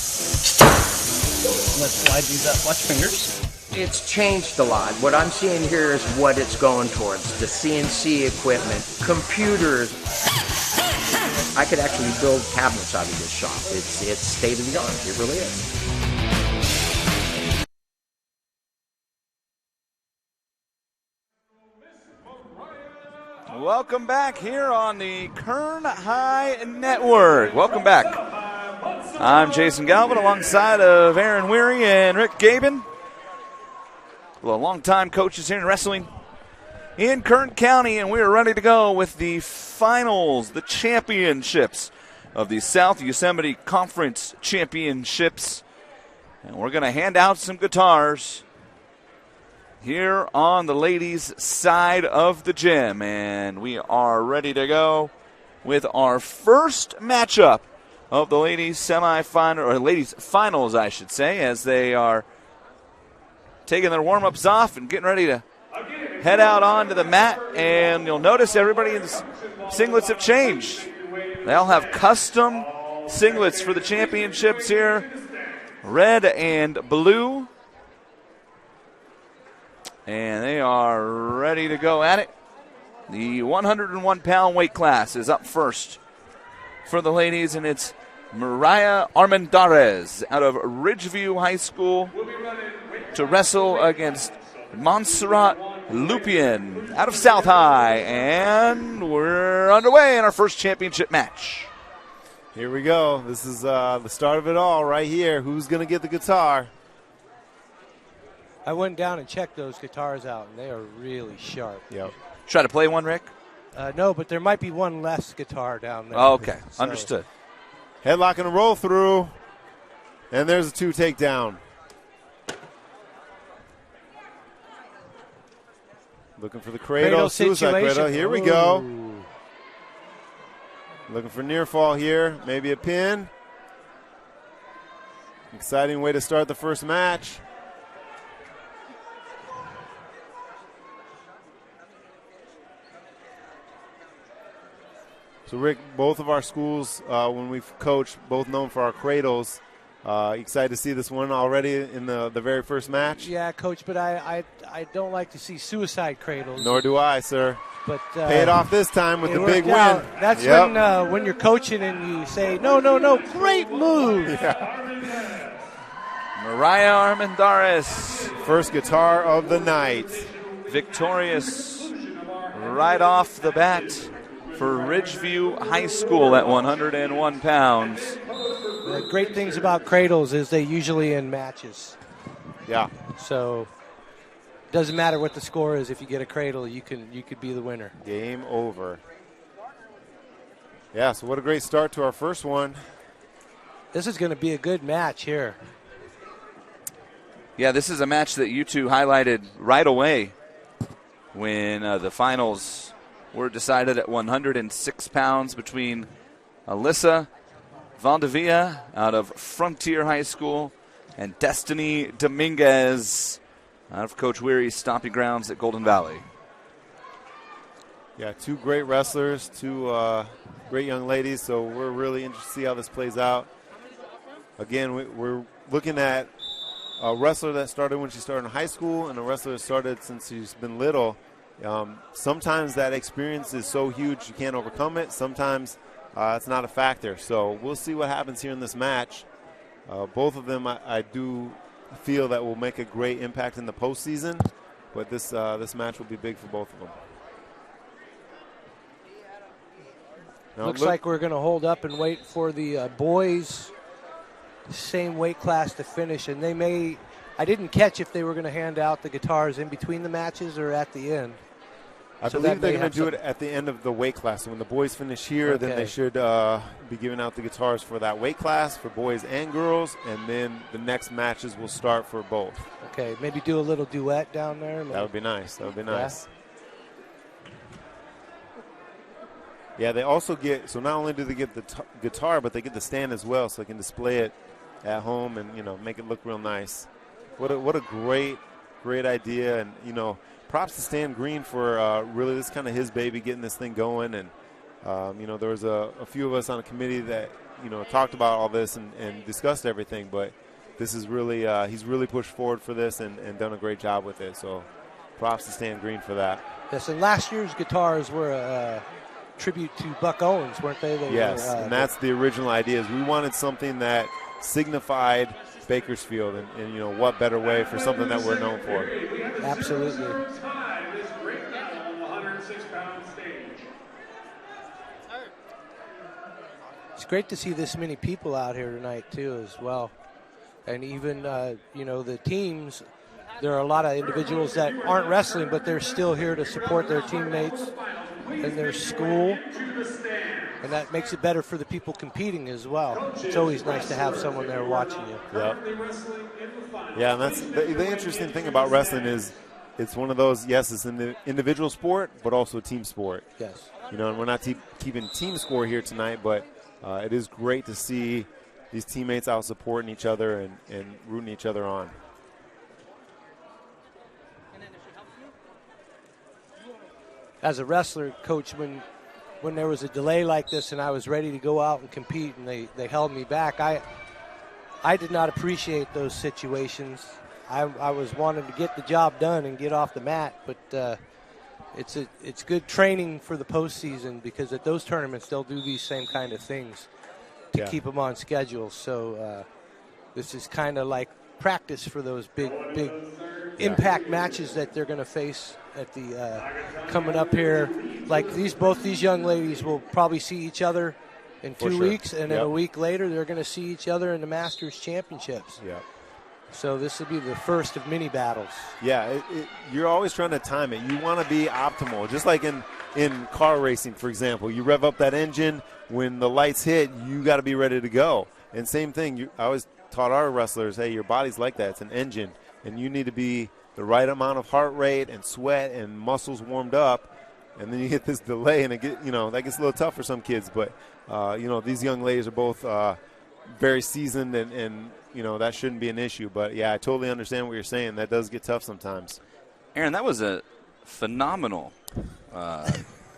Let's slide these up. Watch fingers. It's changed a lot. What I'm seeing here is what it's going towards. The CNC equipment, computers. I could actually build cabinets out of this shop. It's state of the art. It really is. Welcome back here on the Kern High Network. Welcome back. I'm Jason Galvin alongside of Aaron Weary and Rick Gaben. Well, longtime coaches here in wrestling in Kern County, and we are ready to go with the finals, the championships of the South Yosemite Conference Championships. And we're going to hand out some guitars here on the ladies' side of the gym. And we are ready to go with our first matchup of the ladies' semifinal, or ladies' finals, I should say, as they are taking their warm-ups off and getting ready to head out onto the mat. And you'll notice everybody in the singlets have changed. They all have custom singlets for the championships here, red and blue. And they are ready to go at it. The 101-pound weight class is up first for the ladies, and it's Mariah Armendariz out of Ridgeview High School to wrestle against Montserrat Lupien out of South High. And we're underway in our first championship match. Here we go. This is the start of it all right here. Who's going to get the guitar? I went down and checked those guitars out, and they are really sharp. Yep. Try to play one, Rick? No, but there might be one less guitar down there. Oh, okay, so. Understood. Headlock and a roll through, and there's a 2 takedown. Looking for the cradle suicide cradle. Here we go. Looking for near fall here, maybe a pin. Exciting way to start the first match. So, Rick, both of our schools, when we've coached, both known for our cradles. Excited to see this one already in the very first match? Yeah, Coach, but I don't like to see suicide cradles. Nor do I, sir. But pay it off this time with the big win. That's when you're coaching and you say, no, great move. Yeah. Mariah Armendariz. First guitar of the night. Victorious right off the bat for Ridgeview High School at 101 pounds. The great things about cradles is they usually end matches. Yeah. So doesn't matter what the score is. If you get a cradle, you could be the winner. Game over. Yeah, so what a great start to our first one. This is going to be a good match here. Yeah, this is a match that you two highlighted right away when the finals were decided at 106 pounds between Alyssa Valdivia out of Frontier High School and Destiny Dominguez out of Coach Weary's stomping grounds at Golden Valley. Yeah, two great wrestlers, two great young ladies, so we're really interested to see how this plays out. Again, we're looking at a wrestler that started when she started in high school and a wrestler that started since she's been little. Sometimes that experience is so huge you can't overcome it. Sometimes it's not a factor. So we'll see what happens here in this match. Both of them I do feel that will make a great impact in the postseason, but this match will be big for both of them. Now Looks like we're going to hold up and wait for the boys' same weight class to finish, and they may. I didn't catch if they were going to hand out the guitars in between the matches or at the end. I believe they're going to do it at the end of the weight class. So when the boys finish here, then they should be giving out the guitars for that weight class for boys and girls, and then the next matches will start for both. Okay, maybe do a little duet down there. Maybe. That would be nice. That would be nice. Yeah, they also get, so not only do they get the guitar, but they get the stand as well, so they can display it at home and, make it look real nice. What a great idea. And, props to Stan Green for really this kind of his baby, getting this thing going. And, there was a few of us on a committee that, talked about all this and discussed everything. But this is really, he's really pushed forward for this and done a great job with it. So props to Stan Green for that. Yes, and last year's guitars were a tribute to Buck Owens, weren't they? Yes, and that's the original idea. Is we wanted something that signified Bakersfield, and what better way for something that we're known for. Absolutely. It's great to see this many people out here tonight too, as well, and even the teams. There are a lot of individuals that aren't wrestling, but they're still here to support their teammates in their school, and that makes it better for the people competing as well. It's always nice to have someone there watching you. Yeah, and that's the interesting thing about wrestling is it's one of those, yes, it's an individual sport, but also a team sport. Yes. And we're not keeping team score here tonight, but it is great to see these teammates out supporting each other and rooting each other on. As a wrestler, Coach, when there was a delay like this and I was ready to go out and compete and they held me back, I did not appreciate those situations. I was wanting to get the job done and get off the mat, but it's good training for the postseason, because at those tournaments they'll do these same kind of things to keep them on schedule. So this is kind of like practice for those big impact matches that they're going to face at the coming up here. Like both these young ladies will probably see each other in 2 weeks, and then a week later they're going to see each other in the Masters Championships. Yeah. So this will be the first of many battles. Yeah, you're always trying to time it. You want to be optimal, just like in car racing, for example. You rev up that engine, when the lights hit, you got to be ready to go. And same thing, I always taught our wrestlers, hey, your body's like that. It's an engine, and you need to be the right amount of heart rate and sweat and muscles warmed up, and then you get this delay, and that gets a little tough for some kids. But these young ladies are both very seasoned, and that shouldn't be an issue. But yeah, I totally understand what you're saying. That does get tough sometimes. Aaron, that was a phenomenal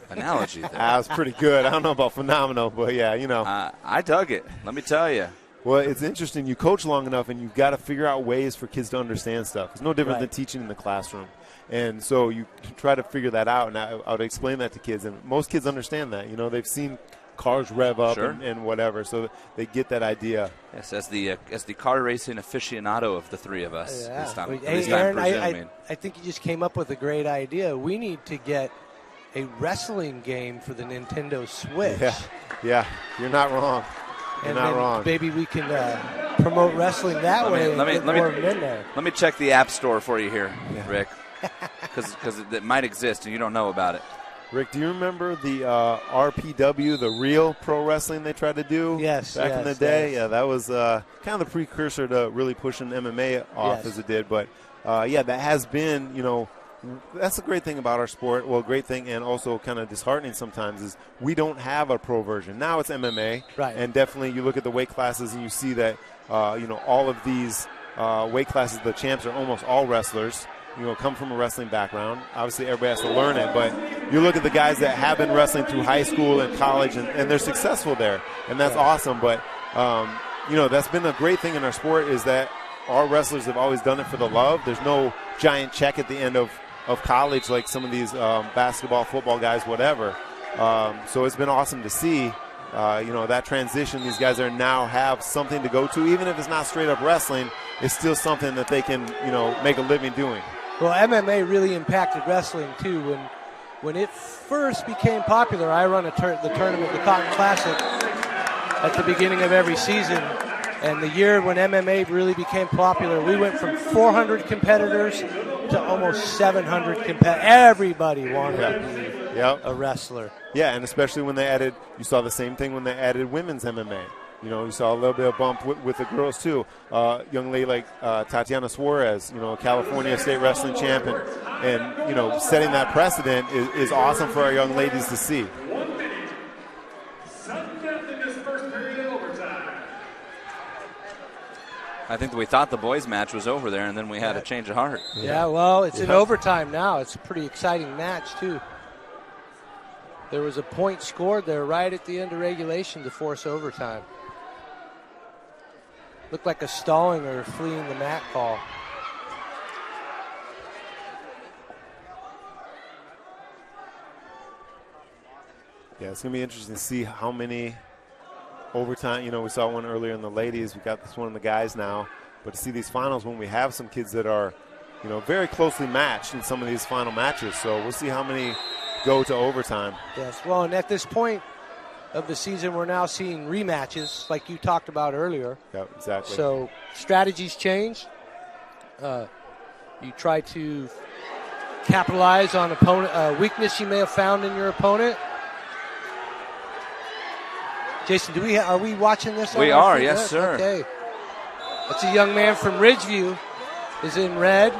analogy there. That was pretty good. I don't know about phenomenal, but yeah, I dug it. Let me tell you. Well, it's interesting. You coach long enough, and you've got to figure out ways for kids to understand stuff. It's no different than teaching in the classroom. And so you try to figure that out, and I would explain that to kids. And most kids understand that. They've seen cars rev up and whatever, so they get that idea. Yes, as the car racing aficionado of the three of us. Hey, Aaron, I think you just came up with a great idea. We need to get a wrestling game for the Nintendo Switch. Yeah, you're not wrong. You're not wrong. Maybe we can promote wrestling that way. Let me check the App Store for you here, Rick, because it might exist and you don't know about it. Rick, do you remember the RPW, the real pro wrestling they tried to do back in the day? Yeah, that was kind of the precursor to really pushing MMA off as it did. But, that has been, that's a great thing about our sport. Well, great thing and also kind of disheartening sometimes is we don't have a pro version. Now it's MMA. Right. And definitely you look at the weight classes and you see that, all of these weight classes, the champs are almost all wrestlers. Come from a wrestling background. Obviously, everybody has to learn it, but you look at the guys that have been wrestling through high school and college, and they're successful there, and that's awesome. But, that's been a great thing in our sport is that our wrestlers have always done it for the love. There's no giant check at the end of college like some of these basketball, football guys, whatever. So it's been awesome to see, that transition. These guys now have something to go to. Even if it's not straight up wrestling, it's still something that they can, make a living doing. Well, MMA really impacted wrestling, too. When it first became popular, I run the tournament, the Cotton Classic, at the beginning of every season. And the year when MMA really became popular, we went from 400 competitors to almost 700 competitors. Everybody wanted to be a wrestler. Yeah, and especially when you saw the same thing when they added women's MMA. You saw a little bit of bump with the girls, too. Young lady like Tatiana Suarez, California state wrestling champion. And, setting that precedent is awesome for our young ladies to see. I think we thought the boys' match was over there, and then we had a change of heart. Yeah, well, it's in overtime now. It's a pretty exciting match, too. There was a point scored there right at the end of regulation to force overtime. Looked like a stalling or fleeing the mat call. Yeah, it's going to be interesting to see how many overtime. You know, we saw one earlier in the ladies. We got this one in the guys now. But to see these finals when we have some kids that are, you know, very closely matched in some of these final matches. So we'll see how many go to overtime. Yes, well, and at this point of the season, we're now seeing rematches like you talked about earlier. Yeah, exactly. So strategies change. You try to capitalize on opponent weakness you may have found in your opponent. Jason, are we watching this? We are, yes, sir. Okay. That's a young man from Ridgeview, is in red,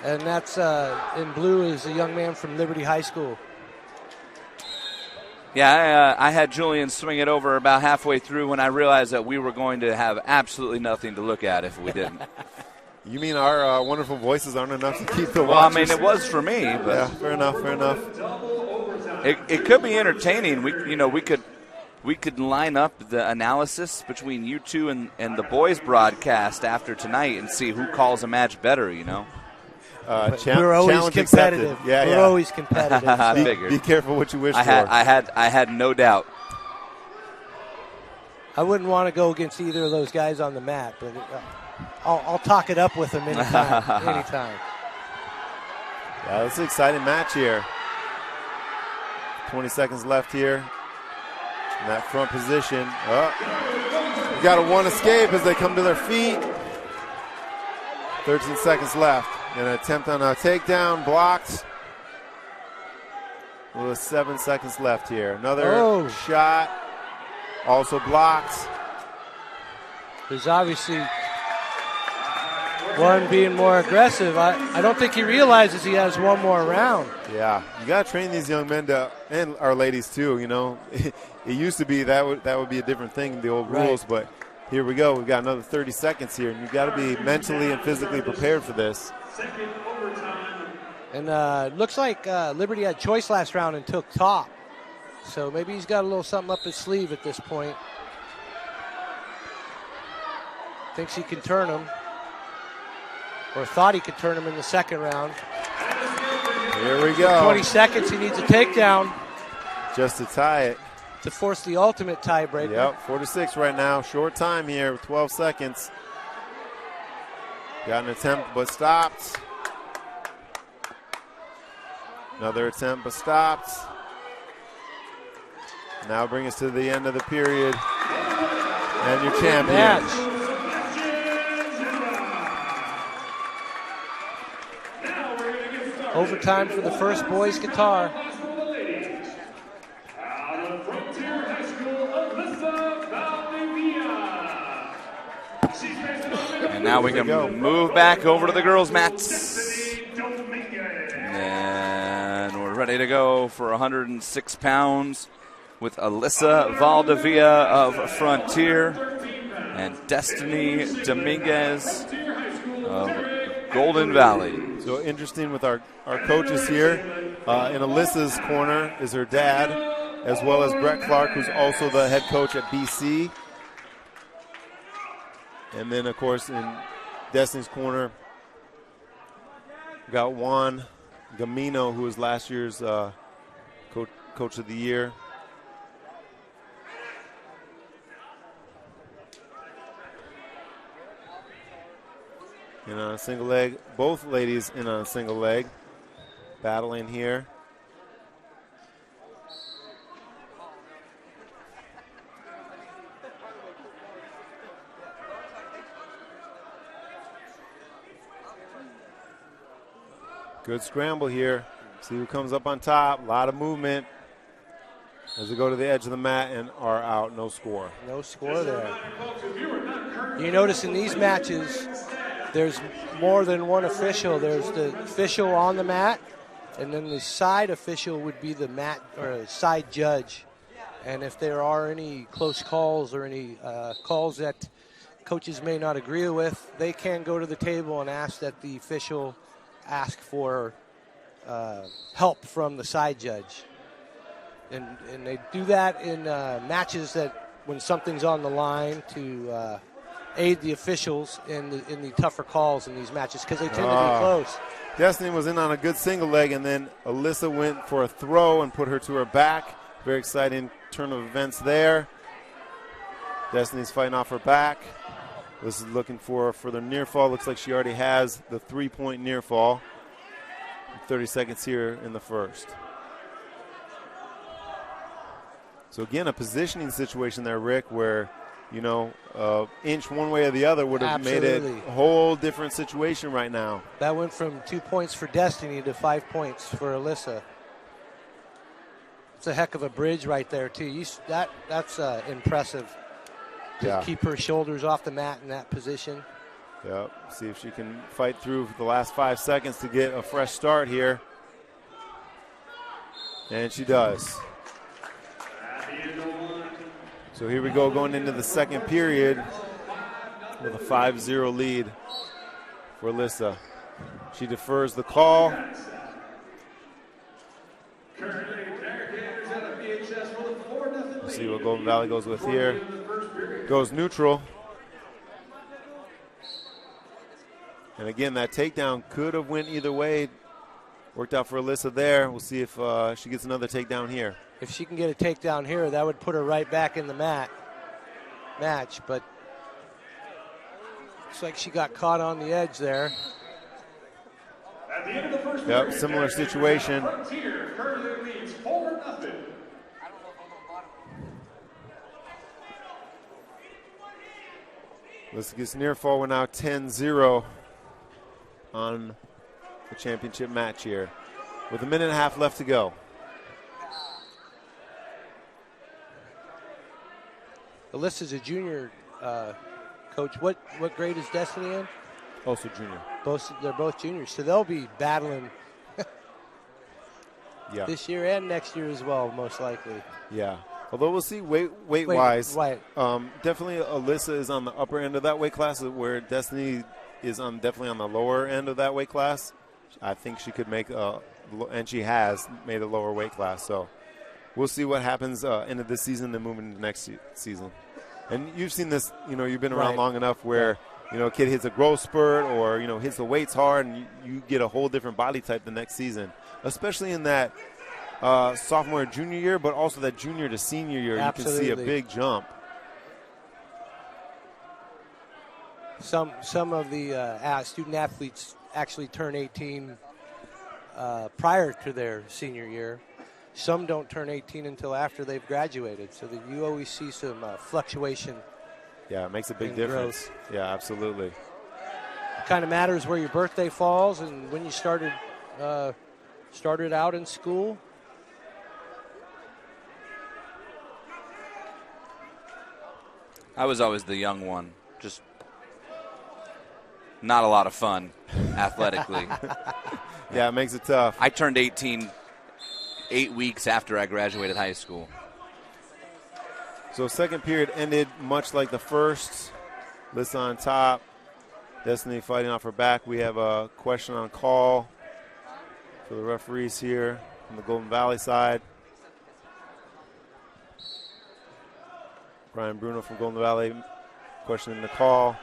and that's in blue is a young man from Liberty High School. Yeah, I had Julian swing it over about halfway through when I realized that we were going to have absolutely nothing to look at if we didn't. You mean our wonderful voices aren't enough to keep the Well, I watchers? mean, it was for me, but yeah, fair enough. It could be entertaining. We could line up the analysis between you two and the boys' broadcast after tonight and see who calls a match better, you know. We're always competitive. We're always competitive. I So. figured. Be careful what you wish for. I had no doubt. I wouldn't want to go against either of those guys on the mat, but I'll talk it up with them anytime. Anytime. Yeah, it's an exciting match here. 20 seconds left here. In that front position. You got a one escape as they come to their feet. 13 seconds left. An attempt on a takedown, blocked. With 7 seconds left here. Another shot, also blocked. There's obviously one being more aggressive. I don't think he realizes he has one more round. Yeah, you got to train these young men and our ladies too. You know, it used to be that would be a different thing in the old rules, but here we go. We've got another 30 seconds here, and you've got to be mentally and physically prepared for this. And looks like Liberty had choice last round and took top. So maybe he's got a little something up his sleeve at this point. Thinks he can turn him. Or thought he could turn him in the second round. Here we go. 20 seconds, he needs a takedown. Just to tie it. To force the ultimate tiebreaker. Yep, 4-6 right now. Short time here with 12 seconds. Got an attempt but stopped. Another attempt but stopped. Now bring us to the end of the period. And your champion. Match. Overtime for the first boys guitar. And now we can move back over to the girls' mats. And we're ready to go for 106 pounds with Alyssa Valdivia of Frontier and Destiny Dominguez of Golden Valley. So interesting with our coaches here. In Alyssa's corner is her dad, as well as Brett Clark, who's also the head coach at BC. And then, of course, in Destiny's corner, we got Juan Gamino, who was last year's coach of the year. In on a single leg. Both ladies in on a single leg. Battling here. Good scramble here. See who comes up on top. A lot of movement as they go to the edge of the mat and are out. No score. No score there. You notice in these matches, there's more than one official. There's the official on the mat, and then the side official would be the mat or side judge. And if there are any close calls or any calls that coaches may not agree with, they can go to the table and ask that the official ask for help from the side judge. And they do that in matches that when something's on the line to aid the officials in the tougher calls in these matches because they tend to be close. Destiny was in on a good single leg, and then Alyssa went for a throw and put her to her back. Very exciting turn of events there. Destiny's fighting off her back. This is looking for a further near fall. Looks like she already has the 3-point near fall. 30 seconds here in the first. So again, a positioning situation there, Rick, where, inch one way or the other would have made it a whole different situation right now. That went from 2 points for Destiny to 5 points for Alyssa. It's a heck of a bridge right there, too. That's impressive. Just keep her shoulders off the mat in that position. Yep. See if she can fight through for the last 5 seconds to get a fresh start here. And she does. So here we go, going into the second period with a 5-0 lead for Alyssa. She defers the call. Let's see what Golden Valley goes with here. Goes neutral. And again, that takedown could have went either way. Worked out for Alyssa there. We'll see if she gets another takedown here. If she can get a takedown here, that would put her right back in the match. But looks like she got caught on the edge there. Yep, similar situation. Alyssa gets near fall. We're now 10-0 on the championship match here with a minute and a half left to go. Alyssa's a junior coach. What grade is Destiny in? Also junior. They're both juniors, so they'll be battling this year and next year as well, most likely. Yeah. Although we'll see weight-wise. Right. Definitely Alyssa is on the upper end of that weight class, where Destiny is definitely on the lower end of that weight class. I think she could make and she has made a lower weight class. So we'll see what happens end of this season and moving into next season. And you've seen this, you've been around long enough where, a kid hits a growth spurt or, hits the weights hard and you get a whole different body type the next season, especially in that sophomore, junior year, but also that junior to senior year. Absolutely. You can see a big jump. Some of the student athletes actually turn 18 prior to their senior year. Some don't turn 18 until after they've graduated, so that you always see some fluctuation. Yeah, it makes a big difference. Growth. Yeah, absolutely. It kind of matters where your birthday falls and when you started out in school. I was always the young one, just not a lot of fun athletically. Yeah, it makes it tough. I turned 18 8 weeks after I graduated high school. So second period ended much like the first. Alyssa on top. Destiny fighting off her back. We have a question on call for the referees here on the Golden Valley side. Brian Bruno from Golden Valley questioning the call.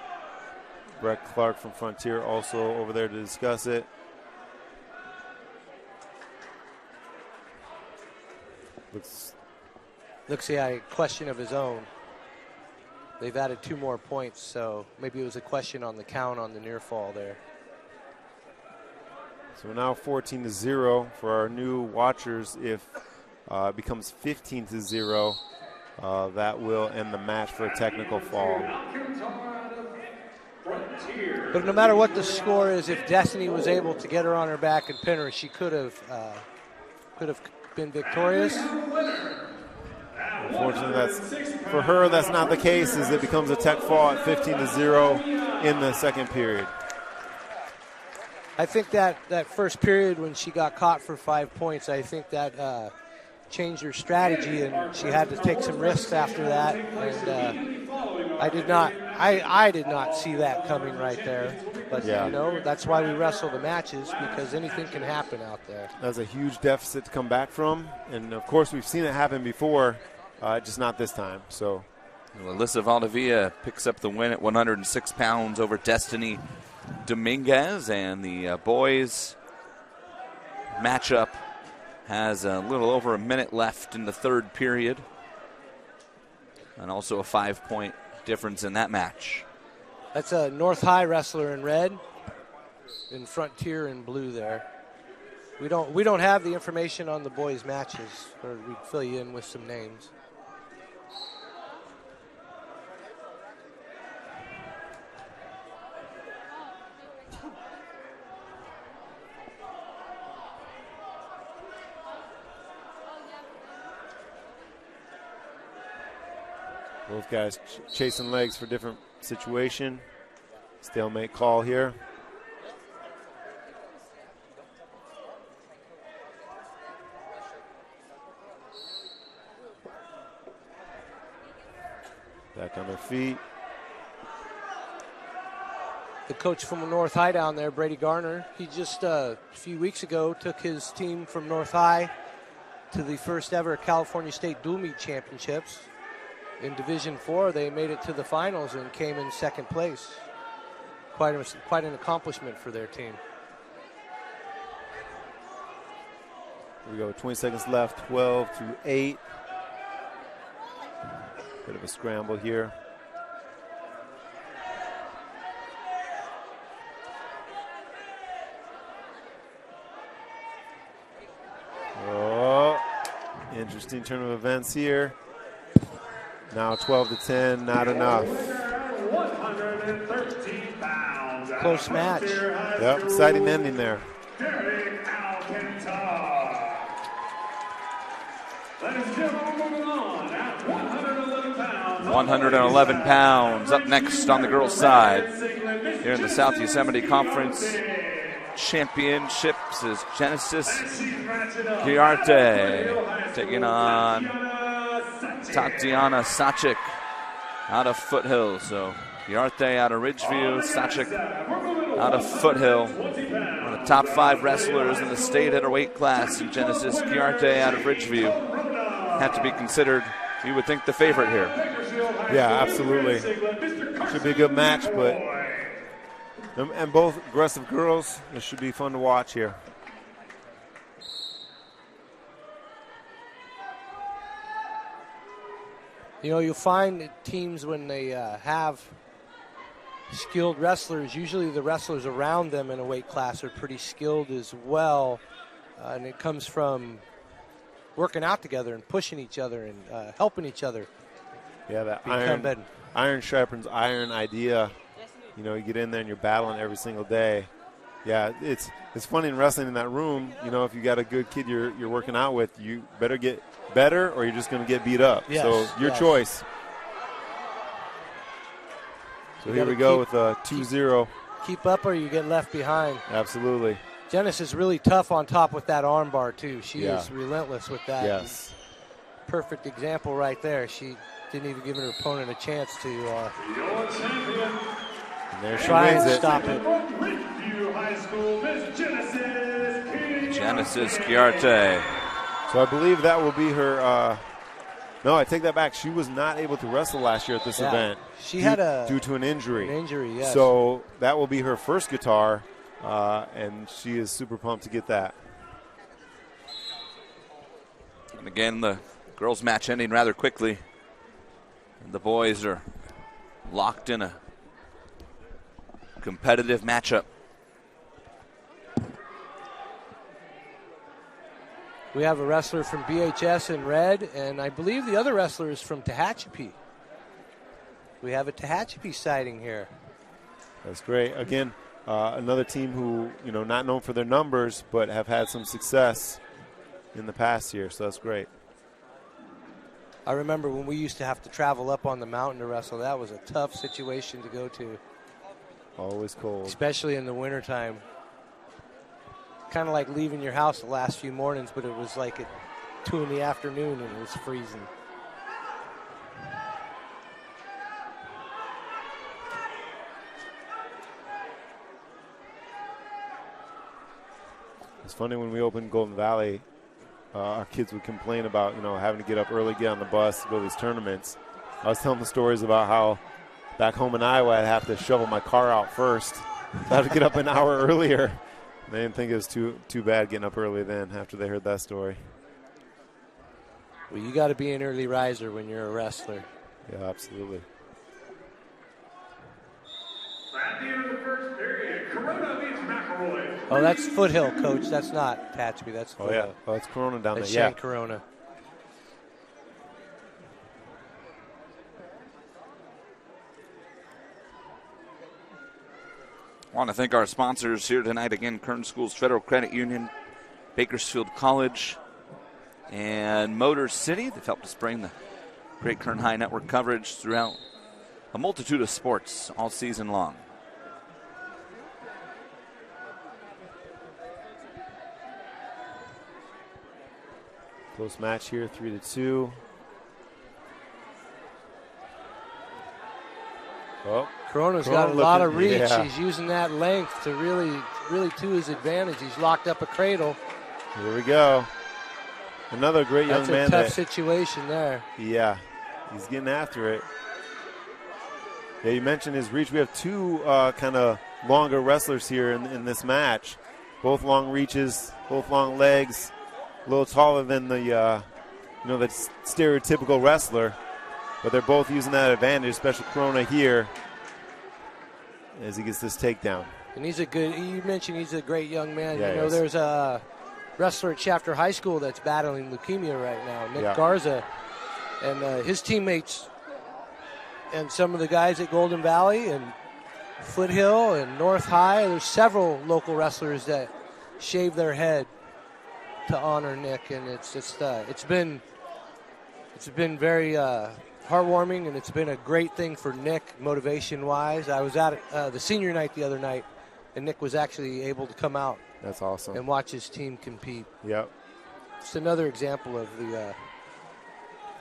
Brett Clark from Frontier also over there to discuss it. Looks like a question of his own. They've added 2 more points, so maybe it was a question on the count on the near fall there. So now 14-0 for our new watchers. If it becomes 15-0, that will end the match for a technical fall. But no matter what the score is, if Destiny was able to get her on her back and pin her, she could have been victorious. Unfortunately, for her, that's not the case, as it becomes a tech fall at 15-0 in the second period. I think that first period when she got caught for 5 points, I think that changed her strategy, and she had to take some risks after that. And I I did not see that coming right there. But, Yeah. you know, that's why we wrestle the matches, because anything can happen out there. That's a huge deficit to come back from. And, of course, we've seen it happen before, just not this time. So, Alyssa Valdivia picks up the win at 106 pounds over Destiny Dominguez. And the boys matchup has a little over a minute left in the third period. And also a 5-point difference in that match. That's a North High wrestler in red, and Frontier in blue there. We don't have the information on the boys' matches, or we'd fill you in with some names. both guys chasing legs for different situation. Stalemate call here. Back on their feet. The coach from North High down there, Brady Garner, he just a few weeks ago took his team from North High to the first ever California State Dual Meet Championships. In Division 4, they made it to the finals and came in second place. Quite an accomplishment for their team. Here we go, 20 seconds left, 12-8. Bit of a scramble here. Oh, interesting turn of events here. Now 12-10, not enough. Close match. Yep, exciting ending there. 111 pounds. Up next on the girls' side here in the South Yosemite Conference Championships is Genesis Giarte taking on Tatiana Sachik out of Foothill. So Giarte out of Ridgeview, Sachik out of Foothill. One of the top 5 wrestlers in the state at her weight class. And Genesis Giarte out of Ridgeview have to be considered, you would think, the favorite here. Yeah, absolutely. Should be a good match, but and both aggressive girls. This should be fun to watch here. You know, you'll find teams when they have skilled wrestlers, usually the wrestlers around them in a weight class are pretty skilled as well. And it comes from working out together and pushing each other and helping each other. Yeah, that better. iron sharpens iron idea. You know, you get in there and you're battling every single day. Yeah, it's funny in wrestling in that room. You know, if you got a good kid you're working out with, you better get better or you're just going to get beat up. Yes, so your choice. So here we go with a 2-0. Keep up or you get left behind. Absolutely. Janice is really tough on top with that arm bar, too. She is relentless with that. Yes. Perfect example right there. She didn't even give her opponent a chance to and there she try wins and it. stop it. Genesis Giarte. So I believe that will be her. No, I take that back. She was not able to wrestle last year at this event. She had due to an injury. An injury, yes. So that will be her first guitar, and she is super pumped to get that. And again, the girls' match ending rather quickly. And the boys are locked in a competitive matchup. We have a wrestler from BHS in red, and I believe the other wrestler is from Tehachapi. We have a Tehachapi sighting here. That's great. Again, another team who, you know, not known for their numbers, but have had some success in the past year, so that's great. I remember when we used to have to travel up on the mountain to wrestle. That was a tough situation to go to. Always cold. Especially in the wintertime. Kind of like leaving your house the last few mornings, but it was like at 2 in the afternoon and it was freezing. It's funny when we opened Golden Valley, our kids would complain about, having to get up early, get on the bus, go to these tournaments. I was telling the stories about how back home in Iowa I'd have to shovel my car out first. So I had to get up an hour earlier. They didn't think it was too bad getting up early then after they heard that story. Well, you got to be an early riser when you're a wrestler. Yeah, absolutely. At the end of the first period, Corona beats McElroy. Oh, that's Foothill, Coach. That's not Tatchby. That's Foothill. Oh, yeah. Oh, it's Corona down that's there. Shane Corona. I want to thank our sponsors here tonight. Again, Kern Schools Federal Credit Union, Bakersfield College, and Motor City. They've helped us bring the great Kern High Network coverage throughout a multitude of sports all season long. Close match here, 3-2. Oh, Corona's got a lot of reach. Yeah. He's using that length to really to his advantage. He's locked up a cradle. Here we go. Another great young man. That's a tough situation there. Yeah, he's getting after it. Yeah, you mentioned his reach. We have two kind of longer wrestlers here in this match. Both long reaches, both long legs, a little taller than the stereotypical wrestler. But they're both using that advantage, especially Corona here, as he gets this takedown. And you mentioned he's a great young man. Yeah, There's a wrestler at Shafter High School that's battling leukemia right now, Nick Garza. And his teammates and some of the guys at Golden Valley and Foothill and North High, there's several local wrestlers that shave their head to honor Nick. And it's just it's been very heartwarming, and it's been a great thing for Nick motivation-wise. I was at the senior night the other night, and Nick was actually able to come out. That's awesome. And watch his team compete. Yep. It's another example of the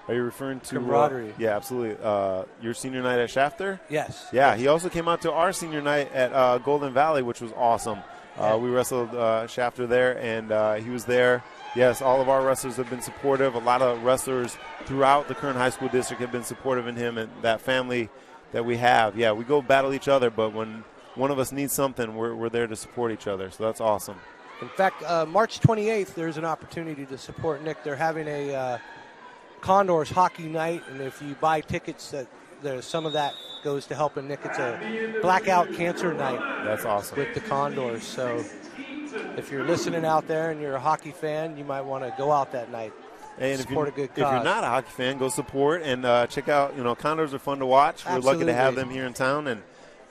Are you referring to camaraderie? Yeah, absolutely. Your senior night at Shafter? Yes. Yeah, yes. He also came out to our senior night at Golden Valley, which was awesome. We wrestled Shafter there, and he was there. Yes, all of our wrestlers have been supportive. A lot of wrestlers throughout the Kern High School District have been supportive in him and that family that we have. Yeah, we go battle each other, but when one of us needs something, we're there to support each other. So that's awesome. In fact, March 28th, there's an opportunity to support Nick. They're having a Condors hockey night, and if you buy tickets, there's some of that goes to helping Nick. It's a blackout cancer night. That's awesome. With the Condors. So if you're listening out there and you're a hockey fan, you might want to go out that night. And support a good cause. If you're not a hockey fan, go support and check out. Condors are fun to watch. We're lucky to have them here in town,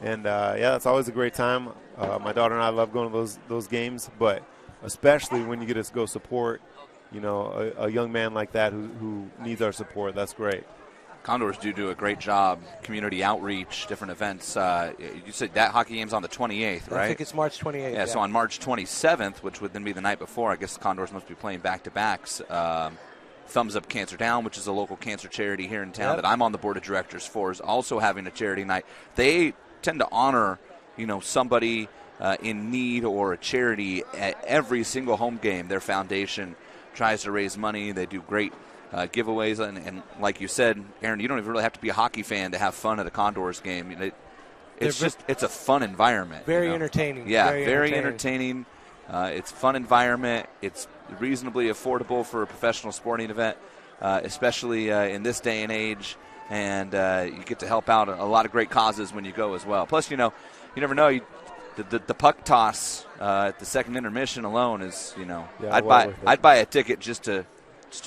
and yeah, it's always a great time. My daughter and I love going to those games, but especially when you get to go support, a young man like that who needs our support. That's great. Condors do a great job, community outreach, different events. You said that hockey game's on the 28th, right? I think it's March 28th. Yeah, so on March 27th, which would then be the night before, I guess the Condors must be playing back-to-backs. Thumbs Up Cancer Down, which is a local cancer charity here in town that I'm on the board of directors for, is also having a charity night. They tend to honor, somebody in need or a charity at every single home game. Their foundation tries to raise money. They do great giveaways, and like you said, Aaron, you don't even really have to be a hockey fan to have fun at a Condors game. It's a fun environment. Very entertaining. Yeah, very entertaining. It's a fun environment. It's reasonably affordable for a professional sporting event, especially in this day and age. And you get to help out a lot of great causes when you go as well. Plus, you never know. The puck toss at the second intermission alone is, I'd buy a ticket just to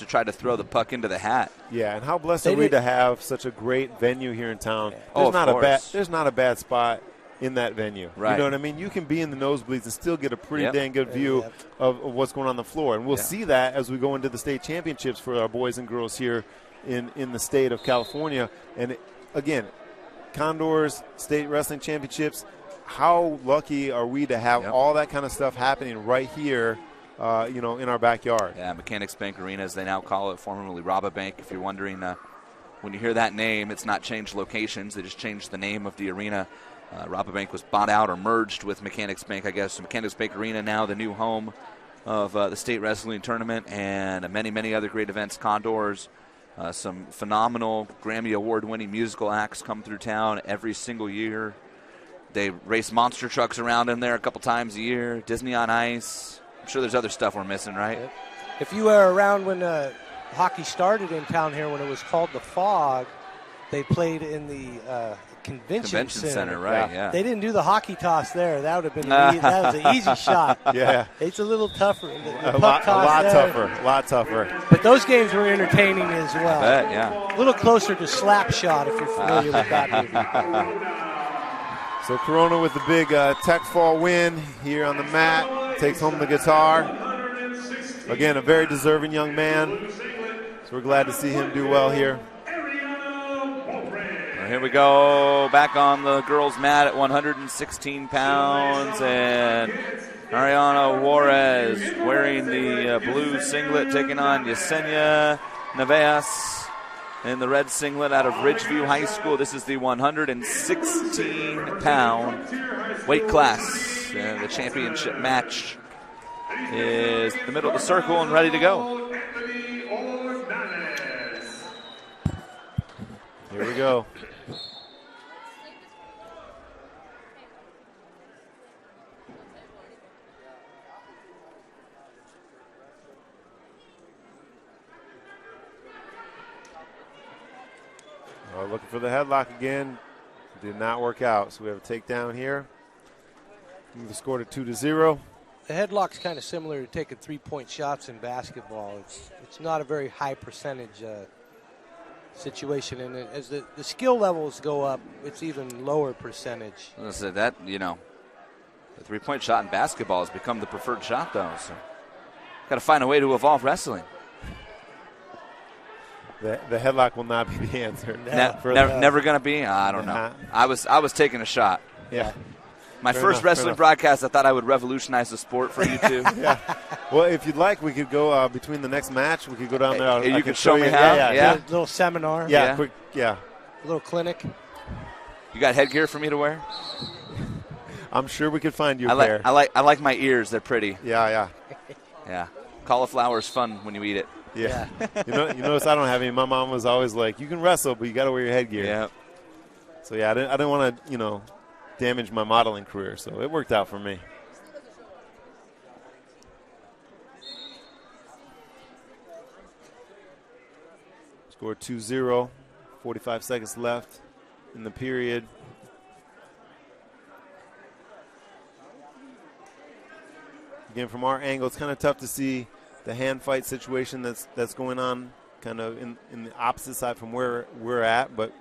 try to throw the puck into the hat. Yeah, and how blessed are we to have such a great venue here in town. There's There's not a bad spot in that venue. Right. You know what I mean? You can be in the nosebleeds and still get a pretty dang good view of what's going on the floor. And we'll see that as we go into the state championships for our boys and girls here in the state of California. And again, Condors State Wrestling Championships, how lucky are we to have all that kind of stuff happening right here, in our backyard. Yeah, Mechanics Bank Arena, as they now call it, formerly Rabobank. If you're wondering, when you hear that name, it's not changed locations. They just changed the name of the arena. Rabobank was bought out or merged with Mechanics Bank, I guess. So Mechanics Bank Arena now the new home of the state wrestling tournament and many, many other great events. Condors, some phenomenal Grammy Award-winning musical acts come through town every single year. They race monster trucks around in there a couple times a year. Disney on Ice. I'm sure there's other stuff we're missing, right? If you were around when hockey started in town here, when it was called the Fog, they played in the convention center. Right? Yeah. They didn't do the hockey toss there. That would have been that was an easy shot. Yeah, it's a little tougher. A lot tougher. But those games were entertaining as well. I bet, yeah. A little closer to slap shot if you're familiar with that movie. So Corona with the big tech fall win here on the mat, takes home the guitar. Again, a very deserving young man. So we're glad to see him do well here. Here we go, back on the girls' mat at 116 pounds, and Ariana Juarez wearing the blue singlet, taking on Yesenia Neveas in the red singlet out of Ridgeview High School. This is the 116-pound weight class, and the championship match is the middle of the circle and ready to go. Here we go. Looking for the headlock again. Did not work out, so we have a takedown here. Move the score to 2-0. The headlock's kind of similar to taking three-point shots in basketball. It's not a very high percentage situation, and as the skill levels go up, it's even lower percentage. So that, the three-point shot in basketball has become the preferred shot, though. So got to find a way to evolve wrestling. The headlock will not be the answer. Never going to be? I don't know. I was taking a shot. Yeah. My first wrestling broadcast, I thought I would revolutionize the sport for you two. Yeah. Well, if you'd like, we could go between the next match. We could go down there. You could show me how? Yeah. A little seminar. Yeah. Quick. Yeah. A little clinic. You got headgear for me to wear? I'm sure we could find you a pair. I like my ears. They're pretty. Yeah. Yeah. Cauliflower is fun when you eat it. Yeah. you notice I don't have any. My mom was always like, you can wrestle, but you got to wear your headgear. Yeah. So, yeah, I didn't want to, damage my modeling career. So it worked out for me. Score 2-0. 45 seconds left in the period. Again, from our angle, it's kind of tough to see the hand fight situation that's going on kind of in the opposite side from where we're at, but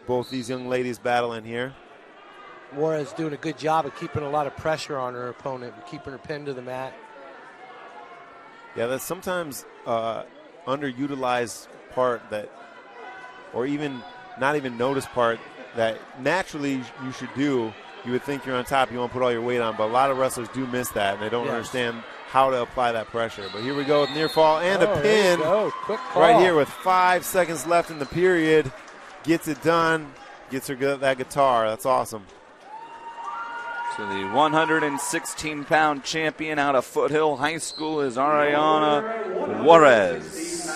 both these young ladies battling here. Juarez doing a good job of keeping a lot of pressure on her opponent and keeping her pinned to the mat. Yeah, that's sometimes underutilized part that, or even not even noticed part that naturally you should do. You would think you're on top, you want to put all your weight on, but a lot of wrestlers do miss that, and they don't understand how to apply that pressure. But here we go with near fall and a pin Quick call. right here with 5 seconds left in the period. Gets it done, gets her that guitar. That's awesome. So the 116-pound champion out of Foothill High School is Ariana Juarez.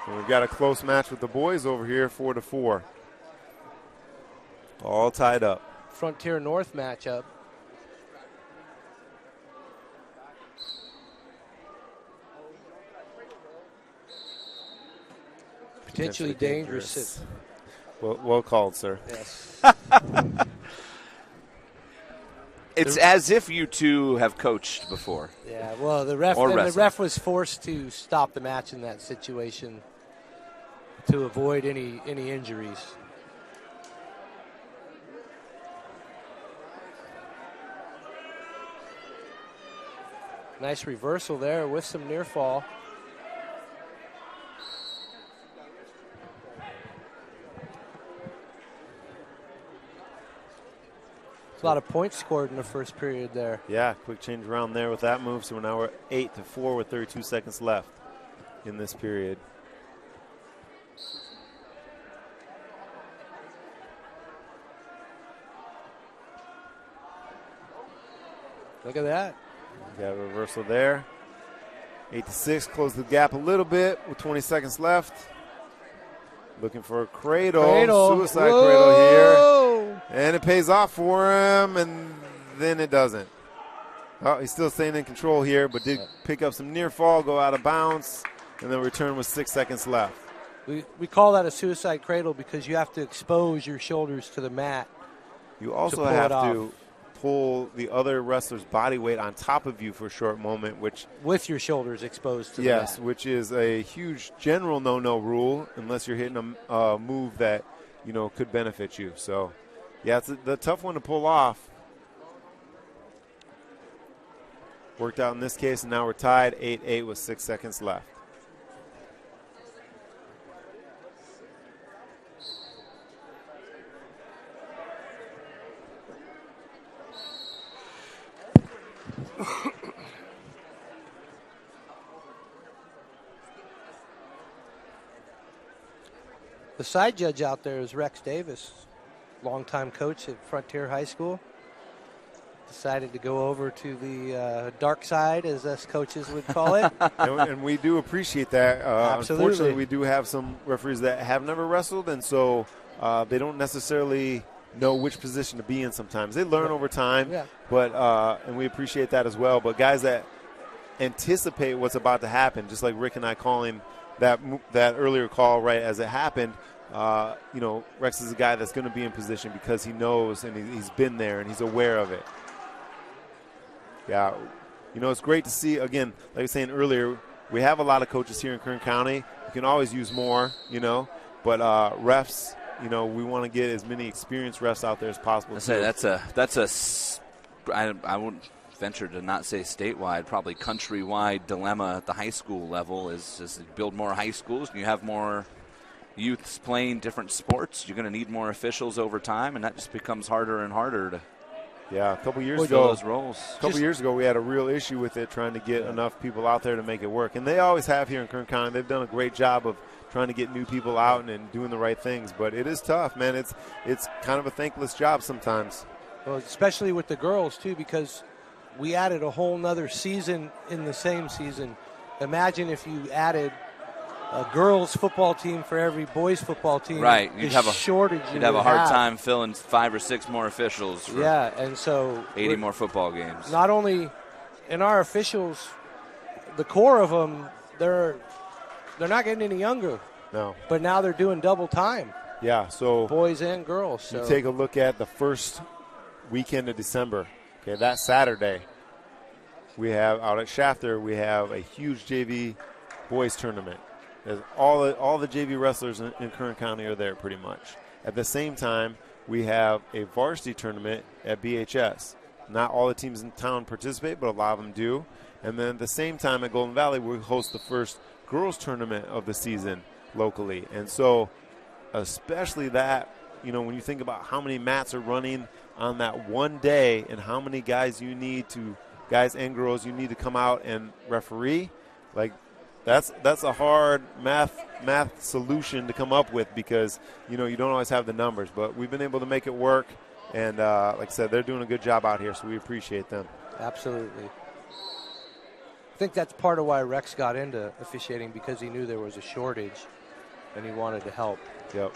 So we've got a close match with the boys over here, 4-4. All tied up. Frontier North matchup. Potentially dangerous. Well called, sir. Yes. It's as if you two have coached before. Yeah, well, the ref was forced to stop the match in that situation to avoid any injuries. Nice reversal there with some near fall. A lot of points scored in the first period there. Yeah, quick change around there with that move. So now we're 8-4 with 32 seconds left in this period. Look at that. Got a reversal there. 8-6, close the gap a little bit with 20 seconds left. Looking for a cradle. Suicide cradle here. And it pays off for him, and then it doesn't. Oh, he's still staying in control here, but did pick up some near fall, go out of bounds, and then return with 6 seconds left. We call that a suicide cradle because you have to expose your shoulders to the mat. You also have to pull the other wrestler's body weight on top of you for a short moment, which with your shoulders exposed to the mat. Yes, which is a huge general no-no rule unless you're hitting a move that, could benefit you. So, yeah, it's the tough one to pull off. Worked out in this case, and now we're tied 8-8 with 6 seconds left. The side judge out there is Rex Davis, longtime coach at Frontier High School. Decided to go over to the dark side, as us coaches would call it. And we do appreciate that. Absolutely. Unfortunately, we do have some referees that have never wrestled, and so they don't necessarily know which position to be in sometimes. They learn over time, but and we appreciate that as well. But guys that anticipate what's about to happen, just like Rick and I calling that earlier call right as it happened, Rex is a guy that's going to be in position because he knows and he's been there and he's aware of it. Yeah, it's great to see, again, like I was saying earlier, we have a lot of coaches here in Kern County. You can always use more, but refs, we want to get as many experienced refs out there as possible. I wouldn't venture to not say statewide, probably countrywide dilemma at the high school level is just build more high schools and you have more youths playing different sports. You're going to need more officials over time, and that just becomes harder and harder to a couple years fill ago, those roles. A couple years ago, we had a real issue with it, trying to get enough people out there to make it work. And they always have here in Kern County. They've done a great job of trying to get new people out and doing the right things. But it is tough, man. It's kind of a thankless job sometimes. Well, especially with the girls, too, because we added a whole nother season in the same season. Imagine if you added a girls' football team for every boys' football team. Right. You'd have a hard time filling 5 or 6 more officials. For and so 80 more football games. Not only in our officials, the core of them, they're not getting any younger. No. But now they're doing double time. Yeah. So boys and girls. So. You take a look at the first weekend of December. Okay, that Saturday, we have out at Shafter, we have a huge JV boys tournament. All the JV wrestlers in Kern County are there pretty much. At the same time, we have a varsity tournament at BHS. Not all the teams in town participate, but a lot of them do. And then at the same time at Golden Valley, we host the first girls tournament of the season locally. And so especially that, when you think about how many mats are running on that one day and how many guys and girls you need to come out and referee, like that's a hard math solution to come up with because you don't always have the numbers, but we've been able to make it work, and like I said, they're doing a good job out here, so we appreciate them. Absolutely. I think that's part of why Rex got into officiating, because he knew there was a shortage and he wanted to help. Yep.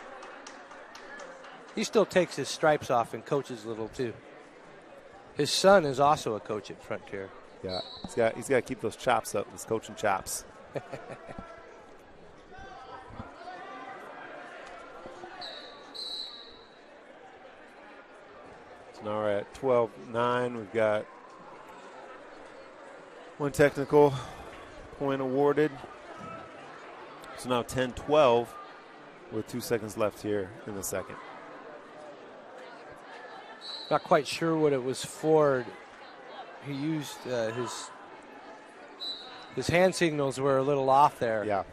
He still takes his stripes off and coaches a little too. His son is also a coach at Frontier. Yeah, he's got to keep those chops up, those coaching chops. So now we're at 12-9. We've got one technical point awarded. So now 10-12 with 2 seconds left here in the second. Not quite sure what it was for. He used his hand signals were a little off there. Yeah.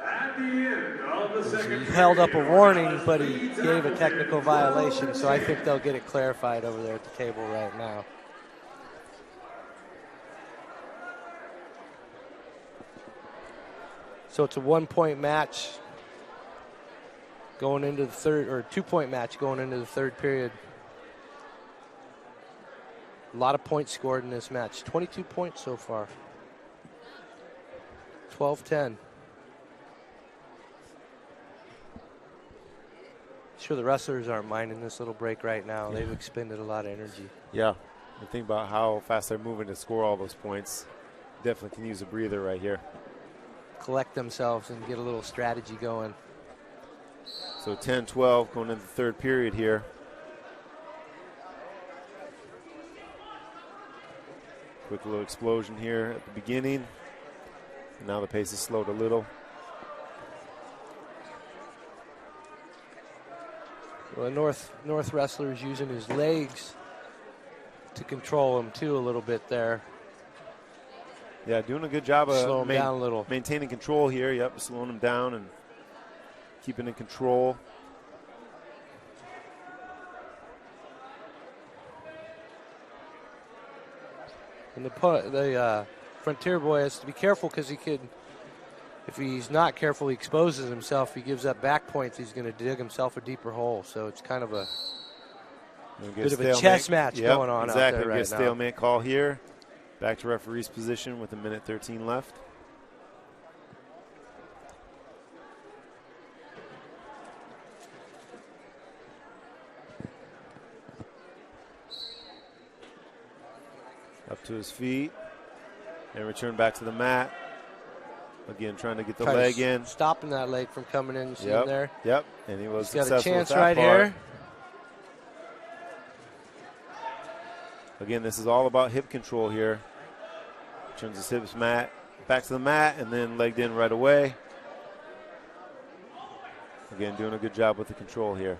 At the end of the second He held up a warning, but he gave a technical violation, so I think they'll get it clarified over there at the table right now. So it's a 1-point match going into the third, or 2-point match going into the third period. A lot of points scored in this match. 22 points so far. 12-10. Sure, the wrestlers aren't minding this little break right now. Yeah. They've expended a lot of energy. Yeah. And think about how fast they're moving to score all those points. Definitely can use a breather right here. Collect themselves and get a little strategy going. So 10-12 going into the third period here. Quick little explosion here at the beginning. And now the pace is slowed a little. Well, North wrestler is using his legs to control him too a little bit there. Yeah, doing a good job of Slow him down a little. maintaining control here. Yep, slowing him down and keeping in control. And the Frontier boy has to be careful because he could, if he's not careful, he exposes himself. If he gives up back points, he's going to dig himself a deeper hole. So it's kind of a bit of a chess match going on out there right now. Stalemate call here. Back to referee's position with 1:13 left. Up to his feet and return back to the mat. Again, trying to get the leg in. Stopping that leg from coming in. See him there? Yep, and he was He's successful got a chance with that right part. here. Again, this is all about hip control here. Turns his hips back to the mat, and then legged in right away. Again, doing a good job with the control here.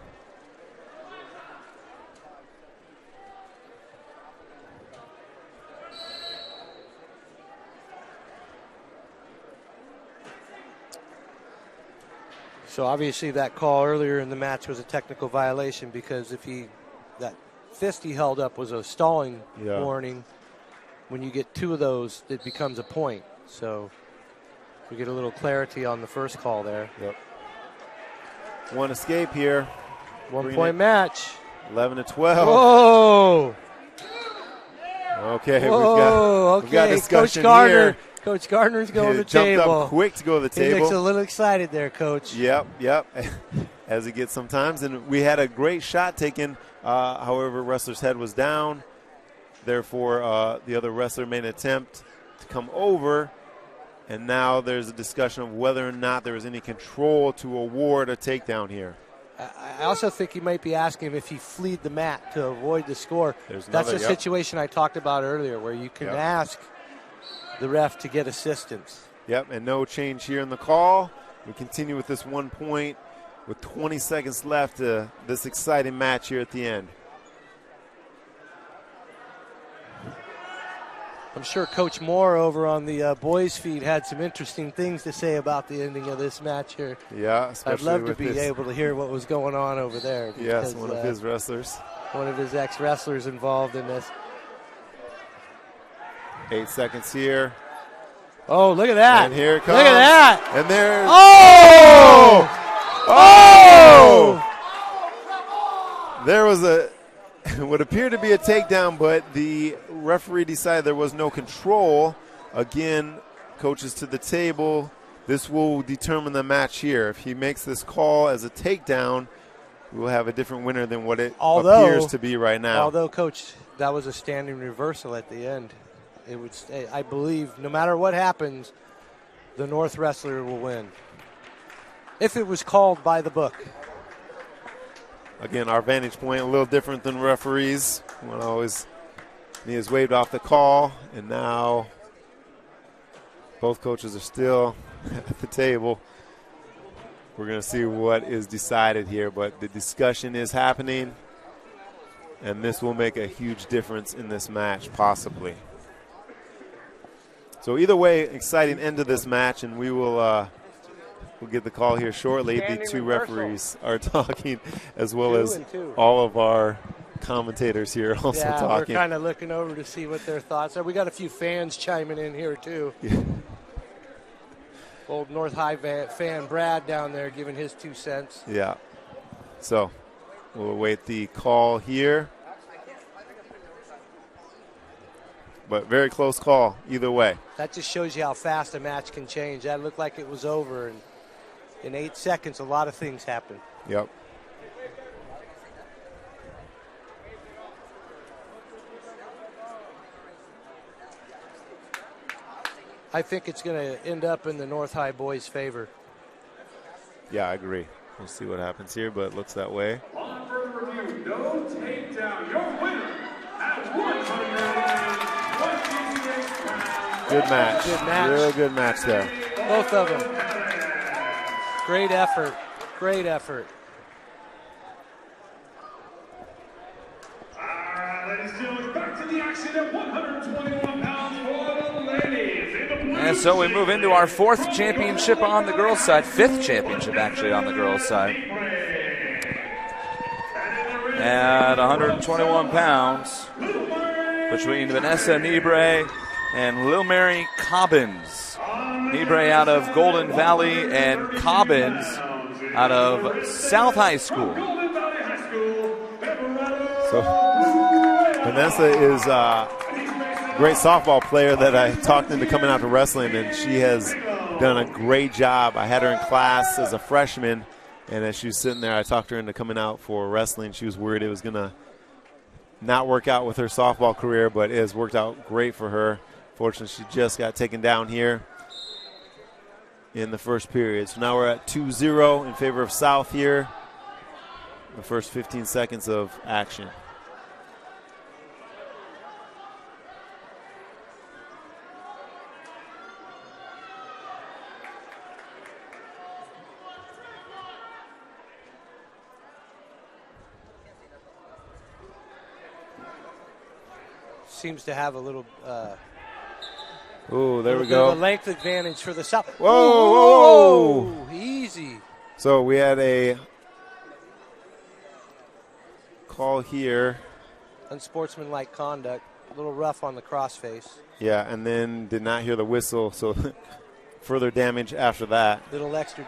So obviously that call earlier in the match was a technical violation because that fist he held up was a stalling warning. When you get two of those, it becomes a point. So we get a little clarity on the first call there. Yep. One escape here. 1 point match. 11-12. Whoa! Okay, Whoa, we've got discussion Coach Gardner, here. Coach Gardner's going to the jumped table. Up quick to go to the table. He looks a little excited there, Coach. Yep. As he gets sometimes. And we had a great shot taken. However, wrestler's head was down. Therefore, the other wrestler made an attempt to come over. And now there's a discussion of whether or not there was any control to award a takedown here. I also think he might be asking him if he fleed the mat to avoid the score. That's a situation I talked about earlier where you can ask the ref to get assistance. Yep, and no change here in the call. We continue with this 1 point with 20 seconds left to this exciting match here at the end. I'm sure Coach Moore over on the boys' feed had some interesting things to say about the ending of this match here. Yeah, especially I'd love to with be able to hear what was going on over there. Yes, one of his wrestlers. One of his ex-wrestlers involved in this. 8 seconds here. Oh, look at that. And here it comes. Look at that. And there's... Oh! There was what appeared to be a takedown, but the referee decided there was no control. Again, coaches to the table. This will determine the match here. If he makes this call as a takedown, we'll have a different winner than what it appears to be right now. Although, Coach, that was a standing reversal at the end. It would stay, I believe, no matter what happens, the North wrestler will win. If it was called by the book. Again, our vantage point a little different than referees. One always has waved off the call, and now both coaches are still at the table. We're going to see what is decided here, but the discussion is happening, and this will make a huge difference in this match, possibly. So either way, exciting end to this match, and we will we'll get the call here shortly. The two referees are talking, as well as all of our commentators here also talking. We're kind of looking over to see what their thoughts are. We got a few fans chiming in here, too. Yeah. Old North High fan Brad down there giving his 2 cents. Yeah. So we'll await the call here. but very close call either way. That just shows you how fast a match can change. That looked like it was over, and in 8 seconds, a lot of things happen. Yep. I think it's going to end up in the North High boys' favor. Yeah, I agree. We'll see what happens here, but it looks that way. On further review, no takedown. Your winner at 128 pounds. Good match. Good match. Real good match there. Both of them. Great effort. Great effort. All right, ladies and gentlemen, back to the action at 121 pounds for the ladies. And so we move into our 4th championship on the girls' side, 5th championship actually on the girls' side. At 121 pounds between Vanessa Nibre and Lil Mary Cobbins. Nibre out of Golden Valley and Cobbins out of South High School. So Vanessa is a great softball player that I talked into coming out to wrestling, and she has done a great job. I had her in class as a freshman, and as she was sitting there, I talked her into coming out for wrestling. She was worried it was going to not work out with her softball career, but it has worked out great for her. Fortunately, she just got taken down here in the first period. So now we're at 2-0 in favor of South here. The first 15 seconds of action. Seems to have a little oh, there we bit of go. a length advantage for the South. Whoa, whoa, whoa. Easy. So we had a call here. Unsportsmanlike conduct. A little rough on the crossface. Yeah, and then did not hear the whistle, so further damage after that. Little extra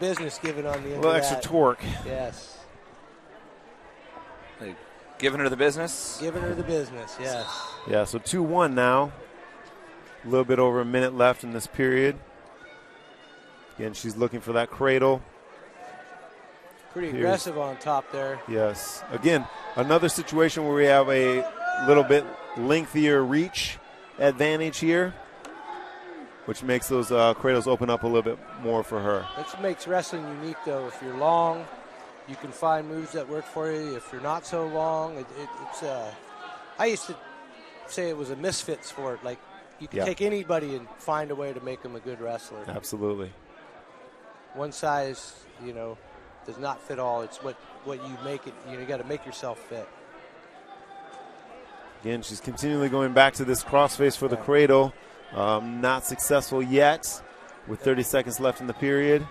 business given on the end. A little extra torque. Yes. Hey, giving her the business? Giving her the business, yes. Yeah, so 2-1 now. A little bit over a minute left in this period. Again, she's looking for that cradle. Pretty aggressive on top there. Yes. Again, another situation where we have a little bit lengthier reach advantage here, which makes those cradles open up a little bit more for her. That makes wrestling unique, though. If you're long, you can find moves that work for you. If you're not so long, it's I used to say it was a misfit sport. Like, you can take anybody and find a way to make them a good wrestler. Absolutely. One size, does not fit all. It's what you make it. You got to make yourself fit. Again, she's continually going back to this crossface for the cradle. Not successful yet with 30 seconds left in the period.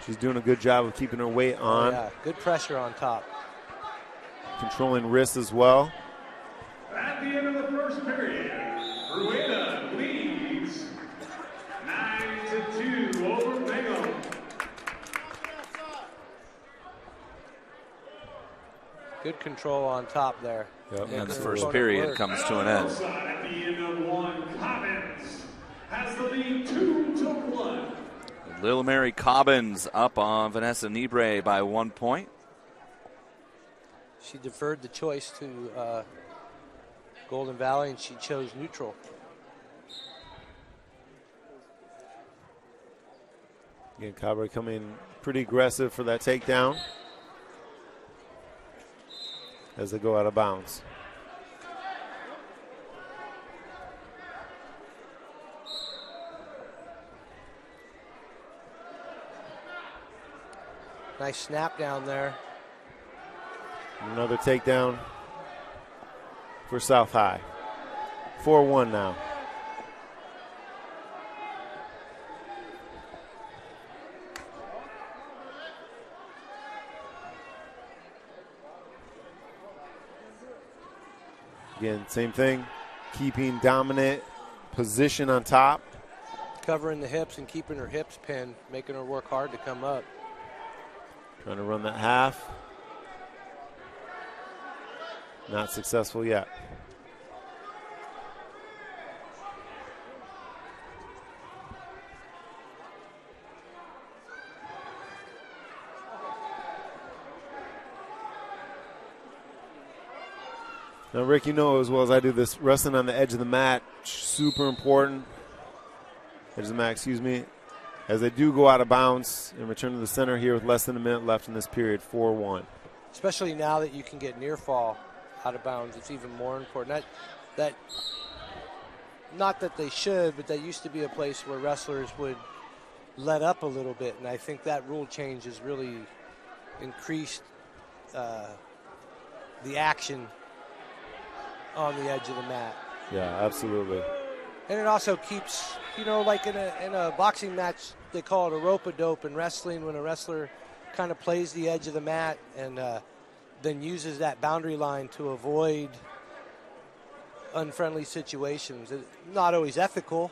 She's doing a good job of keeping her weight on. Yeah, good pressure on top. Controlling wrists as well. At the end of the first period, Rueda leads 9-2 over Bingham. Good control on top there. Yep. And the first period comes to an end. At the end of one, Cobbins has the lead 2-1. Lil Mary Cobbins up on Vanessa Nibre by 1 point. She deferred the choice to Golden Valley, and she chose neutral. Again, Cabre coming pretty aggressive for that takedown as they go out of bounds. Nice snap down there. Another takedown for South High. 4-1 now. Again, same thing. Keeping dominant position on top. Covering the hips and keeping her hips pinned, making her work hard to come up. Trying to run that half. Not successful yet. Now, Rick, you know as well as I do this, wrestling on the edge of the mat, super important. Edge of the mat, excuse me. As they do go out of bounds and return to the center here with less than a minute left in this period, 4-1. Especially now that you can get near fall out of bounds, it's even more important. That not that they should, but that used to be a place where wrestlers would let up a little bit, and I think that rule change has really increased the action on the edge of the mat. Yeah, absolutely. And it also keeps, like in a boxing match, they call it a rope-a-dope. In wrestling, when a wrestler kind of plays the edge of the mat and then uses that boundary line to avoid unfriendly situations. It's not always ethical,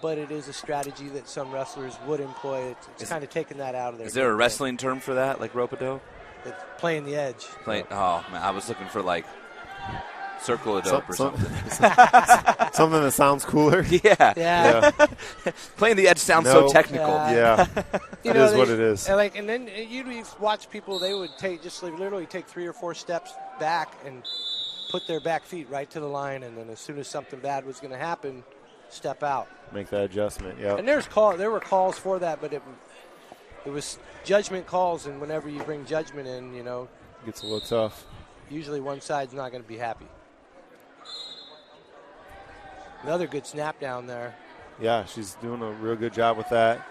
but it is a strategy that some wrestlers would employ. It's kind of taking that out of there. Is there a wrestling term for that, like rope-a-dope? It's playing the edge. Oh, man, I was looking for, like, circle-a-dope or something. Something that sounds cooler. Yeah. Playing the edge sounds so technical. Yeah. It is what it is. And then you'd watch people, they would literally take 3 or 4 steps back and put their back feet right to the line, and then as soon as something bad was going to happen, step out. Make that adjustment, yeah. And there were calls for that, but it was judgment calls, and whenever you bring judgment in, gets a little tough. Usually one side's not going to be happy. Another good snap down there. Yeah, she's doing a real good job with that.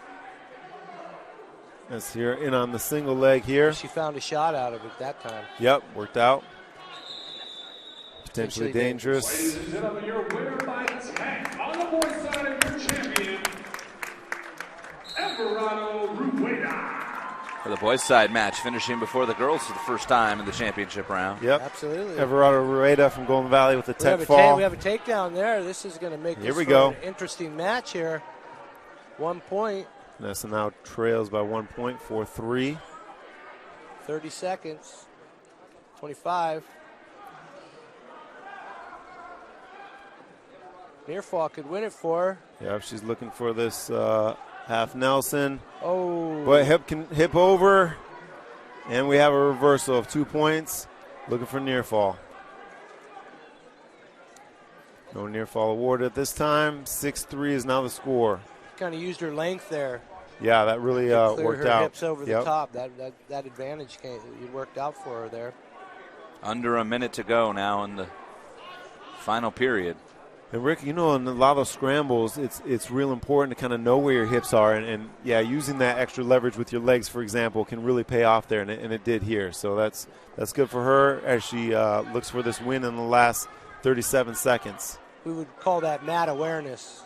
That's here in on the single leg here. She found a shot out of it that time. Yep, worked out. Potentially dangerous. Ladies and gentlemen, your winner by tag on the boys' side of your champion, Everardo Rueda. For the boys' side match, finishing before the girls for the first time in the championship round. Yep. Absolutely. Everardo Rueda from Golden Valley with the tech fall. We have a takedown there. This is going to make this an interesting match here. 1 point. Nessa now trails by 1 point, 4-3. 30 seconds. 25. Near fall could win it for her. Yeah, she's looking for this half Nelson. Oh. But hip over. And we have a reversal of 2 points. Looking for near fall. No near fall awarded at this time. 6-3 is now the score. Kind of used her length there. Yeah, that really worked her out. Hips over the top. That advantage it worked out for her there. Under a minute to go now in the final period. And Rick, in a lot of those scrambles, it's real important to kind of know where your hips are, and using that extra leverage with your legs, for example, can really pay off there, and it did here. So that's good for her as she looks for this win in the last 37 seconds. We would call that mat awareness,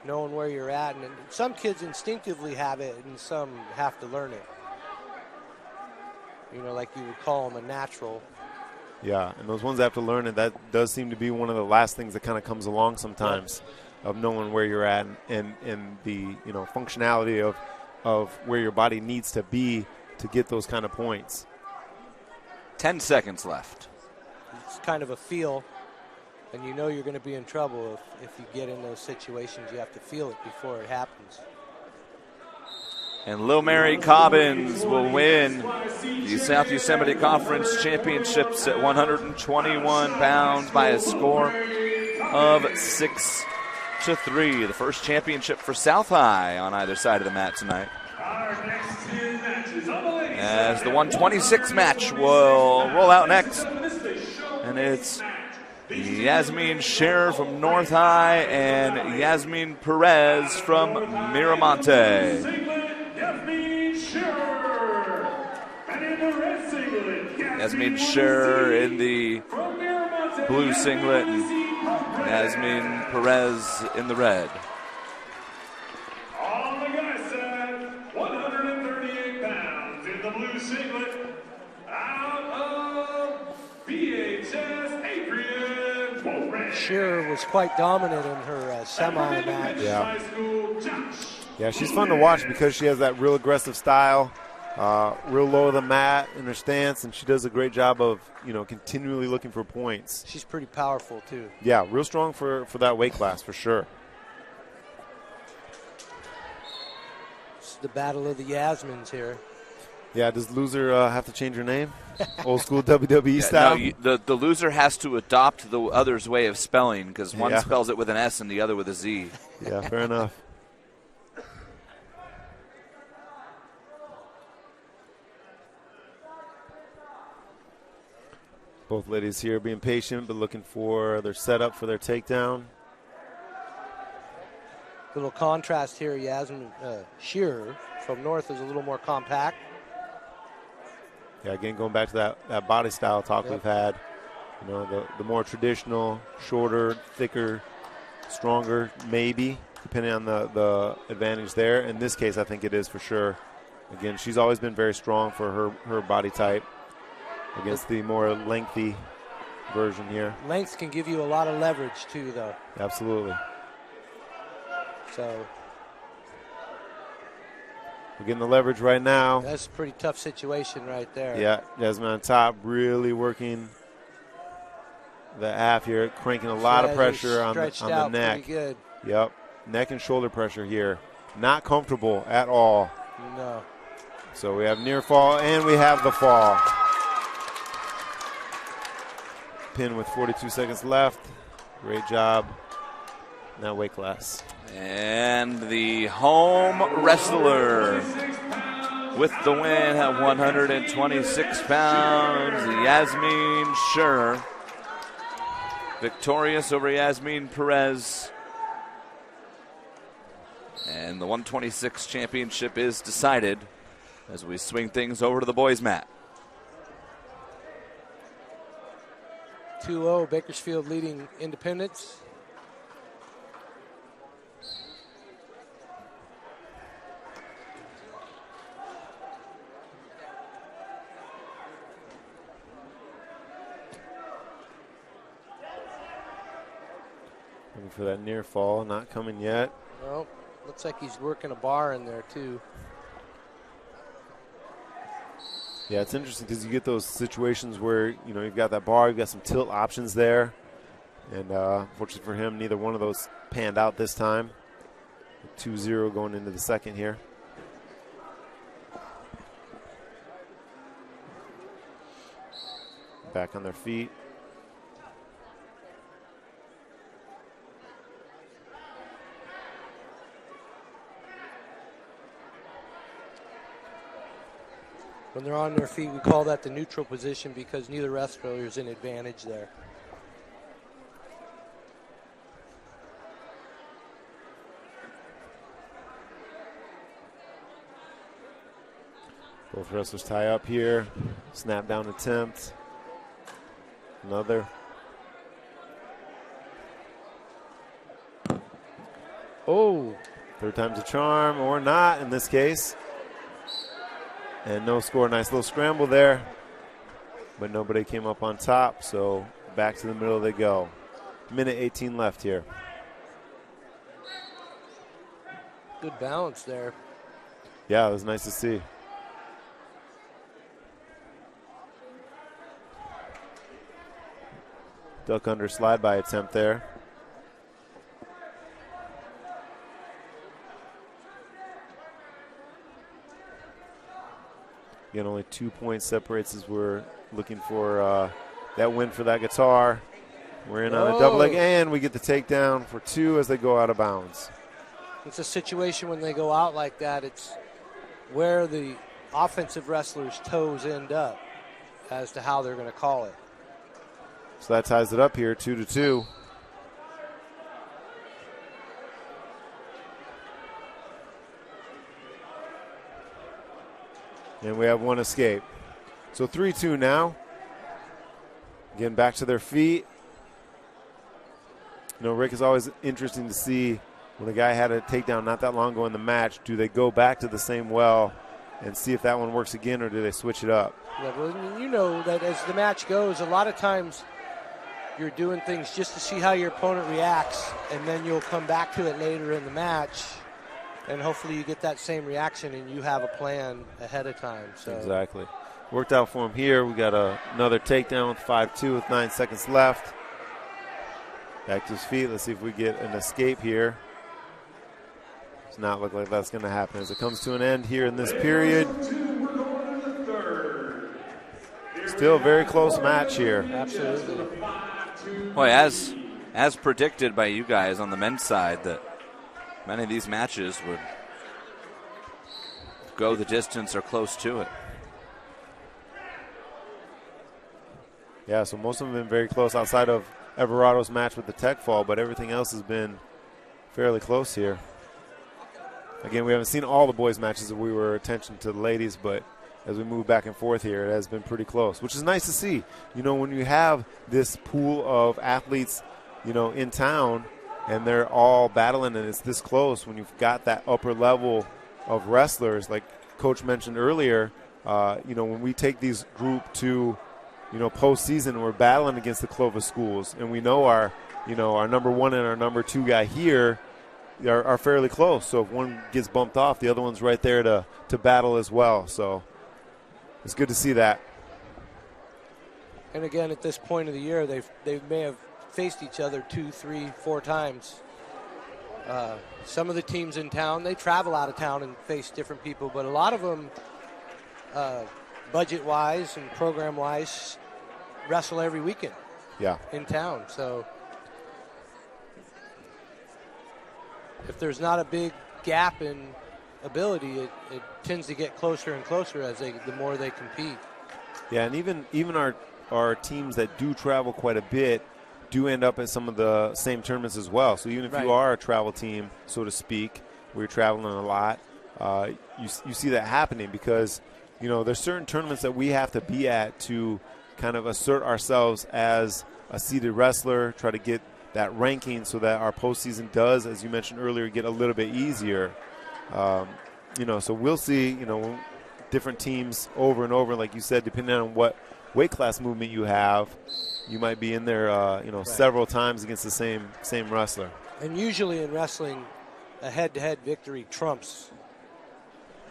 knowing where you're at, and some kids instinctively have it, and some have to learn it. Like you would call them a natural. Yeah, and those ones that have to learn it, that does seem to be one of the last things that kind of comes along sometimes, of knowing where you're at and the functionality of where your body needs to be to get those kind of points. 10 seconds left. It's kind of a feel, and you're going to be in trouble if you get in those situations. You have to feel it before it happens. And Lil Mary Cobbins will win the South Yosemite Conference Championships at 121 pounds by a score of 6-3. The first championship for South High on either side of the mat tonight. As the 126 match will roll out next. And it's Yasmin Scherer from North High and Yasmin Perez from Miramonte. Yasmin Scherer in the blue singlet and Yasmin Perez in the red. On the guy's side, 138 pounds in the blue singlet, out of BHS, Adrian. Scherer was quite dominant in her semi match. Yeah, she's fun to watch because she has that real aggressive style. real low of the mat in her stance, and she does a great job of, continually looking for points. She's pretty powerful, too. Yeah, real strong for that weight class, for sure. It's the battle of the Yasmins here. Yeah, does loser have to change her name? Old school WWE style? No, the loser has to adopt the other's way of spelling because one Yeah. spells it with an S and the other with a Z. Yeah, fair enough. Both ladies here being patient, but looking for their setup for their takedown. Little contrast here. Yasmin Shearer from North is a little more compact. Yeah, again, going back to that body style talk we've had. The more traditional, shorter, thicker, stronger, maybe, depending on the advantage there. In this case, I think it is for sure. Again, she's always been very strong for her body type against the more lengthy version here. Length can give you a lot of leverage, too, though. Absolutely. So we're getting the leverage right now. that's a pretty tough situation right there. Yeah, Jasmine on top, really working the half here, cranking a lot of pressure on the neck. Pretty good. Yep, neck and shoulder pressure here. Not comfortable at all. No. So we have near fall and we have the fall. Pin with 42 seconds left. Great job in that weight class. And the home wrestler with the win at 126 pounds, Yasmin Shearer. Victorious over Yasmin Perez. And the 126 championship is decided as we swing things over to the boys' mat. 2-0, Bakersfield leading Independence. Looking for that near fall, not coming yet. Well, looks like he's working a bar in there, too. Yeah, it's interesting because you get those situations where, you've got that bar, you've got some tilt options there. And fortunately for him, neither one of those panned out this time. 2-0 going into the second here. Back on their feet. When they're on their feet, we call that the neutral position because neither wrestler is in advantage there. Both wrestlers tie up here. Snap down attempt. Another. Oh. Third time's a charm, or not in this case. And no score. Nice little scramble there. But nobody came up on top, so back to the middle they go. Minute 18 left here. Good balance there. Yeah, it was nice to see. Duck under slide by attempt there. Again, only 2 points separates as we're looking for that win for that guitar. We're in on a double leg, and we get the takedown for 2 as they go out of bounds. It's a situation when they go out like that, it's where the offensive wrestlers' toes end up as to how they're going to call it. So that ties it up here, 2-2. And we have one escape. So 3-2 now. Again, back to their feet. Rick, is always interesting to see when a guy had a takedown not that long ago in the match, do they go back to the same well and see if that one works again, or do they switch it up? Yeah, well, you know that as the match goes, a lot of times you're doing things just to see how your opponent reacts, and then you'll come back to it later in the match and hopefully you get that same reaction and you have a plan ahead of time. So Exactly. Worked out for him here. We got another takedown with 5-2 with 9 seconds left. Back to his feet. Let's see if we get an escape here. Does not look like that's going to happen as it comes to an end here in this period. Still a very close match here. Absolutely. Boy, as predicted by you guys on the men's side, that many of these matches would go the distance or close to it. Yeah, so most of them have been very close outside of Everado's match with the tech fall, but everything else has been fairly close here. Again, we haven't seen all the boys' matches that we were attention to the ladies, but as we move back and forth here, it has been pretty close, which is nice to see. You know, when you have this pool of athletes, you know, in town and they're all battling and it's this close, when you've got that upper level of wrestlers, like Coach mentioned earlier, you know, when we take these group to, you know, postseason, we're battling against the Clovis schools, and we know our number 1 and our number 2 guy here are fairly close. So if one gets bumped off, the other one's right there to battle as well. So it's good to see that. And again, at this point of the year, they may have faced each other 2, 3, 4 times. Some of the teams in town, they travel out of town and face different people, but a lot of them, budget-wise and program-wise, wrestle every weekend. Yeah. In town. So if there's not a big gap in ability, it tends to get closer and closer as the more they compete. Yeah, and even our teams that do travel quite a bit do end up at some of the same tournaments as well. So even if you are a travel team, so to speak, where you're traveling a lot, you see that happening because, you know, there's certain tournaments that we have to be at to kind of assert ourselves as a seeded wrestler, try to get that ranking so that our postseason does, as you mentioned earlier, get a little bit easier. You know, so we'll see, you know, different teams over and over, like you said, depending on what weight class movement you have, you might be in there, several times against the same wrestler. And usually in wrestling, a head-to-head victory trumps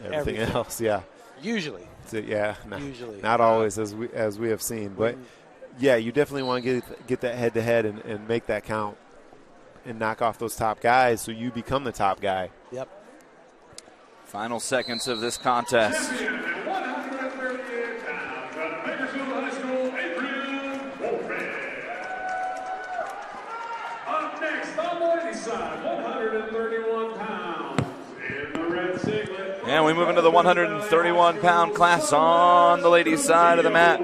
everything else. Yeah, usually. Usually, not always, as we have seen, but yeah, you definitely want to get that head-to-head and make that count and knock off those top guys so you become the top guy. Yep. Final seconds of this contest. Up next, on the ladies' side, 131 pounds in the red singlet. And we move into the 131-pound class on the ladies' side of the mat.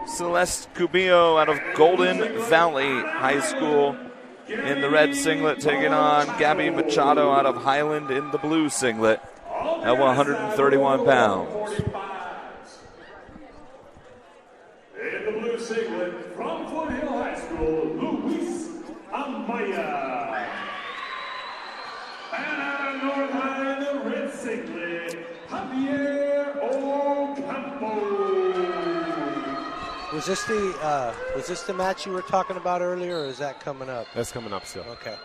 Celeste Cubillo out of Golden Valley High School in the red singlet, taking on Gabby Machado out of Highland in the blue singlet at 131 pounds. In the blue singlet from Foothill High School, Luis Amaya. And out of North High in the red singlet, Javier Ocampo. Was this the match you were talking about earlier, or is that coming up? That's coming up still. Okay.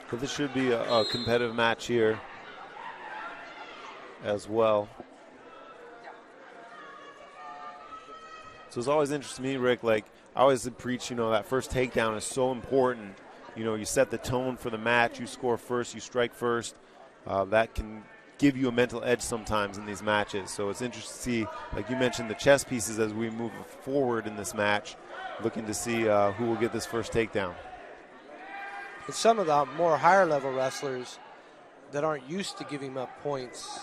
But this should be a competitive match here as well. So it's always interesting to me, Rick, like I always preach, you know, that first takedown is so important. You know, you set the tone for the match, you score first, you strike first. That can give you a mental edge sometimes in these matches. So it's interesting to see, like you mentioned, the chess pieces as we move forward in this match, looking to see who will get this first takedown. And some of the more higher level wrestlers that aren't used to giving up points,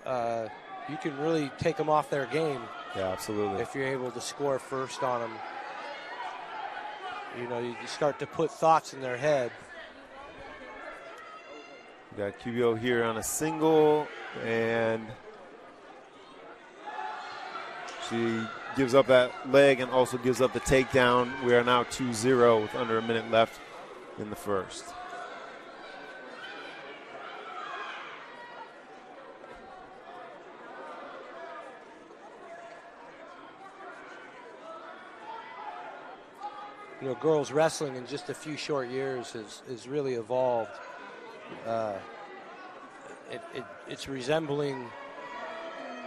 you can really take them off their game. Yeah, absolutely. If you're able to score first on them. You know, you start to put thoughts in their head. We got Cubillo here on a single, and she gives up that leg and also gives up the takedown. We are now 2-0 with under a minute left in the first. girls wrestling in just a few short years has really evolved. It's resembling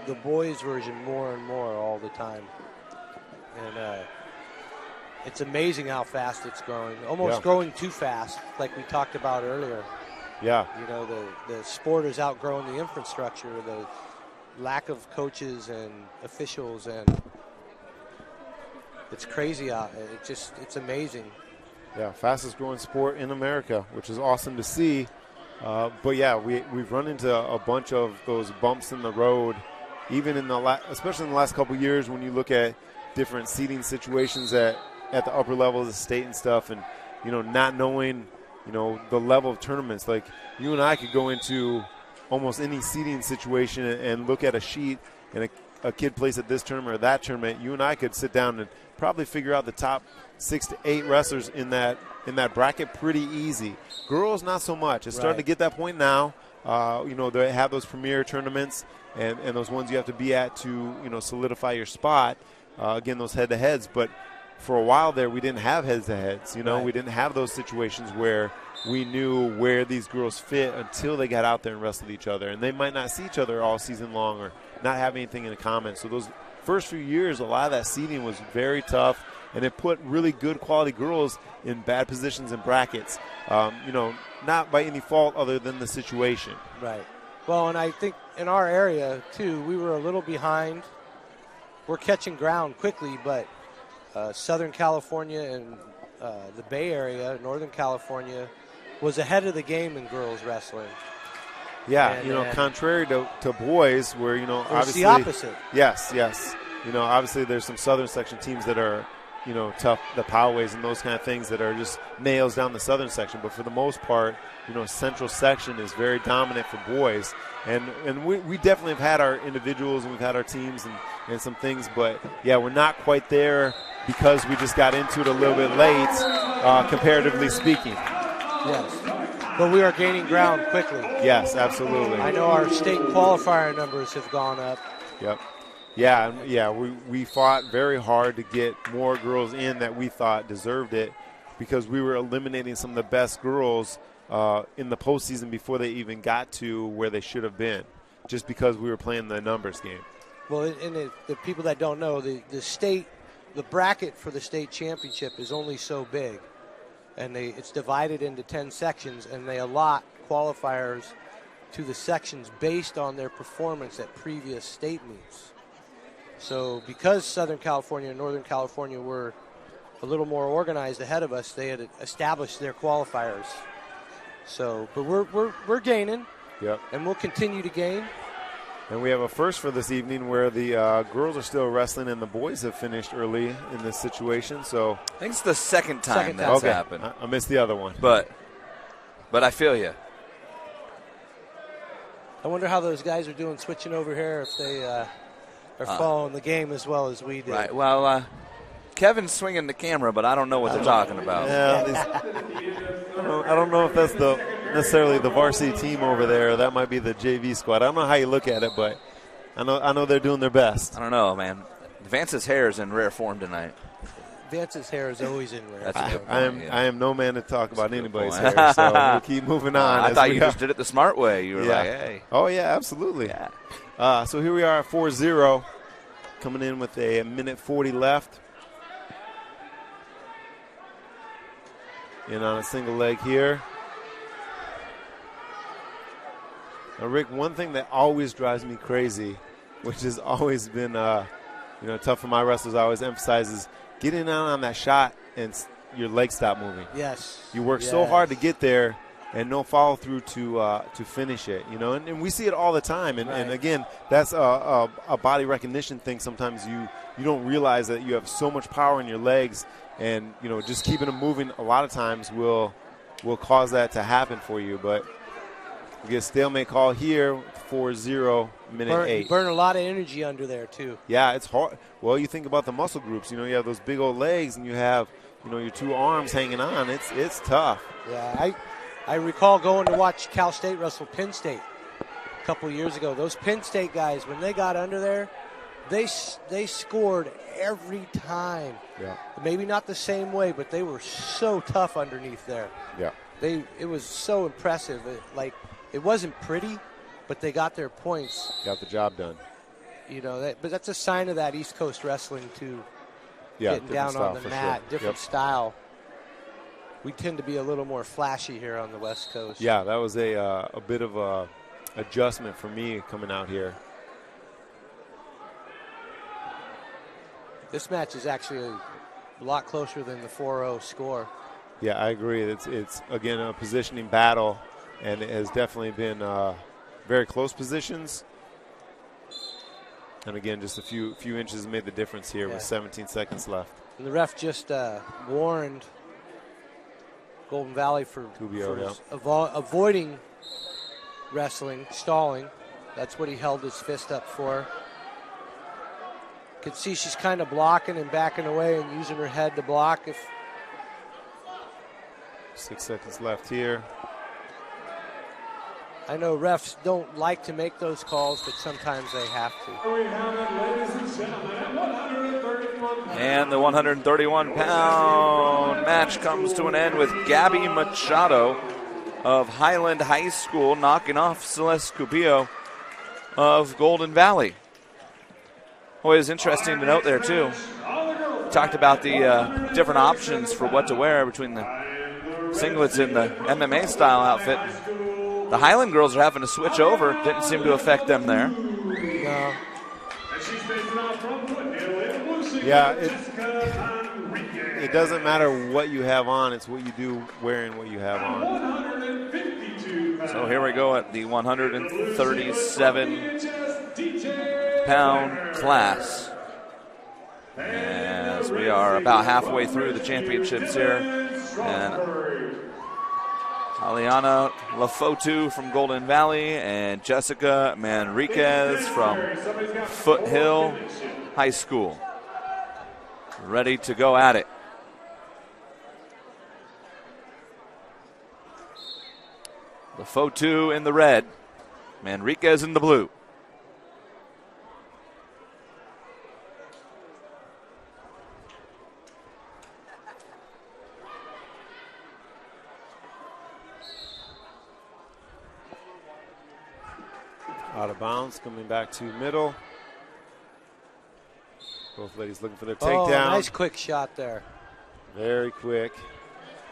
the boys' version more and more all the time. And it's amazing how fast it's growing. Almost growing too fast, like we talked about earlier. Yeah. The sport is outgrowing the infrastructure, the lack of coaches and officials, and it's crazy out. It's amazing. Yeah, fastest growing sport in America, which is awesome to see. But yeah, we've run into a bunch of those bumps in the road, even in especially in the last couple of years when you look at different seating situations at the upper levels of the state and stuff, and not knowing the level of tournaments. Like you and I could go into almost any seating situation and look at a sheet, and a kid plays at this tournament or that tournament. You and I could sit down and probably figure out the top 6 to 8 wrestlers in that bracket pretty easy. Girls, not so much. It's starting to get that point now. They have those premier tournaments and those ones you have to be at to solidify your spot. Again, those head-to-heads. But for a while there, we didn't have heads-to-heads. We didn't have those situations where we knew where these girls fit until they got out there and wrestled each other. And they might not see each other all season long or not have anything in common. So those first few years, a lot of that seeding was very tough, and it put really good quality girls in bad positions in brackets, not by any fault other than the situation. Right. Well, and I think in our area, too, we were a little behind. We're catching ground quickly, but Southern California and the Bay Area, Northern California, was ahead of the game in girls wrestling. Yeah, and, contrary to boys, where obviously the opposite. Yes. Obviously there's some Southern section teams that are tough, the Powways and those kind of things that are just nails down the Southern section. But for the most part, Central section is very dominant for boys, and we definitely have had our individuals and we've had our teams and some things, but yeah, we're not quite there because we just got into it a little bit late, comparatively speaking. Yes. But we are gaining ground quickly. Yes, absolutely. I know our state qualifier numbers have gone up. Yep. Yeah, we fought very hard to get more girls in that we thought deserved it because we were eliminating some of the best girls in the postseason before they even got to where they should have been, just because we were playing the numbers game. Well, and the people that don't know, the bracket for the state championship is only so big. And it's divided into 10 sections, and they allot qualifiers to the sections based on their performance at previous state meets. So because Southern California and Northern California were a little more organized ahead of us, they had established their qualifiers. So, but we're gaining. Yep. And we'll continue to gain. And we have a first for this evening where the girls are still wrestling and the boys have finished early in this situation. So I think it's the second time that's happened. I missed the other one. But I feel you. I wonder how those guys are doing switching over here if they are following the game as well as we did. Right. Well, Kevin's swinging the camera, but I don't know what they're talking about. Yeah, I don't know if that's necessarily the varsity team over there. That might be the JV squad. I don't know how you look at it, but I know they're doing their best. I don't know, man. Vance's hair is in rare form tonight. Vance's hair is always in rare form. I am no man to talk about anybody's hair, so we'll keep moving on. I thought you just did it the smart way. You were like, hey. Oh, yeah, absolutely. Yeah. So here we are at 4-0, coming in with a minute 40 left. In on a single leg here. Now, Rick, one thing that always drives me crazy, which has always been tough for my wrestlers, I always emphasize, is getting out on that shot and your legs stop moving. Yes. You work so hard to get there and no follow through to finish it, and we see it all the time. And again, that's a body recognition thing. Sometimes you don't realize that you have so much power in your legs, and just keeping them moving a lot of times will cause that to happen for you. But we get a stalemate call here, 4-0, minute 8. You burn a lot of energy under there too. Yeah, it's hard. Well, you think about the muscle groups. You have those big old legs, and you have your two arms hanging on. It's tough. Yeah, I recall going to watch Cal State wrestle Penn State a couple years ago. Those Penn State guys, when they got under there, They scored every time. Yeah. Maybe not the same way, but they were so tough underneath there. Yeah. It was so impressive. It wasn't pretty, but they got their points. Got the job done. You know, but that's a sign of that East Coast wrestling too. Yeah, getting down style, on the for mat, sure. different style. We tend to be a little more flashy here on the West Coast. Yeah, that was a bit of a adjustment for me coming out here. This match is actually a lot closer than the 4-0 score. Yeah, I agree. It's again a positioning battle, and it has definitely been very close positions. And again, just a few inches made the difference here with 17 seconds left. And the ref just warned Golden Valley for avoiding wrestling, stalling. That's what he held his fist up for. Could see she's kind of blocking and backing away and using her head to block. 6 seconds left here. I know refs don't like to make those calls, but sometimes they have to. And the 131-pound match comes to an end with Gabby Machado of Highland High School knocking off Celeste Cupillo of Golden Valley. Always interesting to note there, too. Talked about the different options for what to wear between the singlets and the MMA style outfit. The Highland girls are having to switch over. Didn't seem to affect them there. No. Yeah, it doesn't matter what you have on. It's what you do wearing what you have on. So here we go at the 137-pound class. As we are about halfway through the championships here. And Aliana Lafotu from Golden Valley and Jessica Manriquez from Foothill High School. Ready to go at it. Lafotu in the red, Manriquez in the blue. Out of bounds, coming back to middle. Both ladies looking for their Oh, takedown. nice quick shot there. Very quick.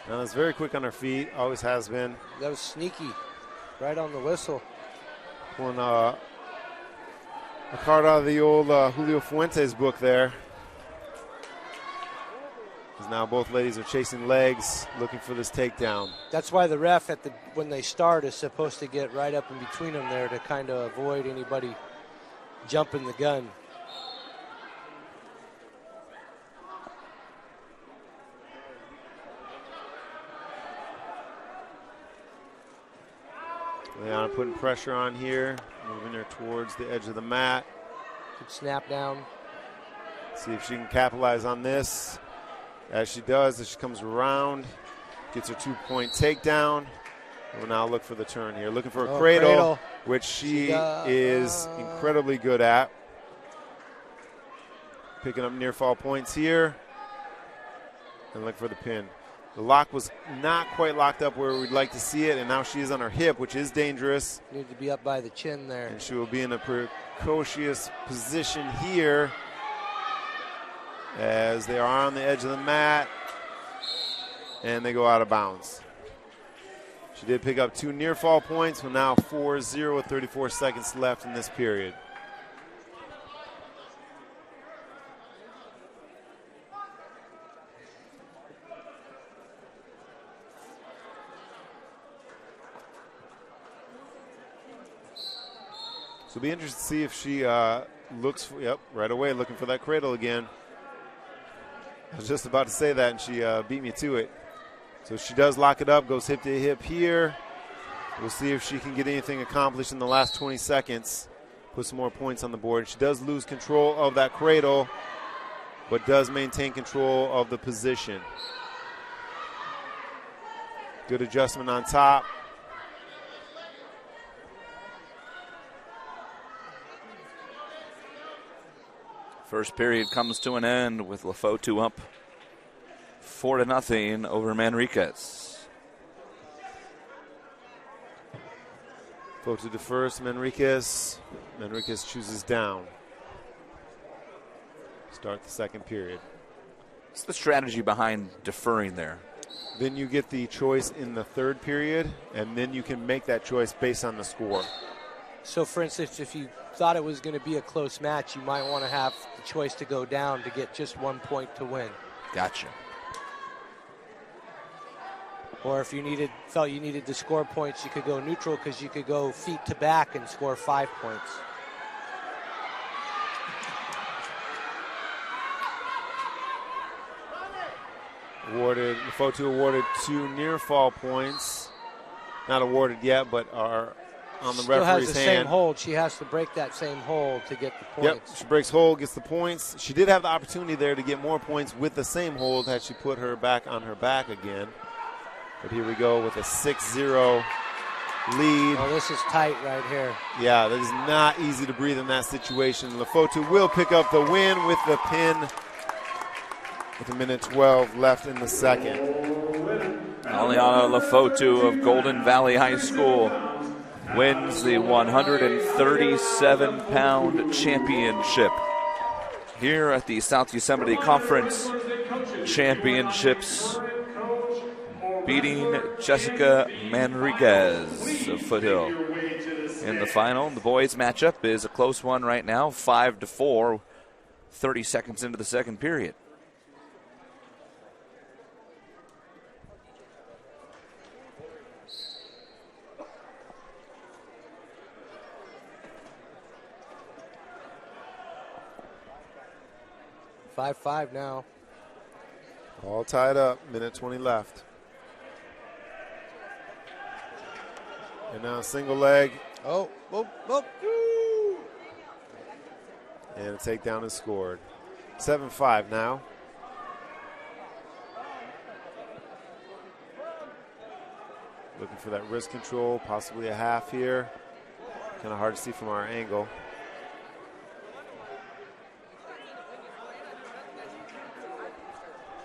Now it's very quick on her feet, always has been. That was sneaky, right on the whistle. Pulling a card out of the old Julio Fuentes book there. Because now both ladies are chasing legs, looking for this takedown. That's why the ref when they start is supposed to get right up in between them there to kind of avoid anybody jumping the gun. Leona putting pressure on here, moving her towards the edge of the mat. Good snap down. See if she can capitalize on this. As she does, as she comes around, gets her 2-point takedown. We'll now look for the turn here. Looking for a cradle, which she is incredibly good at. Picking up near fall points here. And look for the pin. The lock was not quite locked up where we'd like to see it, and now she is on her hip, which is dangerous. Need to be up by the chin there. And she will be in a precocious position here as they are on the edge of the mat, and they go out of bounds. She did pick up 2 near fall points, but now 4-0 with 34 seconds left in this period. So it'll be interesting to see if she looks for, right away looking for that cradle again. I was just about to say that, and she beat me to it. So she does lock it up, goes hip to hip here. We'll see if she can get anything accomplished in the last 20 seconds. Put some more points on the board. She does lose control of that cradle, but does maintain control of the position. Good adjustment on top. First period comes to an end with Lefotu up 4-0 over Manriquez. Lefotu to first, Manriquez. Manriquez chooses down. Start the second period. What's the strategy behind deferring there? Then you get the choice in the third period, and then you can make that choice based on the score. So, for instance, if you thought it was going to be a close match, you might want to have the choice to go down to get just 1 point to win. Gotcha. Or if you felt you needed to score points, you could go neutral because you could go feet to back and score 5 points. Lefotu awarded 2 near fall points. Not awarded yet, but are on the Still referee's has the hand. same hold. She has to break that same hold to get the points. Yep, she breaks hold, gets the points. She did have the opportunity there to get more points with the same hold had she put her back on her back again. But here we go with a 6-0 lead. Oh, this is tight right here. Yeah, that is not easy to breathe in that situation. Lefotu will pick up the win with the pin with 1:12 left in the second. Aliana Lefotu of Golden Valley High School wins the 137-pound championship here at the South Yosemite Conference Championships, beating Jessica Manriquez of Foothill in the final. The boys' matchup is a close one right now, 5-4, 30 seconds into the second period. 5-5 now. All tied up, 1:20 left. And now a single leg. Oh. And a takedown is scored. 7-5 now. Looking for that wrist control, possibly a half here. Kind of hard to see from our angle.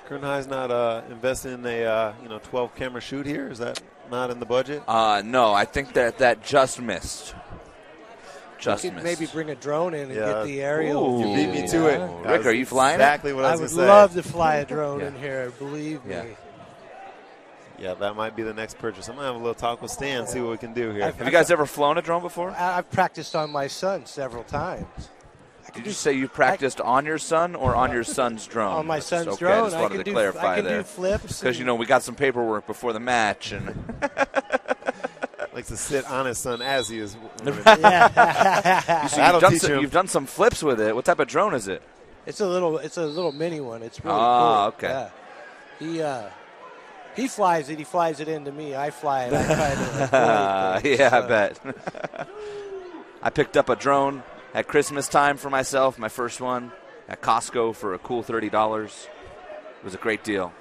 Kern High's not investing in a 12 camera shoot here. Is that not in the budget? No, I think that just missed. You could maybe bring a drone in and get the aerial. You beat me to it. Rick, are you flying? Exactly what I was going to say. I would love to fly a drone in here, believe me. Yeah, that might be the next purchase. I'm going to have a little talk with Stan, see what we can do here. Have you guys ever flown a drone before? I've practiced on my son several times. Did you say you practiced on your son or on your son's drone? On my son's okay, drone. I just wanted to clarify I can there. do flips. Because, we got some paperwork before the match. And likes to sit on his son as he is. You've done some flips with it. What type of drone is it? It's a little mini one. It's really cool. Okay. Yeah. He flies it. He flies it into me. I fly it. I try to avoid I bet. I picked up a drone at Christmas time for myself, my first one, at Costco for a cool $30. It was a great deal.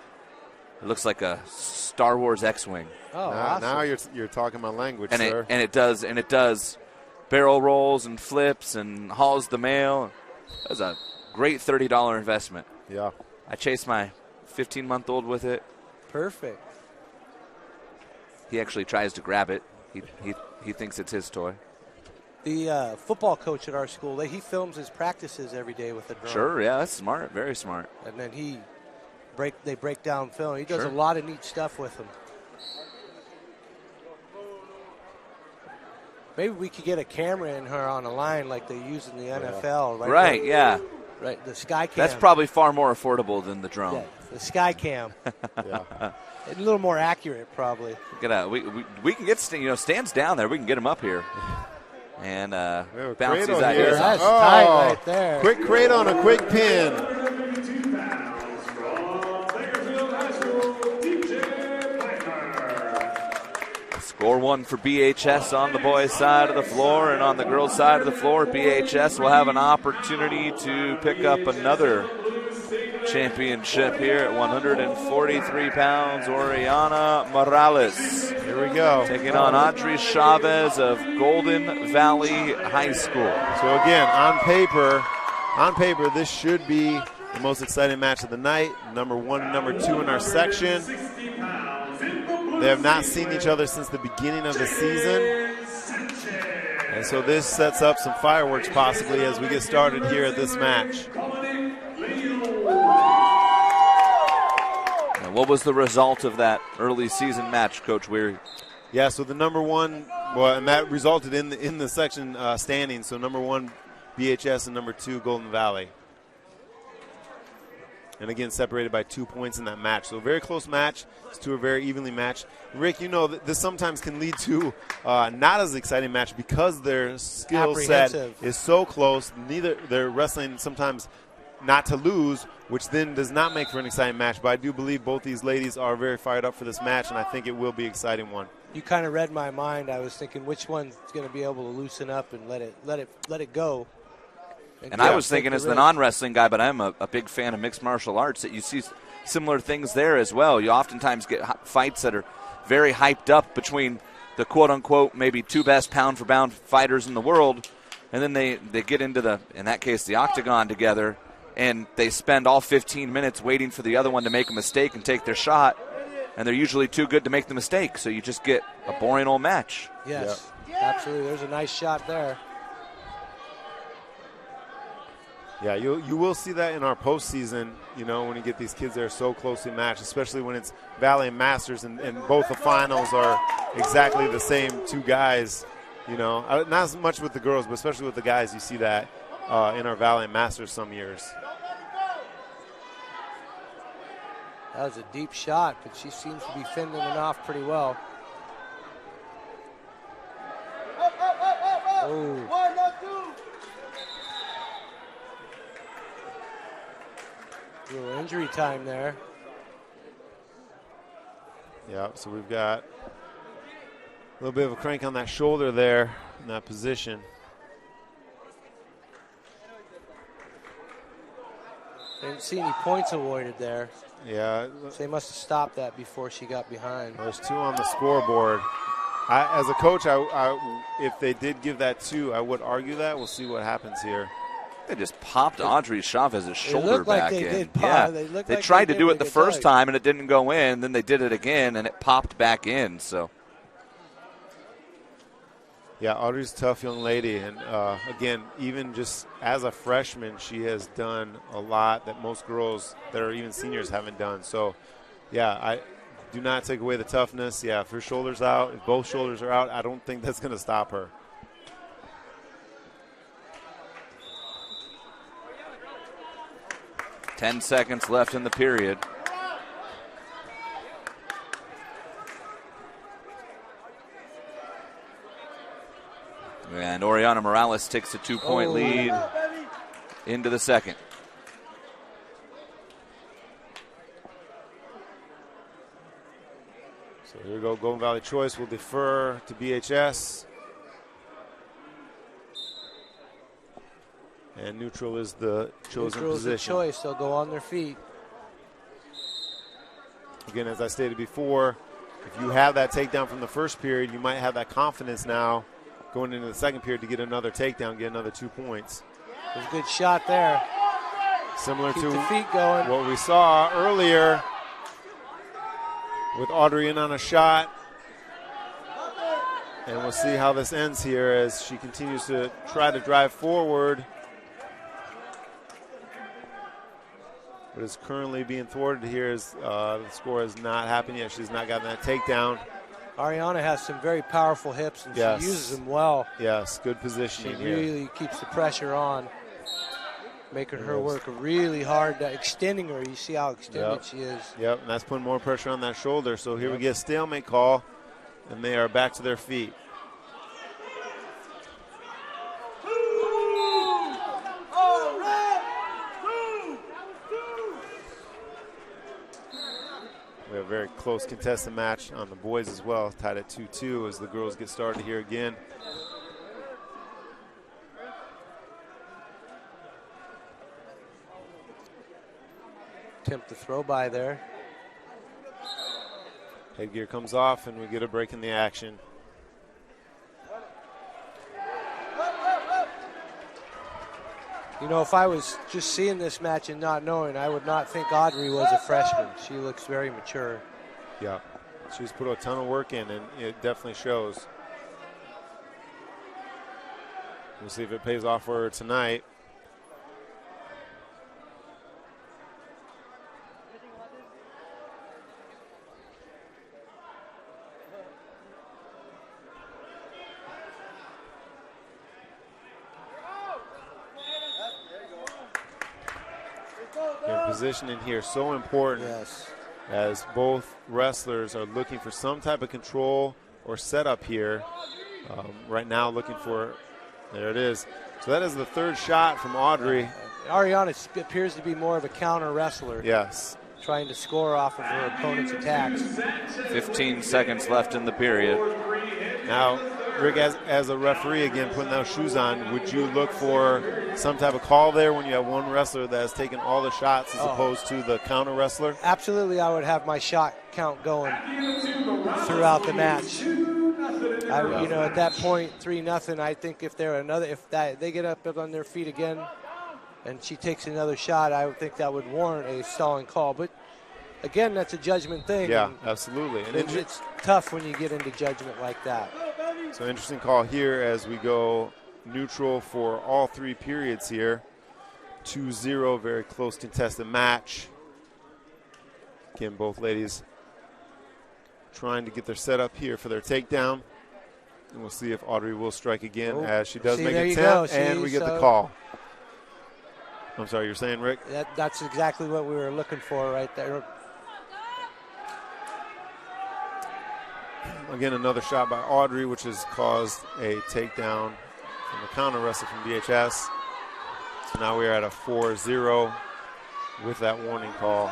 It looks like a Star Wars X-Wing. Oh, awesome. Now you're talking my language, and sir. It does barrel rolls and flips and hauls the mail. It was a great $30 investment. Yeah. I chased my 15-month-old with it. Perfect. He actually tries to grab it. He thinks it's his toy. The football coach at our school, he films his practices every day with a drone. Sure, yeah, that's smart, very smart. And then they break down film. He does a lot of neat stuff with them. Maybe we could get a camera in her on a line like they use in the NFL. Right, yeah. Right, the sky cam. That's probably far more affordable than the drone. Yeah, the sky cam. A little more accurate, probably. We can get Stan's down there. We can get him up here. And bounce these here. ideas. That's tight right there. Quick crate on a quick pin. Score one for BHS on the boys' side of the floor, and on the girls' side of the floor, BHS will have an opportunity to pick up another championship here at 143 pounds. Oriana Morales. Here we go. Taking on Audrey Chavez of Golden Valley High School. So again, on paper, on paper, this should be the most exciting match of the night. Number 1 and number 2 in our section. They have not seen each other since the beginning of the season. And so this sets up some fireworks possibly as we get started here at this match. And what was the result of that early season match, Coach Weary? Yeah, so the number 1, well, and that resulted in the section standing. So number 1, BHS, and number 2, Golden Valley. And again, separated by 2 points in that match. So a very close match. These two are very evenly matched. Rick, you know, this sometimes can lead to not as exciting match because their skill set is so close. They're wrestling sometimes not to lose, which then does not make for an exciting match. But I do believe both these ladies are very fired up for this match, and I think it will be an exciting one. You kind of read my mind. I was thinking which one's going to be able to loosen up and let it go. And I was thinking as the non-wrestling guy, but I'm a big fan of mixed martial arts, that you see similar things there as well. You oftentimes get fights that are very hyped up between the quote-unquote maybe 2 best pound-for-pound fighters in the world, and then they get into in that case, the octagon together, and they spend all 15 minutes waiting for the other one to make a mistake and take their shot, and they're usually too good to make the mistake, so you just get a boring old match. Yes, absolutely. There's a nice shot there. Yeah, you will see that in our postseason, you know, when you get these kids that are so closely matched, especially when it's Valley and Masters and both the finals are exactly the same 2 guys, you know. Not as much with the girls, but especially with the guys, you see that in our Valley and Masters some years. That was a deep shot, but she seems to be fending it off pretty well. Oh. A little injury time there. Yeah, so we've got a little bit of a crank on that shoulder there in that position. Didn't see any points awarded there. Yeah. So they must have stopped that before she got behind. There's 2 on the scoreboard. As a coach, if they did give that 2, I would argue that. We'll see what happens here. They just popped Audrey Chavez's shoulder back in. They tried to do it the first time, and it didn't go in. Then they did it again, and it popped back in. So, yeah, Audrey's a tough young lady. And, again, even just as a freshman, she has done a lot that most girls that are even seniors haven't done. So, yeah, I do not take away the toughness. Yeah, if her shoulder's out, if both shoulders are out, I don't think that's going to stop her. $10 seconds left in the period. And Oriana Morales takes a 2-point lead into the second. So here we go, Golden Valley choice will defer to BHS. And neutral is the chosen neutral position. Is the choice. They'll go on their feet. Again, as I stated before, if you have that takedown from the first period, you might have that confidence now going into the second period to get another takedown, get another 2 points. There's a good shot there. Similar Keep to the feet going. What we saw earlier with Audrey in on a shot. And we'll see how this ends here as she continues to try to drive forward. What is currently being thwarted here is the score has not happened yet. She's not gotten that takedown. Ariana has some very powerful hips, and yes. she uses them well. Yes, good positioning She here. really keeps the pressure on, making her work really hard, extending her. You see how extended she is. Yep, and that's putting more pressure on that shoulder. So here we get a stalemate call, and they are back to their feet. We have a very close contested match on the boys as well, tied at 2-2 as the girls get started here again. Attempt to throw by there. Headgear comes off and we get a break in the action. You know, if I was just seeing this match and not knowing, I would not think Audrey was a freshman. She looks very mature. Yeah, she's put a ton of work in, and it definitely shows. We'll see if it pays off for her tonight. Their positioning here so important. Yes. As both wrestlers are looking for some type of control or setup here. Right now looking for, there it is. So that is the third shot from Audrey. Ariana appears to be more of a counter wrestler. Yes. Trying to score off of her opponent's attacks. 15 seconds left in the period. Now, Rick, as a referee, again, putting those shoes on, would you look for some type of call there when you have one wrestler that has taken all the shots as opposed to the counter wrestler? Absolutely, I would have my shot count going throughout the match. You know, at that point, 3-0. I think if they get up on their feet again, and she takes another shot, I would think that would warrant a stalling call. But again, that's a judgment thing. Yeah, absolutely. And it's tough when you get into judgment like that. So interesting call here as we go neutral for all three periods here. 2-0, very close contested match. Again, both ladies trying to get their setup here for their takedown. And we'll see if Audrey will strike again as she does make an attempt, and we get the call. I'm sorry, you're saying, Rick? That's exactly what we were looking for right there. Again, another shot by Audrey, which has caused a takedown from the counter wrestler from BHS. So now we are at a 4-0 with that warning call.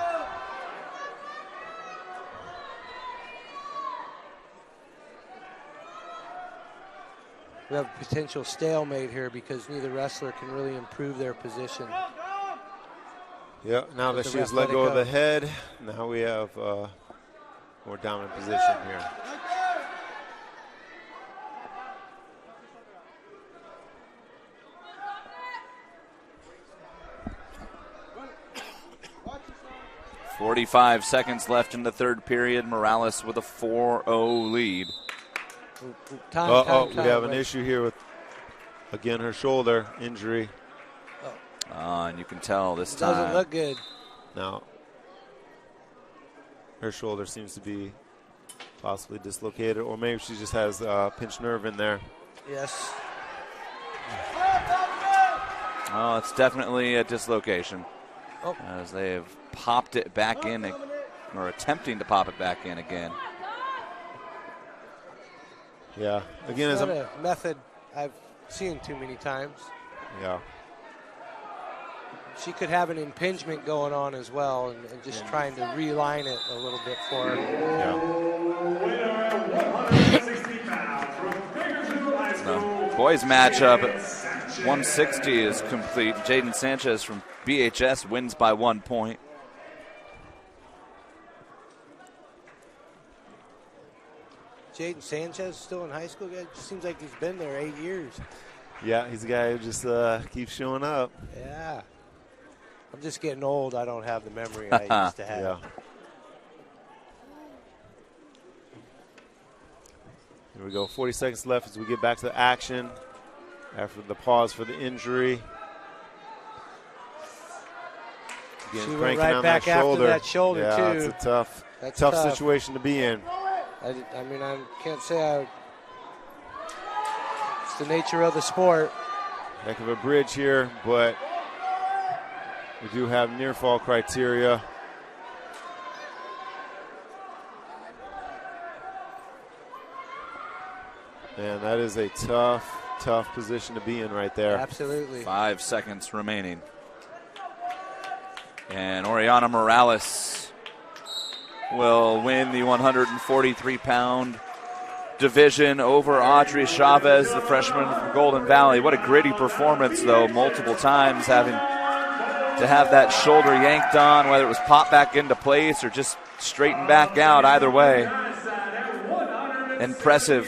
We have a potential stalemate here because neither wrestler can really improve their position. Yeah, now that she has let go of the head, now we have a more dominant position here. .45 seconds left in the third period. Morales with a 4-0 lead. We have an issue here with, again, her shoulder injury. And you can tell this time. Doesn't look good. Now, her shoulder seems to be possibly dislocated, or maybe she just has a pinched nerve in there. Yes. Oh, it's definitely a dislocation. Oh. As they have popped it back in, or attempting to pop it back in again. Yeah. Again, it's not a method I've seen too many times. Yeah. She could have an impingement going on as well, and just trying to realign it a little bit for her. The boys matchup at 160 is complete. Jaden Sanchez from BHS wins by 1 point. Jaden Sanchez still in high school? It just seems like he's been there 8 years. Yeah, he's a guy who just keeps showing up. Yeah. I'm just getting old. I don't have the memory I used to have. Yeah. Here we go. 40 seconds left as we get back to the action after the pause for the injury. Again, she went right back after that shoulder, too. Yeah, it's a tough situation to be in. I mean, I can't say it's the nature of the sport. Heck of a bridge here, but we do have near fall criteria. Man, that is a tough position to be in right there. Absolutely. 5 seconds remaining. And Oriana Morales will win the 143-pound division over Audrey Chavez, the freshman from Golden Valley. What a gritty performance, though, multiple times having to have that shoulder yanked on, whether it was popped back into place or just straightened back out. Either way, impressive.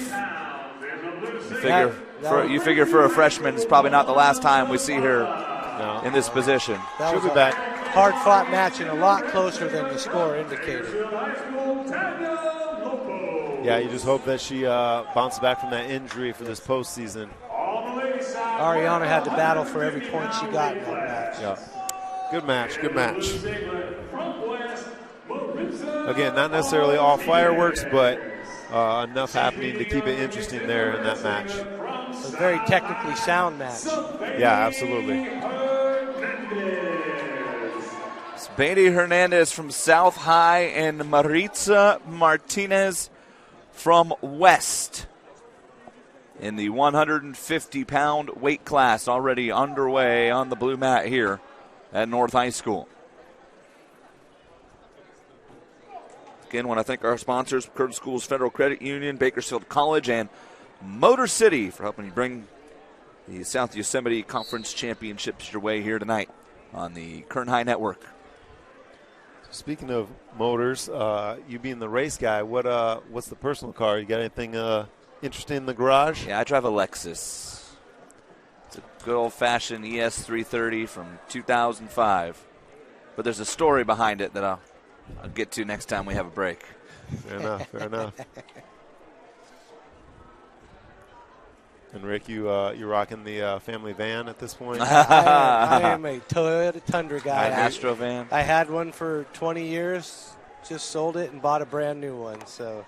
You figure for a freshman, it's probably not the last time we see her in this position. That She'll was be back. hard-fought match and a lot closer than the score indicated. Yeah, you just hope that she bounces back from that injury for this postseason. Ariana had to battle for every point she got in that match. Yeah. Good match, good match. Again, not necessarily all fireworks, but enough happening to keep it interesting there in that match. A very technically sound match. Yeah, absolutely. It's Beatty Hernandez from South High and Maritza Martinez from West in the 150-pound weight class, already underway on the blue mat here at North High School. Again, want to thank our sponsors, Kern Schools Federal Credit Union, Bakersfield College, and Motor City for helping you bring the South Yosemite Conference Championships your way here tonight on the Kern High Network. Speaking of motors, you being the race guy, what's the personal car? You got anything interesting in the garage? Yeah, I drive a Lexus. It's a good old-fashioned ES330 from 2005. But there's a story behind it that I'll get to next time we have a break. Fair enough, fair enough. And Rick, you're rocking the family van at this point? I am a Toyota Tundra guy. Astro van. I had one for 20 years, just sold it and bought a brand new one. So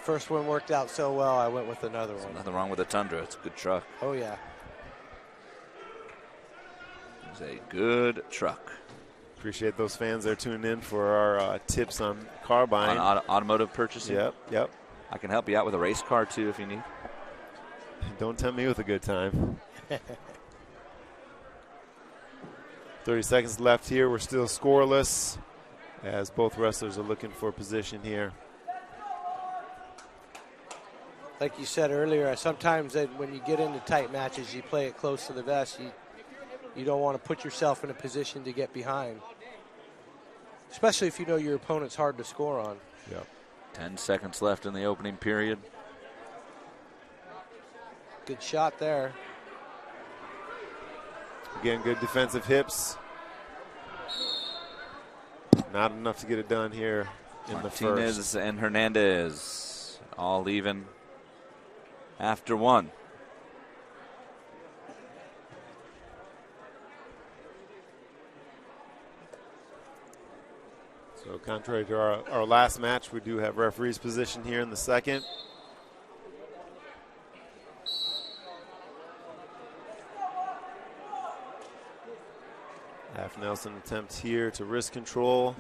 first one worked out so well, I went with another one. Nothing wrong with a Tundra. It's a good truck. Oh, yeah. It's a good truck. Appreciate those fans that are tuning in for our tips on car buying. On automotive purchasing. Yep. I can help you out with a race car, too, if you need. Don't tempt me with a good time. 30 seconds left here. We're still scoreless as both wrestlers are looking for position here. Like you said earlier, sometimes when you get into tight matches, you play it close to the vest. You don't want to put yourself in a position to get behind, especially if you know your opponent's hard to score on. Yep. 10 seconds left in the opening period. Good shot there. Again, good defensive hips. Not enough to get it done here in Martinez the first. and Hernandez all even after one. So contrary to our last match, we do have referee's position here in the second. Half Nelson attempt here to wrist control.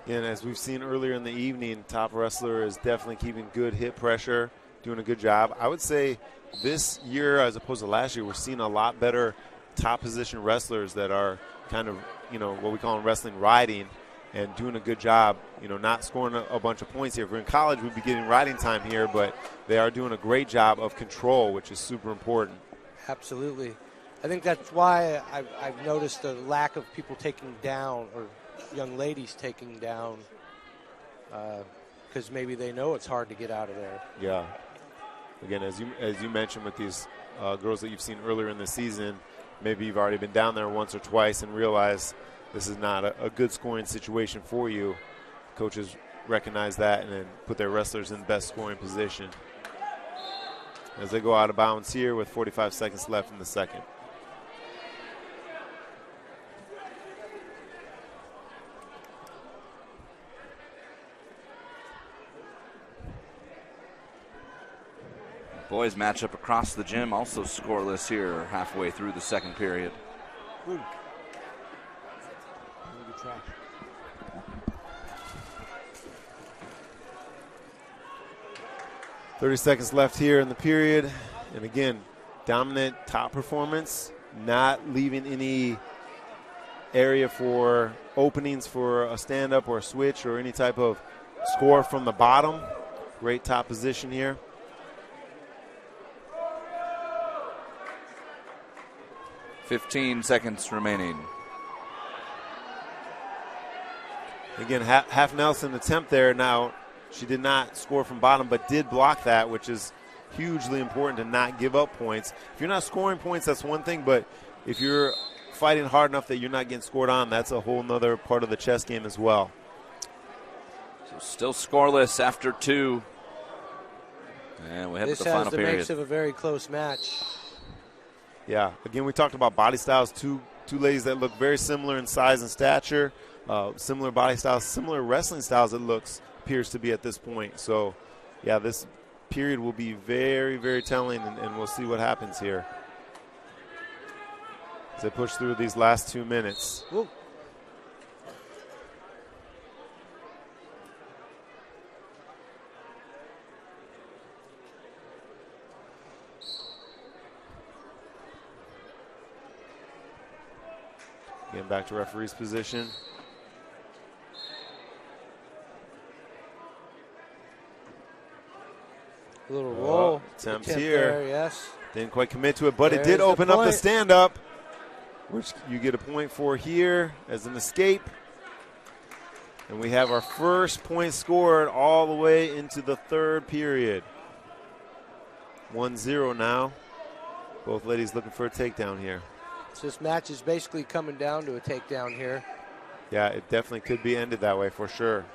Again, as we've seen earlier in the evening, top wrestler is definitely keeping good hip pressure, doing a good job. I would say this year, as opposed to last year, we're seeing a lot better top position wrestlers that are kind of, what we call in wrestling riding and doing a good job, not scoring a bunch of points here. If we're in college, we'd be getting riding time here, but they are doing a great job of control, which is super important. Absolutely. I think that's why I've noticed the lack of people taking down, or young ladies taking down, because maybe they know it's hard to get out of there. Yeah. Again, as you mentioned with these girls that you've seen earlier in the season, maybe you've already been down there once or twice and realized this is not a good scoring situation for you. Coaches recognize that and then put their wrestlers in the best scoring position. As they go out of bounds here with 45 seconds left in the second. Boys matchup across the gym, also scoreless here halfway through the second period. Ooh. 30 seconds left here in the period. And again, dominant top performance, not leaving any area for openings for a stand-up or a switch or any type of score from the bottom. Great top position here. 15 seconds remaining. Again, half Nelson attempt there. Now, she did not score from bottom, but did block that, which is hugely important to not give up points. If you're not scoring points, that's one thing, but if you're fighting hard enough that you're not getting scored on, that's a whole nother part of the chess game as well. So still scoreless after 2. And we head to the final period. This has the makes of a very close match. Yeah, again, we talked about body styles. Two ladies that look very similar in size and stature, similar body styles, similar wrestling styles. It appears to be at this point. So, yeah, this period will be very, very telling, and we'll see what happens here as they push through these last 2 minutes. Ooh. Getting back to referee's position. A little roll. Attempt here. There, yes. Didn't quite commit to it, but it There's did open up the point. stand-up, which you get a point for here as an escape. And we have our first point scored all the way into the 3rd period. 1-0 now. Both ladies looking for a takedown here. So this match is basically coming down to a takedown here. Yeah, it definitely could be ended that way for sure.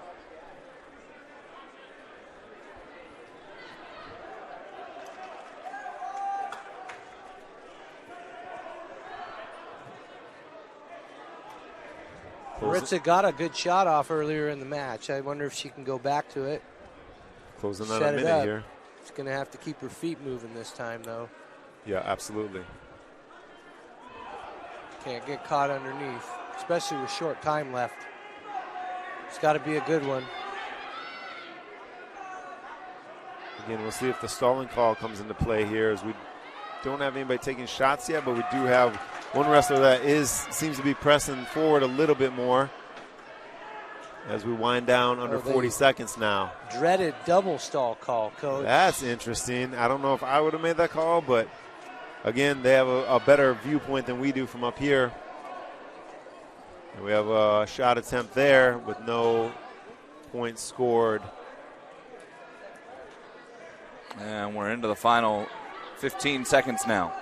Maritza got a good shot off earlier in the match. I wonder if she can go back to it. Closing on Set a it minute up. here. She's going to have to keep her feet moving this time, though. Yeah, absolutely. Can't get caught underneath, especially with short time left. It's got to be a good one. Again, we'll see if the stalling call comes into play here, as we don't have anybody taking shots yet, but we do have one wrestler that seems to be pressing forward a little bit more as we wind down under 40 seconds now. Dreaded double stall call, Coach. That's interesting. I don't know if I would have made that call, but again, they have a better viewpoint than we do from up here. And we have a shot attempt there with no points scored. And we're into the final 15 seconds now.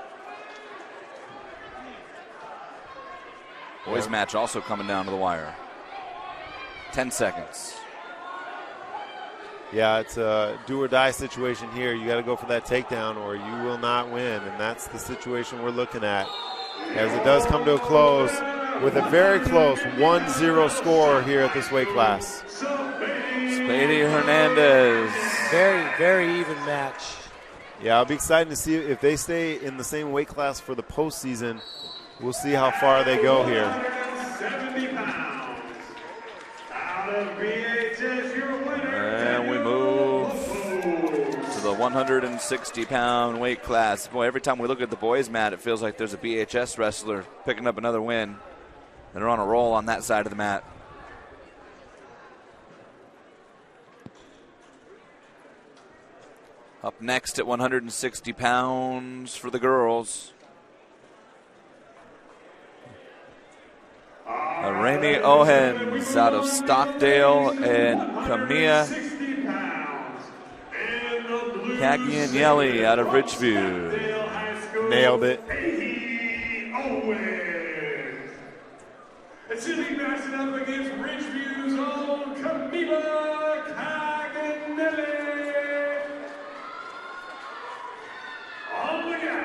Boys match also coming down to the wire. 10 seconds. Yeah, it's a do or die situation here. You got to go for that takedown or you will not win, and that's the situation we're looking at. As it does come to a close with a very close 1-0 score here at this weight class. Spady Hernandez. Very, very even match. Yeah, I'll be excited to see if they stay in the same weight class for the postseason. We'll see how far they go here. 70 pounds. Out of VHS, your winner. And we move to the 160-pound weight class. Boy, every time we look at the boys' mat, it feels like there's a BHS wrestler picking up another win. And they're on a roll on that side of the mat. Up next at 160 pounds for the girls. Rainey Ohens out of Stockdale and Camilla Cagianelli out of Ridgeview. Nailed it. And she'll be matching up against Ridgeview's own Camila Caganelli.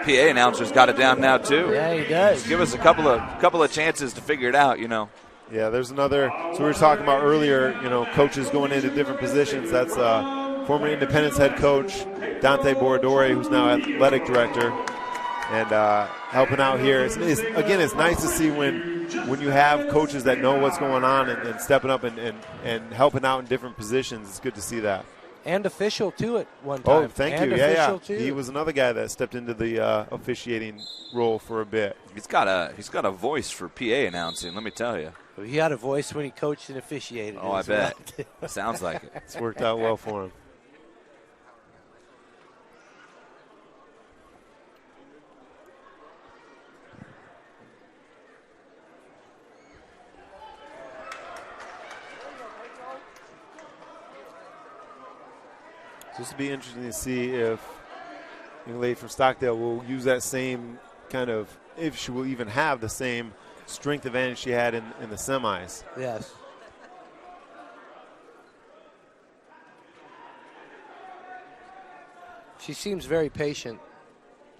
PA announcer's got it down now too. Yeah, he does. Just give us a couple of chances to figure it out, you know. Yeah, there's another. So we were talking about earlier, you know, coaches going into different positions. That's former Independence head coach Dante Boradore, who's now athletic director, and helping out here. It's nice to see when you have coaches that know what's going on and stepping up and helping out in different positions. It's good to see that. And official, too, at one time. Oh, thank you. Yeah. He was another guy that stepped into the officiating role for a bit. He's got a voice for PA announcing, let me tell you. He had a voice when he coached and officiated. Oh, I bet. Sounds like it. It's worked out well for him. So this will be interesting to see if young lady from Stockdale will use that same kind of, if she will even have the same strength advantage she had in the semis. Yes. She seems very patient.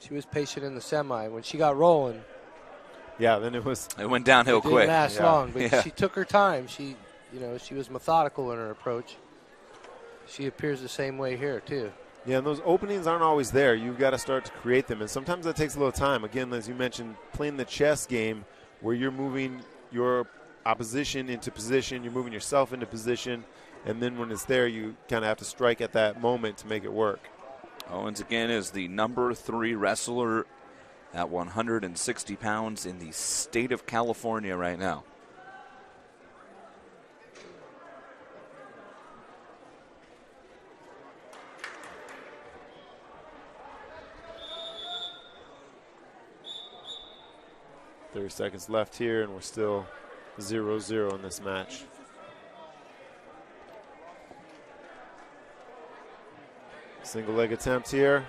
She was patient in the semi. When she got rolling, yeah, then it went downhill quick. Didn't last long, but she took her time. She was methodical in her approach. She appears the same way here too. Yeah, and those openings aren't always there. You've got to start to create them, and sometimes that takes a little time. Again, as you mentioned, playing the chess game where you're moving your opposition into position, you're moving yourself into position, and then when it's there, you kind of have to strike at that moment to make it work. Owens again is the number 3 wrestler at 160 pounds in the state of California right now. .30 seconds left here, and we're still 0-0 in this match. Single leg attempt here,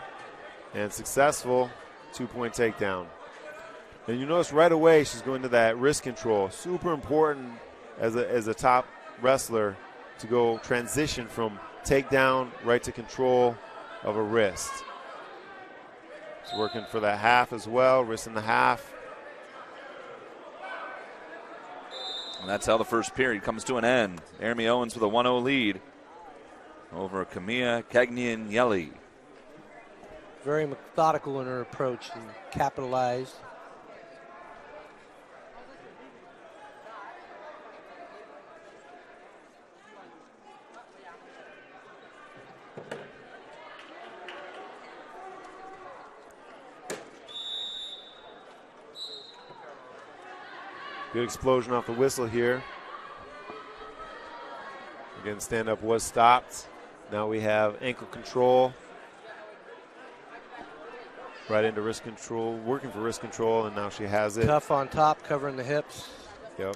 and successful. 2-point takedown. And you notice right away she's going to that wrist control. Super important as a top wrestler to go transition from takedown right to control of a wrist. She's working for that half as well, wrist in the half. And that's how the first period comes to an end. Jeremy Owens with a 1-0 lead over Camilla Cagnanielli. Very methodical in her approach and capitalized. Good explosion off the whistle here. Again, stand-up was stopped. Now we have ankle control. Right into wrist control, working for wrist control, and now she has it. Tough on top, covering the hips. Yep.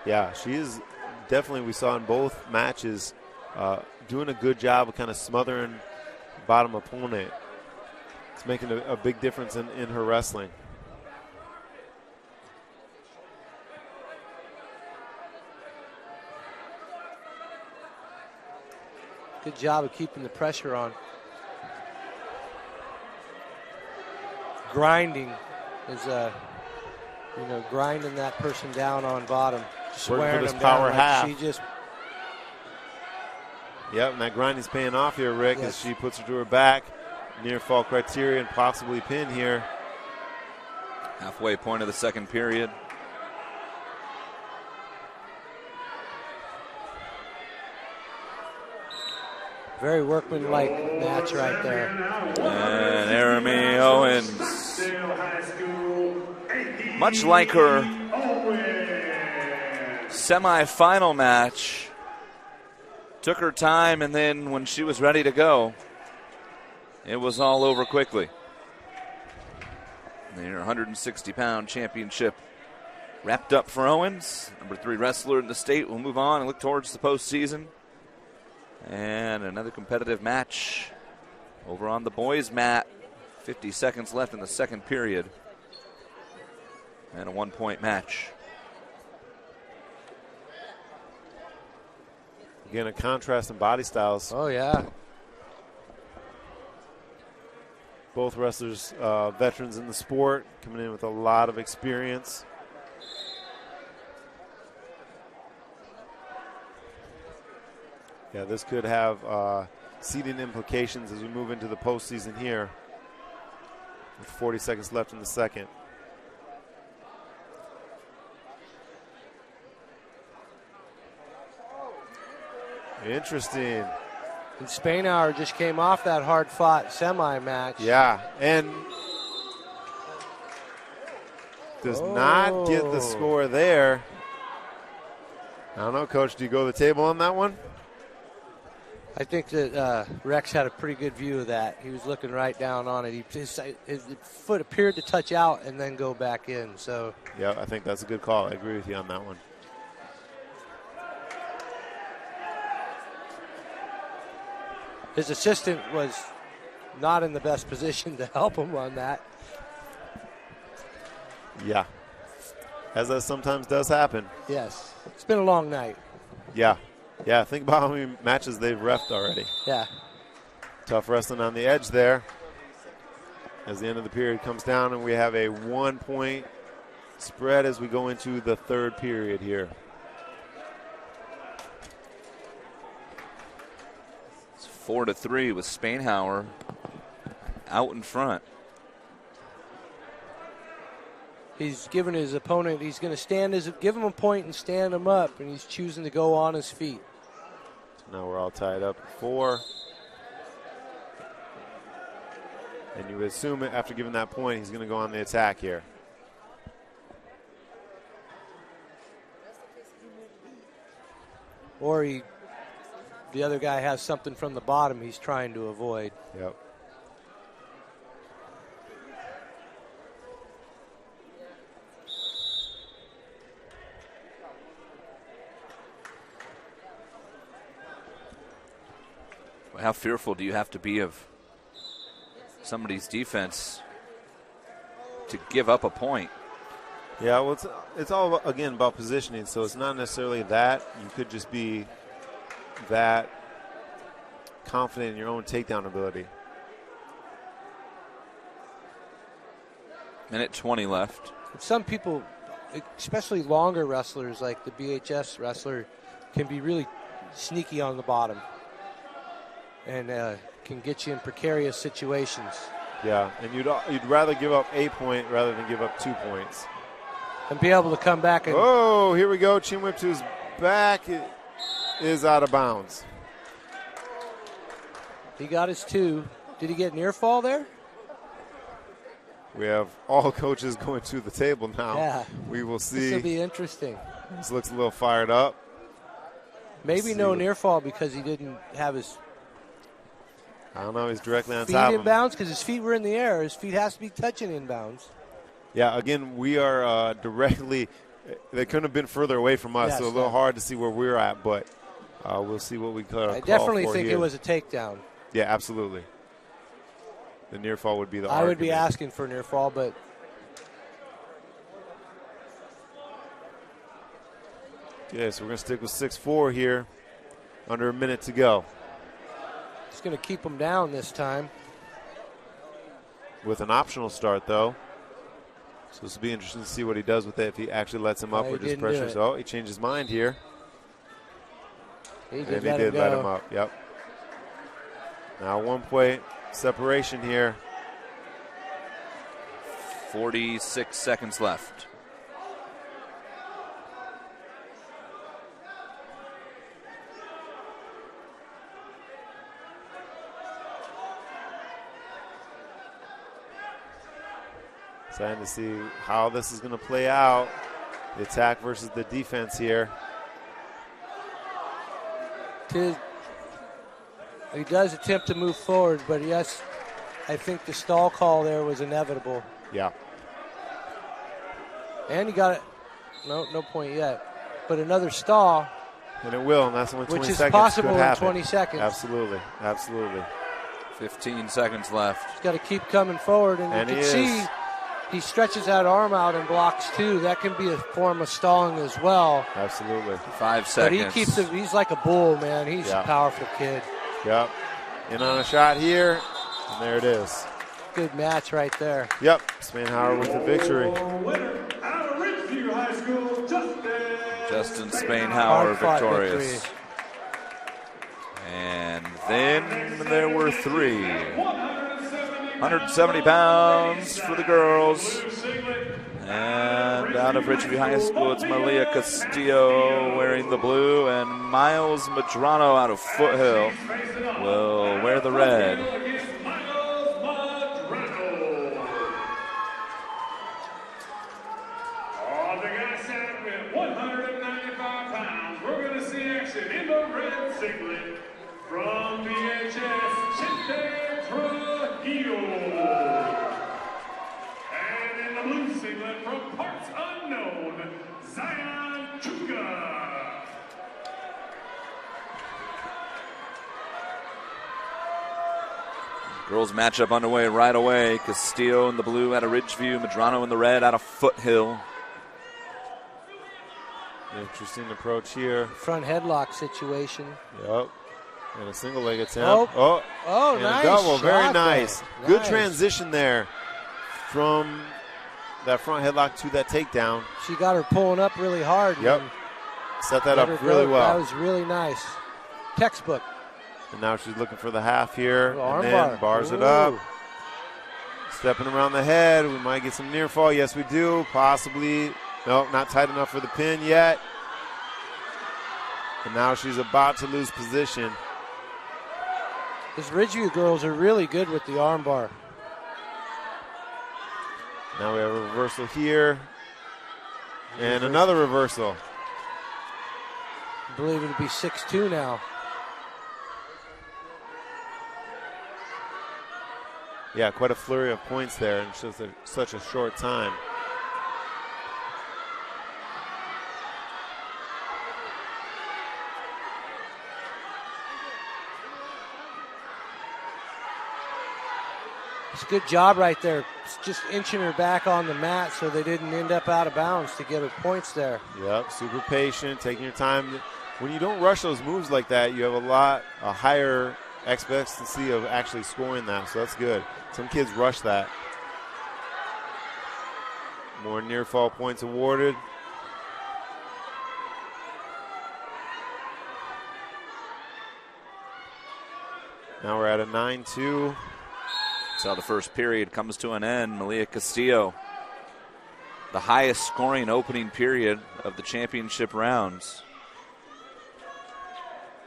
Yeah, she is definitely, we saw in both matches, doing a good job of kind of smothering bottom opponent. It's making a big difference in her wrestling. Good job of keeping the pressure on. Grinding is, grinding that person down on bottom. Working for this them power down half. She just. Yep, and that grinding's paying off here, Rick, as she puts her to her back. Near fall criteria and possibly pin here. Halfway point of the second period. Very workmanlike match right there. And Jeremy Owens, much like her semifinal match, took her time, and then when she was ready to go, it was all over quickly. Their 160-pound championship wrapped up for Owens. Number 3 wrestler in the state will move on and look towards the postseason. And another competitive match over on the boys' mat. 50 seconds left in the second period. And a 1-point match. Again, a contrast in body styles. Oh, yeah. Both wrestlers, veterans in the sport, coming in with a lot of experience. Yeah, this could have seeding implications as we move into the postseason here. With 40 seconds left in the second. Interesting. And Spainauer just came off that hard-fought semi-match. Yeah, and does not get the score there. I don't know, Coach. Do you go to the table on that one? I think that Rex had a pretty good view of that. He was looking right down on it. His foot appeared to touch out and then go back in. So Yeah, I think that's a good call. I agree with you on that one. his assistant was not in the best position to help him on that. Yeah, as that sometimes does happen. Yes, it's been a long night. Yeah, think about how many matches they've reffed already. Yeah. Tough wrestling on the edge there as the end of the period comes down, and we have a 1-point spread as we go into the third period here. It's 4-3 with Spainhauer out in front. He's giving his opponent, he's going to give him a point and stand him up, and he's choosing to go on his feet. So now we're all tied up at 4. And you would assume after giving that point, he's going to go on the attack here. Or the other guy has something from the bottom he's trying to avoid. Yep. How fearful do you have to be of somebody's defense to give up a point? Yeah, well, it's all about, again, about positioning. So it's not necessarily that. You could just be that confident in your own takedown ability. Minute 20 left. Some people, especially longer wrestlers like the BHS wrestler, can be really sneaky on the bottom and can get you in precarious situations. Yeah, and you'd rather give up a point rather than give up 2 points. And be able to come back and... Oh, here we go. Chin whip to his back is out of bounds. He got his 2. Did he get near fall there? We have all coaches going to the table now. Yeah. We will see. This will be interesting. This looks a little fired up. Maybe no near fall because he didn't have his... I don't know. He's directly on feet top of him. inbounds because his feet were in the air. His feet has to be touching inbounds. Yeah, again, we are directly – they couldn't have been further away from us, so a little hard to see where we're at, but we'll see what we call I definitely think here. it was a takedown. Yeah, absolutely. The near fall would be the I would be asking for near fall, but – yeah, so we're going to stick with 6-4 here. Under a minute to go. It's going to keep him down this time. With an optional start, though. So this will be interesting to see what he does with it, if he actually lets him up or just pressures. Oh, he changed his mind here. He did let him up, yep. Now 1 point separation here. 46 seconds left. Excited to see how this is going to play out. The attack versus the defense here. He does attempt to move forward, but yes, I think the stall call there was inevitable. Yeah. And he got it. No point yet. But another stall. And it will, and that's only 20 seconds. seconds. Which is possible in 20 seconds. Absolutely, absolutely. 15 seconds left. He's got to keep coming forward, and you can see he stretches that arm out and blocks too. That can be a form of stalling as well. Absolutely. 5 seconds. But he keeps it. He's like a bull, man. He's a powerful kid. Yep. In on a shot here, and there it is. Good match right there. Yep. Spainhauer with the victory. Justin Spainhauer victorious. And then there were 3. 170 pounds for the girls. And out of Richview High School, it's Malia Castillo wearing the blue, and Miles Madrano out of Foothill will wear the red. On the guy's side with 195 pounds, we're going to see action in the red singlet. From VHS, Chente Trujillo. And in the blue singlet from parts unknown, Zion Chuka. Girls matchup underway right away. Castillo in the blue out of Ridgeview. Medrano in the red out of Foothill. Interesting approach here. Front headlock situation. Yep. And a single leg attempt. Oh, and nice. A double. Very shot nice. there. Good Nice. transition there from that front headlock to that takedown. She got her pulling up really hard. Yep. and Set that let up her really go. well. That was really nice. Textbook. And now she's looking for the half here. Little arm and then bar. bars it Ooh. up. Stepping around the head. We might get some near fall. Yes, we do. Possibly. Nope, not tight enough for the pin yet. And now she's about to lose position. These Ridgeview girls are really good with the arm bar. Now we have a reversal here. And another reversal. I believe it'll be 6-2 now. Yeah, quite a flurry of points there in such a short time. It's a good job right there. It's just inching her back on the mat so they didn't end up out of bounds to get her points there. Yep, super patient, taking your time. When you don't rush those moves like that, you have a higher expectancy of actually scoring that, so that's good. Some kids rush that. More near fall points awarded. Now we're at a 9-2. That's how the first period comes to an end. Malia Castillo, the highest scoring opening period of the championship rounds,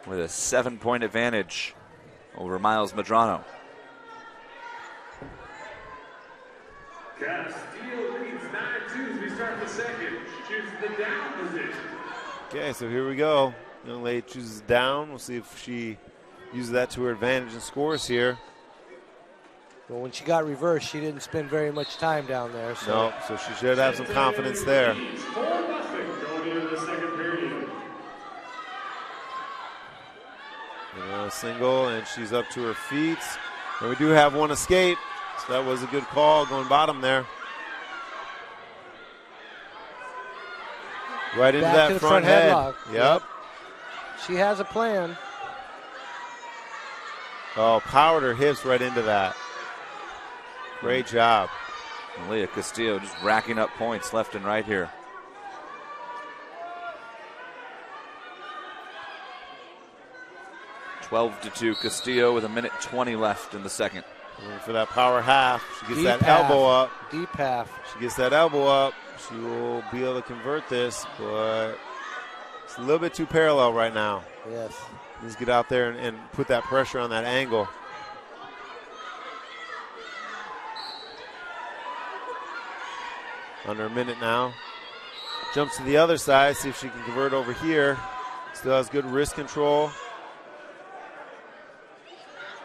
with a 7-point advantage over Miles Medrano. Castillo leads 9-2 as we start the second. She chooses the down position. Okay, so here we go. Young lady chooses down. We'll see if she uses that to her advantage and scores here. Well, when she got reversed, she didn't spend very much time down there. So. No, so she should have some confidence there. 4-0 going into the second period. A single, and she's up to her feet. And we do have one escape, so that was a good call going bottom there. Right into Back that to the front front head. headlock. Yep. She has a plan. Oh, powered her hips right into that. Great job. Malia Castillo just racking up points left and right here. (12-2) Castillo with 1:20 left in the second. Looking for that power half. She gets Deep that half. elbow up. Deep half. She gets that elbow up. She will be able to convert this, but it's a little bit too parallel right now. Yes. Let's get out there and put that pressure on that angle. Under a minute now. Jumps to the other side, see if she can convert over here. Still has good wrist control.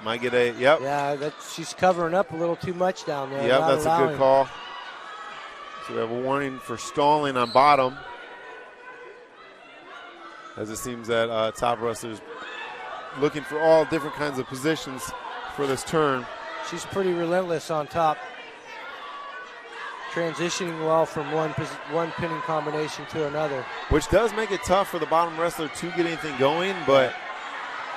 Might get a, yep. Yeah, she's covering up a little too much down there. Yep, not that's a allowing. good call. So we have a warning for stalling on bottom. As it seems that top wrestlers looking for all different kinds of positions for this turn. She's pretty relentless on top. Transitioning well from one pinning combination to another. Which does make it tough for the bottom wrestler to get anything going, but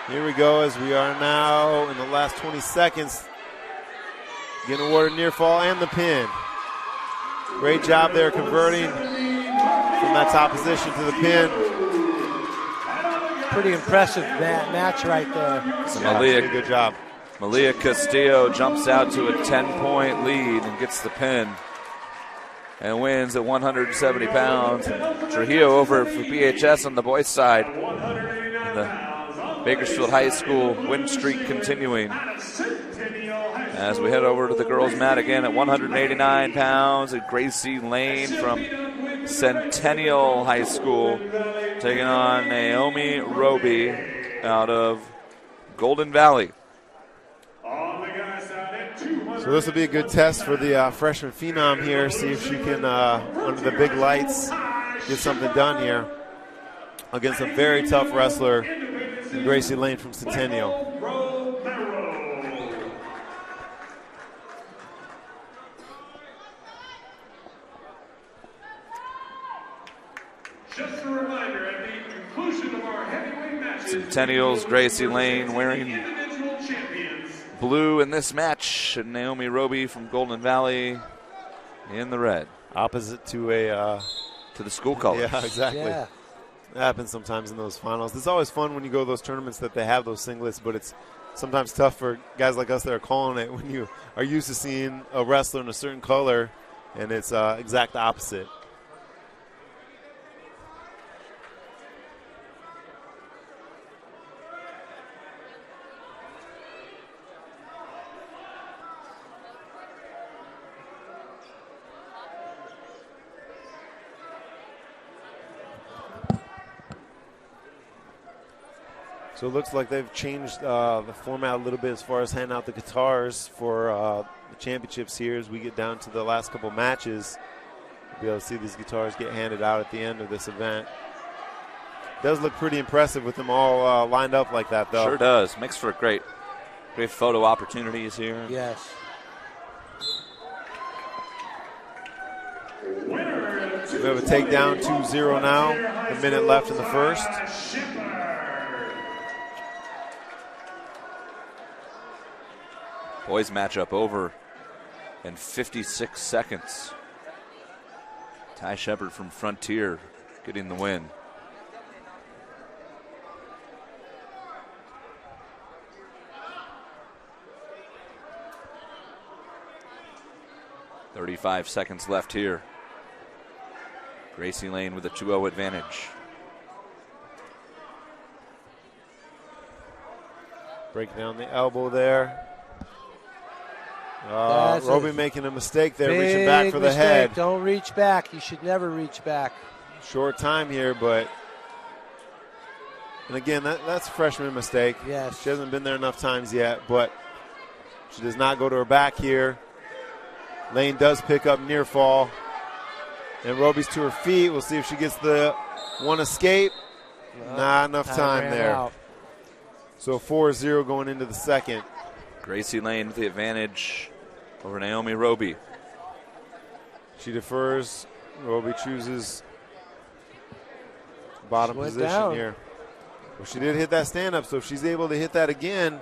here we go as we are now in the last 20 seconds. Getting awarded near fall and the pin. Great job there converting from that top position to the pin. Pretty impressive match right there. So good job. Malia Castillo jumps out to a 10-point lead and gets the pin and wins at 170 pounds. Trujillo over for BHS on the boys' side. And the Bakersfield High School win streak continuing. As we head over to the girls' mat again at 189 pounds, at Gracie Lane from Centennial High School taking on Naomi Roby out of Golden Valley. So this will be a good test for the freshman phenom here. See if she can, under the big lights, get something done here against a very tough wrestler, Gracie Lane from Centennial. Just a reminder, at the conclusion of our heavyweight matches, Centennial's Gracie Lane wearing blue in this match. And Naomi Roby from Golden Valley in the red. Opposite to to the school colors. Yeah, exactly. Yeah. That happens sometimes in those finals. It's always fun when you go to those tournaments that they have those singlets, but it's sometimes tough for guys like us that are calling it when you are used to seeing a wrestler in a certain color, and it's exact opposite. So it looks like they've changed the format a little bit as far as handing out the guitars for the championships here as we get down to the last couple matches. We'll be able to see these guitars get handed out at the end of this event. It does look pretty impressive with them all lined up like that, though. Sure does. Makes for great photo opportunities here. Yes. We have a takedown 2-0 now. A minute left in the first. Boys matchup over in 56 seconds. Ty Shepard from Frontier getting the win. .35 seconds left here. Gracie Lane with a 2-0 advantage. Breaking down the elbow there. Roby making a mistake there, reaching back for the head. Don't reach back. You should never reach back. Short time here, but and again, that's a freshman mistake. Yes. She hasn't been there enough times yet, but she does not go to her back here. Lane does pick up near fall, and Roby's to her feet. We'll see if she gets the one escape. Not enough time there. Out. So 4-0 going into the second. Gracie Lane with the advantage over Naomi Roby. She defers. Roby chooses bottom position down. here. Well, she did hit that stand-up, so if she's able to hit that again,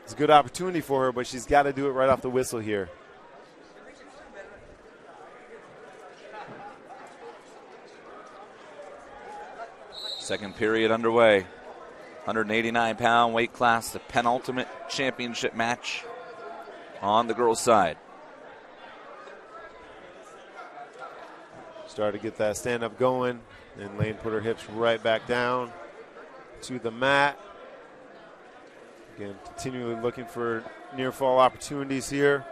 it's a good opportunity for her, but she's got to do it right off the whistle here. Second period underway. 189-pound weight class, the penultimate championship match on the girls' side. Started to get that stand-up going, and Lane put her hips right back down to the mat. Again, continually looking for near-fall opportunities here.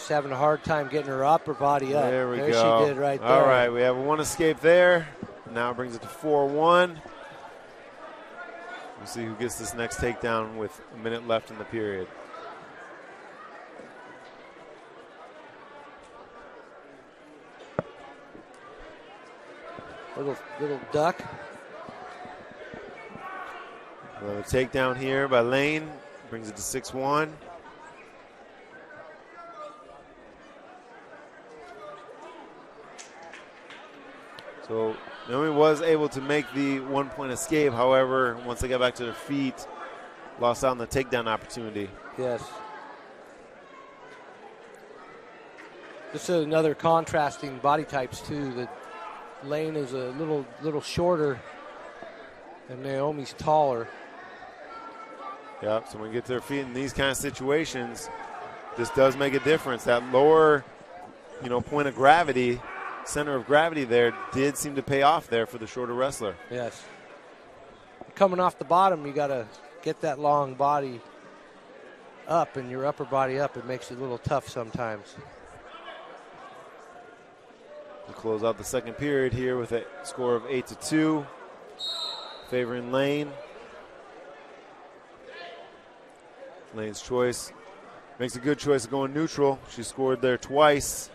Having a hard time getting her upper body up. There we go. She did right there. All right, we have one escape there. Now it brings it to 4-1. We'll see who gets this next takedown with a minute left in the period. Little duck. Another takedown here by Lane. Brings it to 6-1. So Naomi was able to make the one-point escape. However, once they got back to their feet, lost out on the takedown opportunity. Yes. This is another contrasting body types too. The Lane is a little shorter, and Naomi's taller. Yep. So when we get to their feet in these kind of situations, this does make a difference. That lower, point of gravity. Center of gravity there did seem to pay off there for the shorter wrestler. Yes. Coming off the bottom, you got to get that long body up and your upper body up, it makes it a little tough sometimes. We close out the second period here with a score of 8-2, favoring Lane. Lane's choice makes a good choice of going neutral. She scored there twice.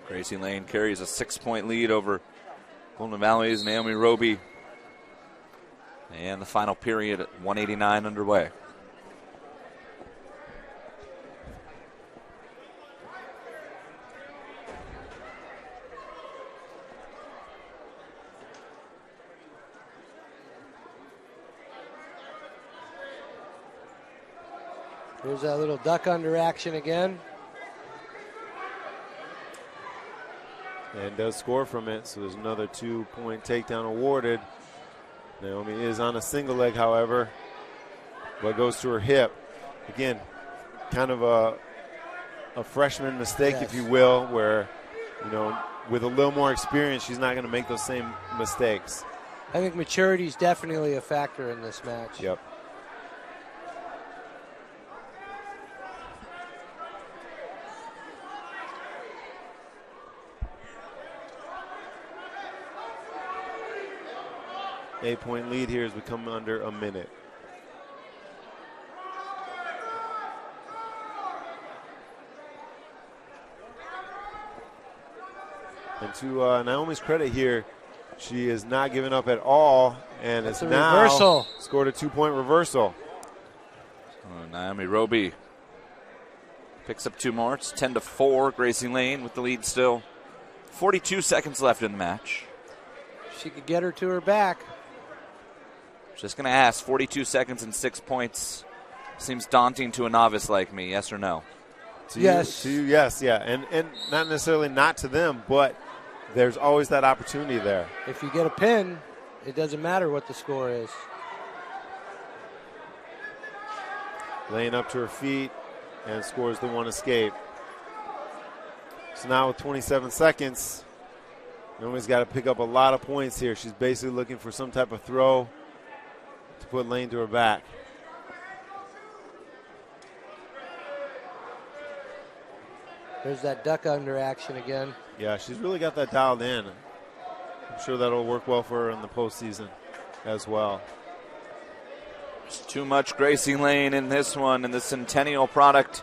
Gracie Lane carries a 6-point lead over Golden Valley's Naomi Roby. And the final period at 189 underway. Here's that little duck under action again. And does score from it, so there's another 2-point takedown awarded. Naomi is on a single leg, however, but goes to her hip. Again, kind of a freshman mistake, Yes. if you will, where, with a little more experience, she's not going to make those same mistakes. I think maturity is definitely a factor in this match. Yep. Eight-point lead here as we come under a minute. And to Naomi's credit here, she is not giving up at all, and That's has a now reversal. scored a 2-point reversal. Naomi Roby picks up 2 more. It's 10-4. Gracie Lane with the lead still. 42 seconds left in the match. She could get her to her back. Just going to ask, 42 seconds and 6 points seems daunting to a novice like me, yes or no? Yes. To you, yes, yeah. And not necessarily not to them, but there's always that opportunity there. If you get a pin, it doesn't matter what the score is. Laying up to her feet and scores the 1 escape. So now with 27 seconds, Naomi's got to pick up a lot of points here. She's basically looking for some type of throw to put Lane to her back. There's that duck under action again. Yeah, she's really got that dialed in. I'm sure that'll work well for her in the postseason as well. It's too much Gracie Lane in this one, and the Centennial product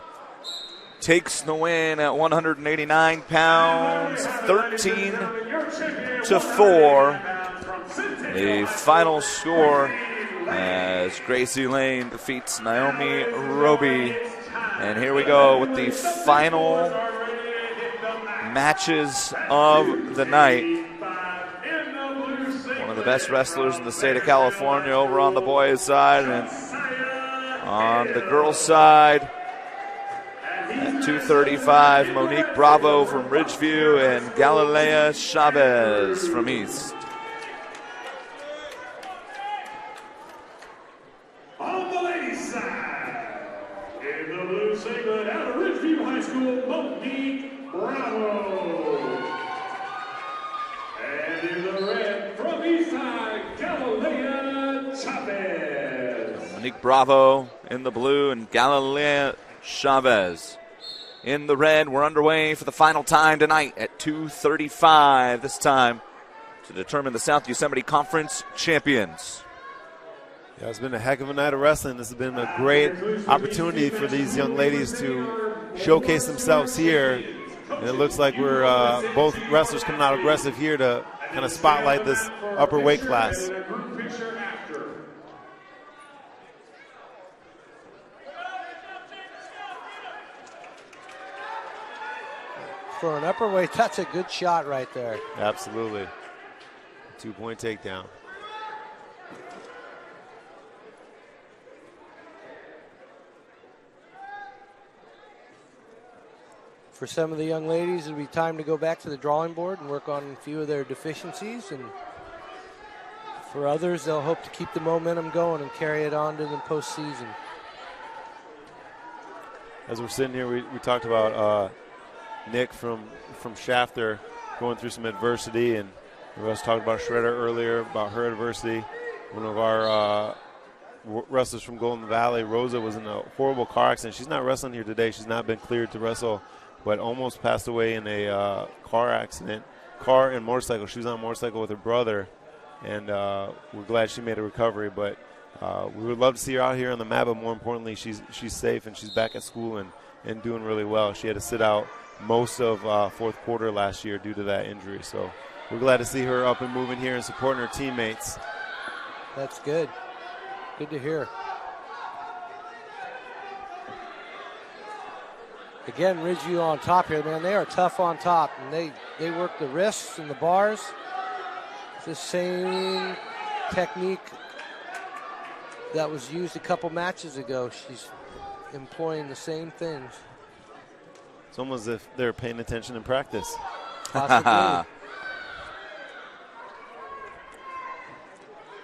takes the win at 189 pounds, 13-4. The final score as Gracie Lane defeats Naomi Roby. And here we go with the final matches of the night. One of the best wrestlers in the state of California over on the boys' side, and on the girls' side at 235, Monique Bravo from Ridgeview and Galilea Chavez from East. On the ladies' side, in the blue segment out of Ridgeview High School, Monique Bravo. And in the red from East Side, Galilea Chavez. Monique Bravo in the blue and Galilea Chavez in the red. We're underway for the final time tonight at 2:35 this time to determine the South Yosemite Conference champions. Yeah, it's been a heck of a night of wrestling. This has been a great opportunity for these young ladies to showcase themselves here. And it looks like we're both wrestlers coming out aggressive here to kind of spotlight this upper weight class. For an upper weight, that's a good shot right there. Absolutely. 2-point takedown. For some of the young ladies, it'll be time to go back to the drawing board and work on a few of their deficiencies. And for others, they'll hope to keep the momentum going and carry it on to the postseason. As we're sitting here, we talked about Nick from Shafter going through some adversity, and we also talked about Shredder earlier, about her adversity. one of our wrestlers from Golden Valley, Rosa, was in a horrible car accident. She's not wrestling here today. She's not been cleared to wrestle, but almost passed away in a car accident, car and motorcycle. She was on a motorcycle with her brother, and we're glad she made a recovery. But we would love to see her out here on the mat, but more importantly, she's safe and she's back at school and doing really well. She had to sit out most of fourth quarter last year due to that injury. So we're glad to see her up and moving here and supporting her teammates. That's good. Good to hear. Again, Ridgeview on top here, man. They are tough on top, and they work the wrists and the bars. The same technique that was used a couple matches ago. She's employing the same things. It's almost as if they're paying attention in practice. Possibly.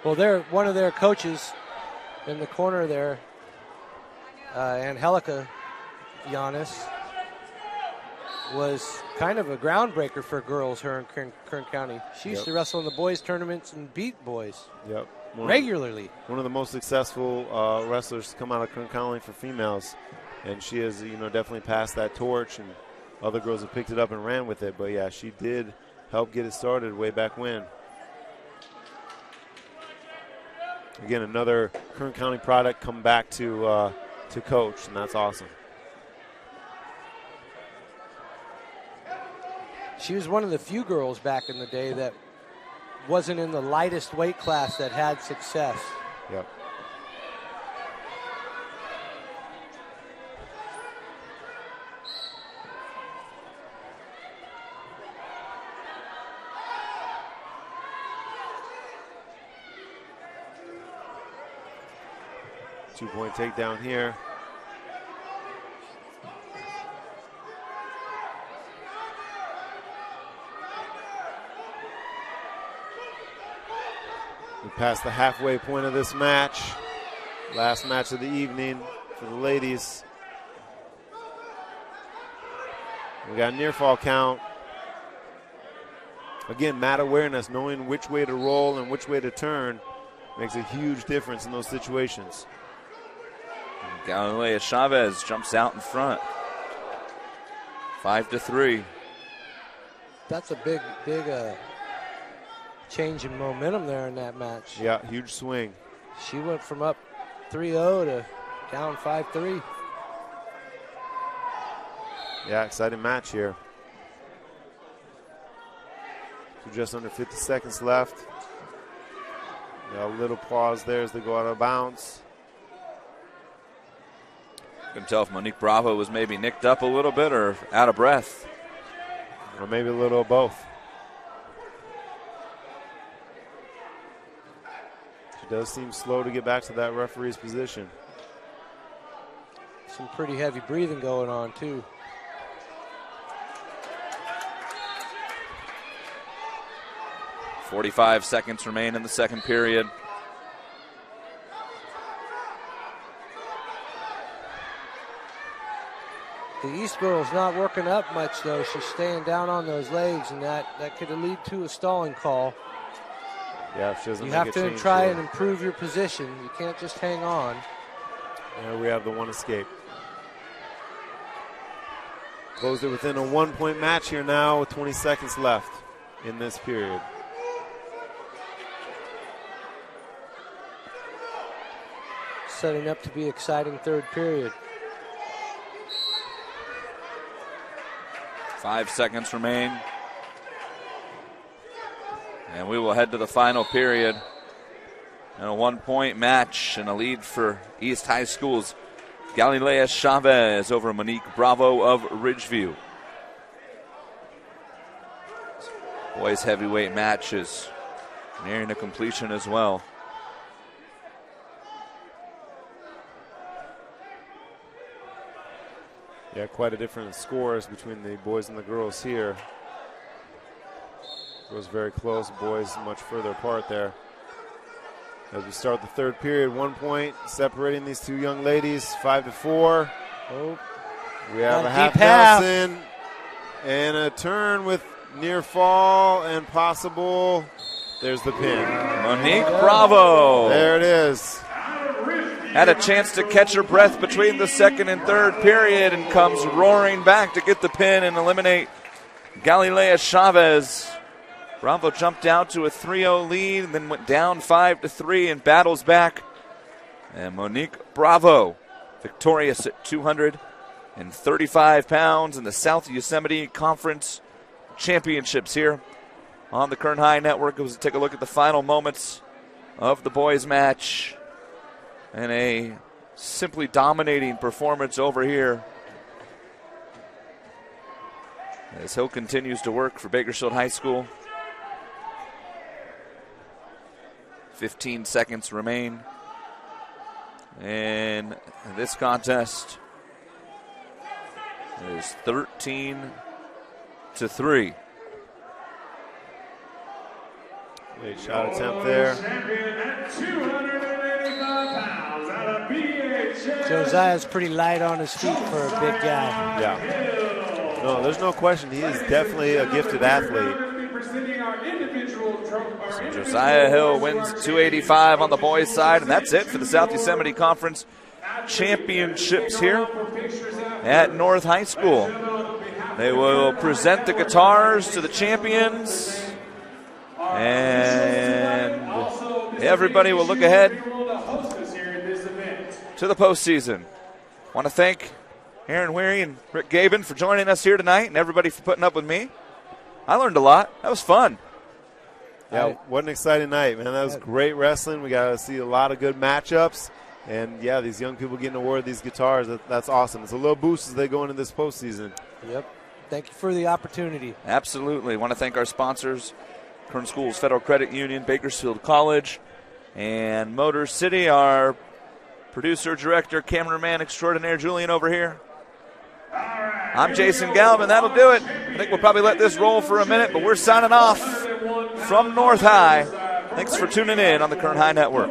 Well, one of their coaches in the corner there, Angelica Giannis, was kind of a groundbreaker for girls here in Kern County. She used to wrestle in the boys' tournaments and beat boys regularly. One of the most successful wrestlers to come out of Kern County for females, and she has definitely passed that torch, and other girls have picked it up and ran with it. But yeah, she did help get it started way back when. Again, another Kern County product come back to coach, and that's awesome. She was one of the few girls back in the day that wasn't in the lightest weight class that had success. Yep. Two-point takedown here. We passed the halfway point of this match. Last match of the evening for the ladies. We got a near fall count. Again, mat awareness, knowing which way to roll and which way to turn makes a huge difference in those situations. Galilea Chavez jumps out in front. 5-3. That's a big change in momentum there in that match. Yeah, huge swing. She went from up 3-0 to down 5-3. Yeah, exciting match here. So just under 50 seconds left. A little pause there as they go out of bounds. Couldn't tell if Monique Bravo was maybe nicked up a little bit or out of breath. Or maybe a little of both. She does seem slow to get back to that referee's position. Some pretty heavy breathing going on, too. .45 seconds remain in the second period. The East girl's not working up much, though. She's staying down on those legs, and that could lead to a stalling call. Yeah, if she doesn't you make have a to change try here. and improve your position. You can't just hang on. There we have the one escape. Closed it within a 1-point match here now with 20 seconds left in this period. Setting up to be exciting third period. 5 seconds remain. And we will head to the final period. And a 1-point match and a lead for East High School's Galilea Chavez over Monique Bravo of Ridgeview. Boys heavyweight match is nearing a completion as well. Yeah, quite a different scores between the boys and the girls here. Girls very close, boys much further apart there. As we start the third period, 1 point separating these two young ladies, 5-4. Oh, we have got a a half deep half. Nelson and a turn with near fall and possible There's the pin. Monique Bravo. There it is. Had a chance to catch her breath between the second and third period and comes roaring back to get the pin and eliminate Galilea Chavez. Bravo jumped out to a 3-0 lead and then went down 5-3 and battles back. And Monique Bravo, victorious at 235 pounds in the South Yosemite Conference Championships here on the Kern High Network. We'll take a look at the final moments of the boys' match. And a simply dominating performance over here as Hill continues to work for Bakersfield High School. 15 seconds remain in this contest. It is 13-3. Great shot attempt there. Josiah's pretty light on his feet for a big guy. Yeah. No, there's no question. He is definitely a gifted athlete. So Josiah Hill wins 285 on the boys' side, and that's it for the South Yosemite Conference Championships here at North High School. They will present the guitars to the champions, and everybody will look ahead to the postseason. Want to thank Aaron Weary and Rick Gaben for joining us here tonight, and everybody for putting up with me. I learned a lot. That was fun. Yeah, what an exciting night, man. That was great wrestling. We got to see a lot of good matchups. And, yeah, these young people getting awarded these guitars, that's awesome. It's a little boost as they go into this postseason. Yep. Thank you for the opportunity. Absolutely. Want to thank our sponsors, Kern Schools Federal Credit Union, Bakersfield College, and Motor City. Our producer, director, cameraman extraordinaire, Julian over here. I'm Jason Galvin. That'll do it. I think we'll probably let this roll for a minute, but we're signing off from North High. Thanks for tuning in on the Kern High Network.